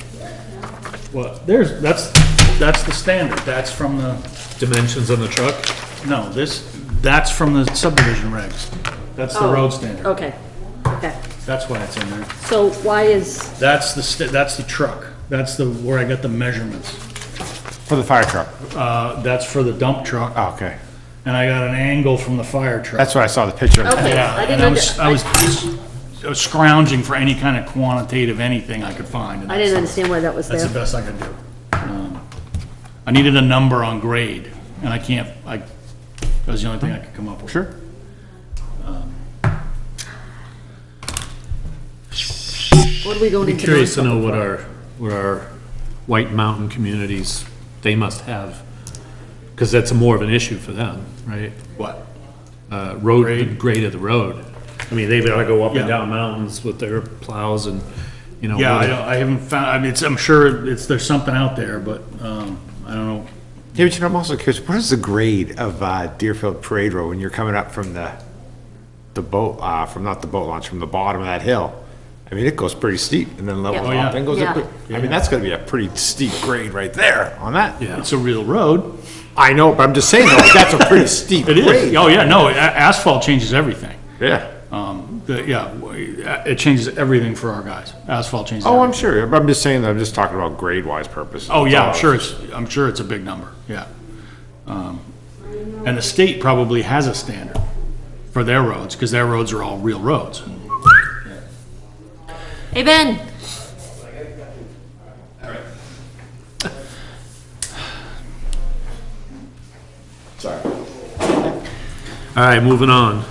Well, that's the standard, that's from the, Dimensions on the truck? no, that's from the subdivision regs. That's the road standard, Okay, okay. that's why it's in there. So why is, That's the truck, that's where I got the measurements. For the fire truck. That's for the dump truck, Oh, okay. and I got an angle from the fire truck. That's why I saw the picture. okay, Yeah, I and didn't, I was scrounging for any kind of quantitative anything I could find. and I didn't understand why that was That's the there. best I could do. I needed a number on grade, and that was the only thing I could come up with. Sure. What are we going Be into? curious to know non-public what our White Mountain communities, they must have, because that's more of an issue for them, right? What? the grade of the road. I mean, they've got to go up Yeah. and down mountains with their plows and, you know. Yeah, I haven't found, I mean, I'm sure there's something out there, but, I don't know. Yeah, but you know, I'm also curious, what is the grade of Deerfield Parade Road when you're coming up from the boat, not the boat launch, from the bottom of that hill? I mean, it goes pretty steep and then levels Yeah. off, then goes up. Yeah. I mean, that's gonna be a pretty steep grade right there on that. Yeah. It's a real road. I know, but I'm just saying, though, that's a pretty steep It grade. is. Oh, yeah, no, asphalt changes everything. Yeah. It changes everything for our guys. Asphalt changes Oh, I'm everything. sure. I'm just saying, I'm just talking about grade-wise purposes. Oh, yeah, That's all. I'm sure it's a big number, yeah. And the state probably has a standard for their roads, because their roads are all real roads. Hey, Ben. Sorry. All right, moving on.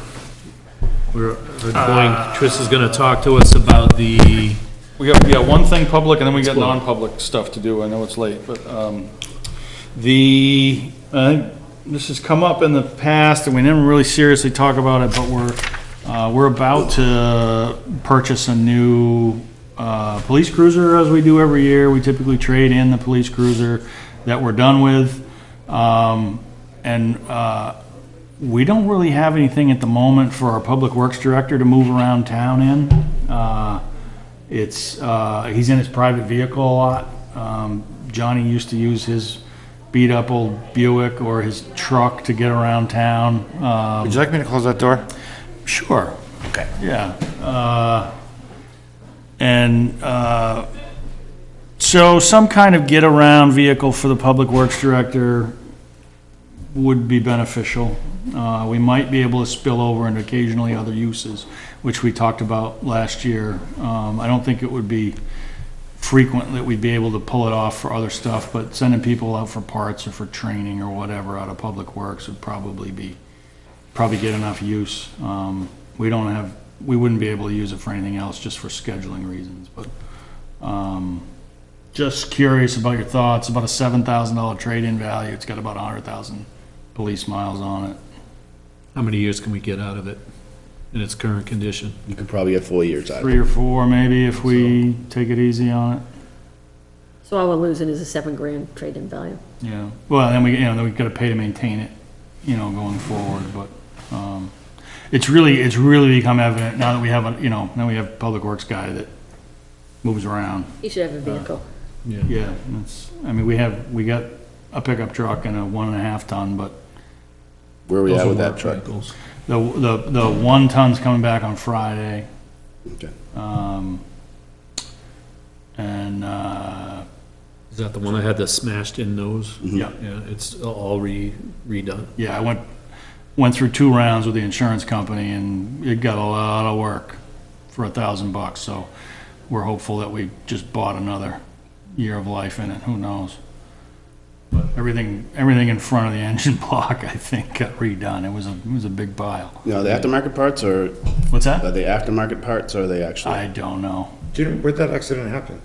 Chris is gonna talk to us about the, We got one thing public, and then we got non-public stuff to do. I know it's late, but, this has come up in the past, and we never really seriously talk about it, but we're about to purchase a new, police cruiser, as we do every year. We typically trade in the police cruiser that we're done with. We don't really have anything at the moment for our public works director to move around town in. He's in his private vehicle a lot. Johnny used to use his beat-up old Buick or his truck to get around town. Would you like me to close that door? Sure. Okay. Yeah. So some kind of get-around vehicle for the public works director would be beneficial. We might be able to spill over into occasionally other uses, which we talked about last year. I don't think it would be frequent that we'd be able to pull it off for other stuff, but sending people out for parts or for training or whatever out of public works would probably get enough use. We wouldn't be able to use it for anything else, just for scheduling reasons, but, just curious about your thoughts. About a $7,000 trade-in value. It's got about 100,000 police miles on it. how many years can we get out of it in its current condition? You could probably have 4 years out of it. 3 or 4 maybe if we take it easy on it. So all we're losing is a $7,000 trade-in value. Yeah. Well, then we gotta pay to maintain it, going forward, but, it's really become evident now that we have now we have a public works guy that moves around. You should have a vehicle. Yeah, we got a pickup truck and a 1.5 ton, but Where are we Those at are with that work truck? vehicles. the 1 ton's coming back on Friday. Okay. Is that the one that had the smashed-in nose? Yeah. Yeah, it's all redone. Yeah, I went through 2 rounds with the insurance company, and it got a lot of work for $1,000, so we're hopeful that we just bought another year of life in it, who knows? But everything in front of the engine block, I think, got redone. It was a big pile. No, the aftermarket parts, or What's that? are they aftermarket parts, or are they actually I don't know. Do you know where'd that accident happen?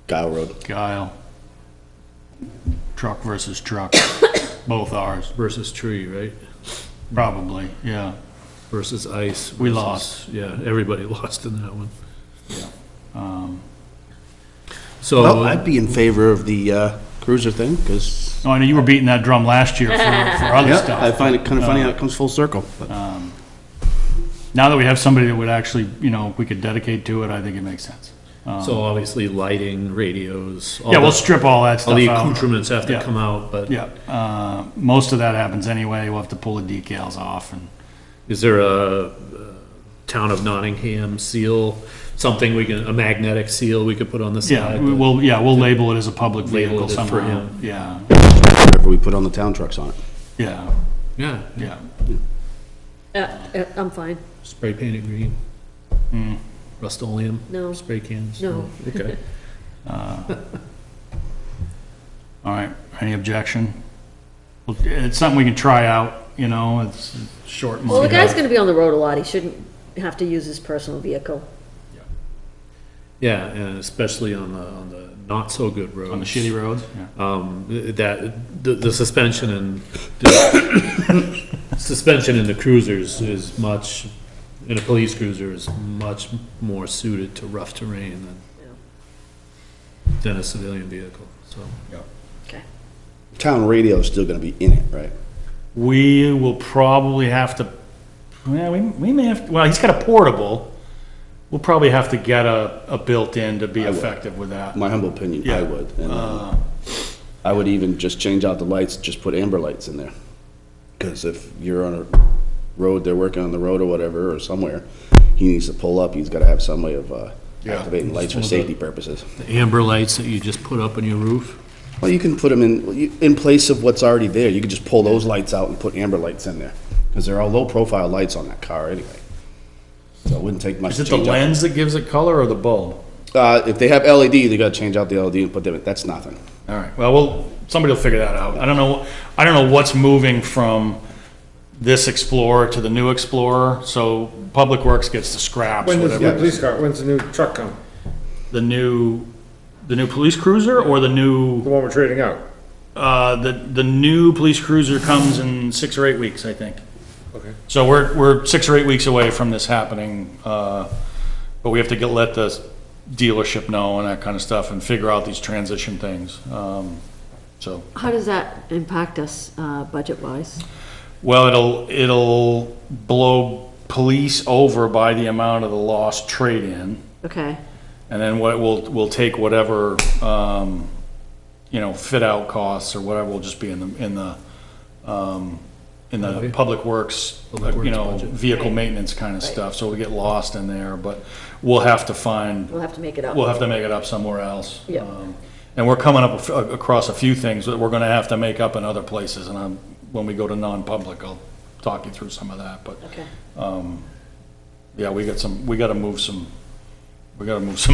Guile Road? Guile. Truck versus truck, both ours, Versus tree, right? probably, yeah. Versus ice. We versus- lost. Yeah, everybody lost in that one. Um, So. Well, I'd be in favor of the cruiser thing, because No, I know you were beating that drum last year for other stuff. I find it kind of funny how it comes full circle. But Now that we have somebody that would actually, we could dedicate to it, I think it makes sense. So obviously lighting, radios. Yeah, we'll strip all that stuff All the out. accoutrements have to Yeah. come out, but Yeah, most of that happens anyway. We'll have to pull the decals off and. is there a town of Nottingham seal, something a magnetic seal we could put on the side? We'll label it as a public Label vehicle it for somehow. him. Yeah, whatever we put on the town trucks on it. yeah, Yeah, yeah. I'm fine. spray painted green. Rust-Oleum? No. Spray cans? No. Okay. All right, any objection? Well, it's something we can try out, it's short money. Well, the guy's gonna be on the road a lot. He shouldn't have to use his personal vehicle. Yeah, and especially on the not so good roads. On the shitty roads, yeah. That, the suspension and, the suspension in the cruisers is much, in a police cruiser is much more suited to rough terrain than a civilian vehicle, so. Okay. Town radio is still gonna be in it, right? We will probably have to, well, we may have, well, he's got a portable. We'll probably have to get a built-in to be effective with that. My humble opinion, Yeah. I would. And, I would even just change out the lights, just put amber lights in there. Because if you're on a road, they're working on the road or whatever, or somewhere, he needs to pull up, he's gotta have some way of, activating lights for safety purposes. The amber lights that you just put up on your roof? Well, you can put them in place of what's already there. You could just pull those lights out and put amber lights in there. Because they're all low-profile lights on that car anyway. So it wouldn't take much Is to it the change out. lens that gives it color or the bulb? If they have LED, they gotta change out the LED and put them, that's nothing. All right, well, somebody will figure that out. I don't know what's moving from this Explorer to the new Explorer, so Public Works gets the scraps, When does whatever. the police car, when's the new truck come? The new police cruiser or the new? The one we're trading out? The new police cruiser comes in 6 or 8 weeks, I think. Okay. So we're 6 or 8 weeks away from this happening, but we have to let the dealership know and that kind of stuff and figure out these transition things, so. How does that impact us, budget-wise? Well, it'll blow police over by the amount of the lost trade-in. Okay, And then we'll take whatever, fit out costs or whatever will just be in the Public Works, budget. vehicle maintenance kind of stuff, so we get lost in there, but we'll have to make it up. We'll have to make it up somewhere else. Yep. And we're coming up across a few things that we're gonna have to make up in other places, and when we go to non-public, I'll talk you through some of that, but, Okay. yeah, we gotta move some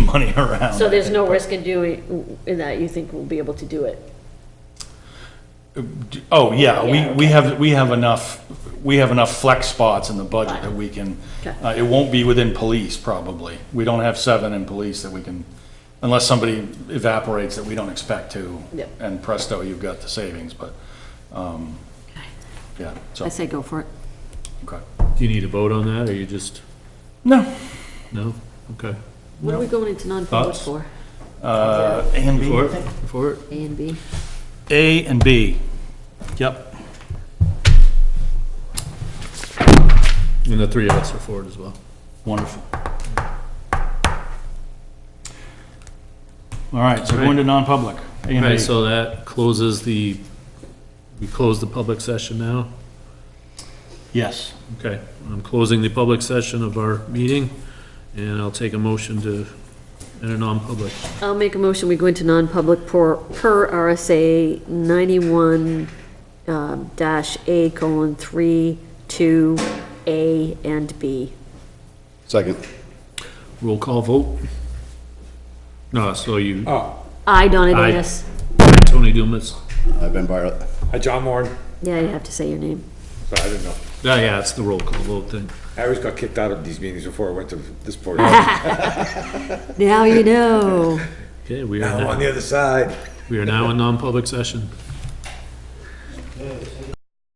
money around. So there's no risk in doing, in that you think we'll be able to do it? Oh, yeah, Yeah, we have enough flex spots in the budget that we can, Okay. it won't be within police, probably. We don't have 7 in police that we can, unless somebody evaporates that we don't expect to. Yep. And presto, you've got the savings, but, yeah, so. I say go for it. Okay. Do you need a vote on that, or you just, No. no? Okay. What are we going into non-public Thoughts? for? A and B, For I it? think. For it? A and B? A and B. Yep. And the 3 of us are for it as well. Wonderful. All right, so going to non-public. A and B. Okay, so that closes we close the public session now? Yes. Okay, I'm closing the public session of our meeting, and I'll take a motion to enter non-public. I'll make a motion, we go into non-public per RSA 91, dash A colon 3, 2, A and B. Second. Roll call vote? No, so you, I, Donna Aye. Danus. Tony Dumas. I've been Bartlett. Hi, John Moore. Yeah, you have to say your name. Sorry, I didn't know. Yeah, it's the roll call vote thing. I always got kicked out of these meetings before I went to this board. Now you know. Okay, Now I'm on the other side. we are now in non-public session.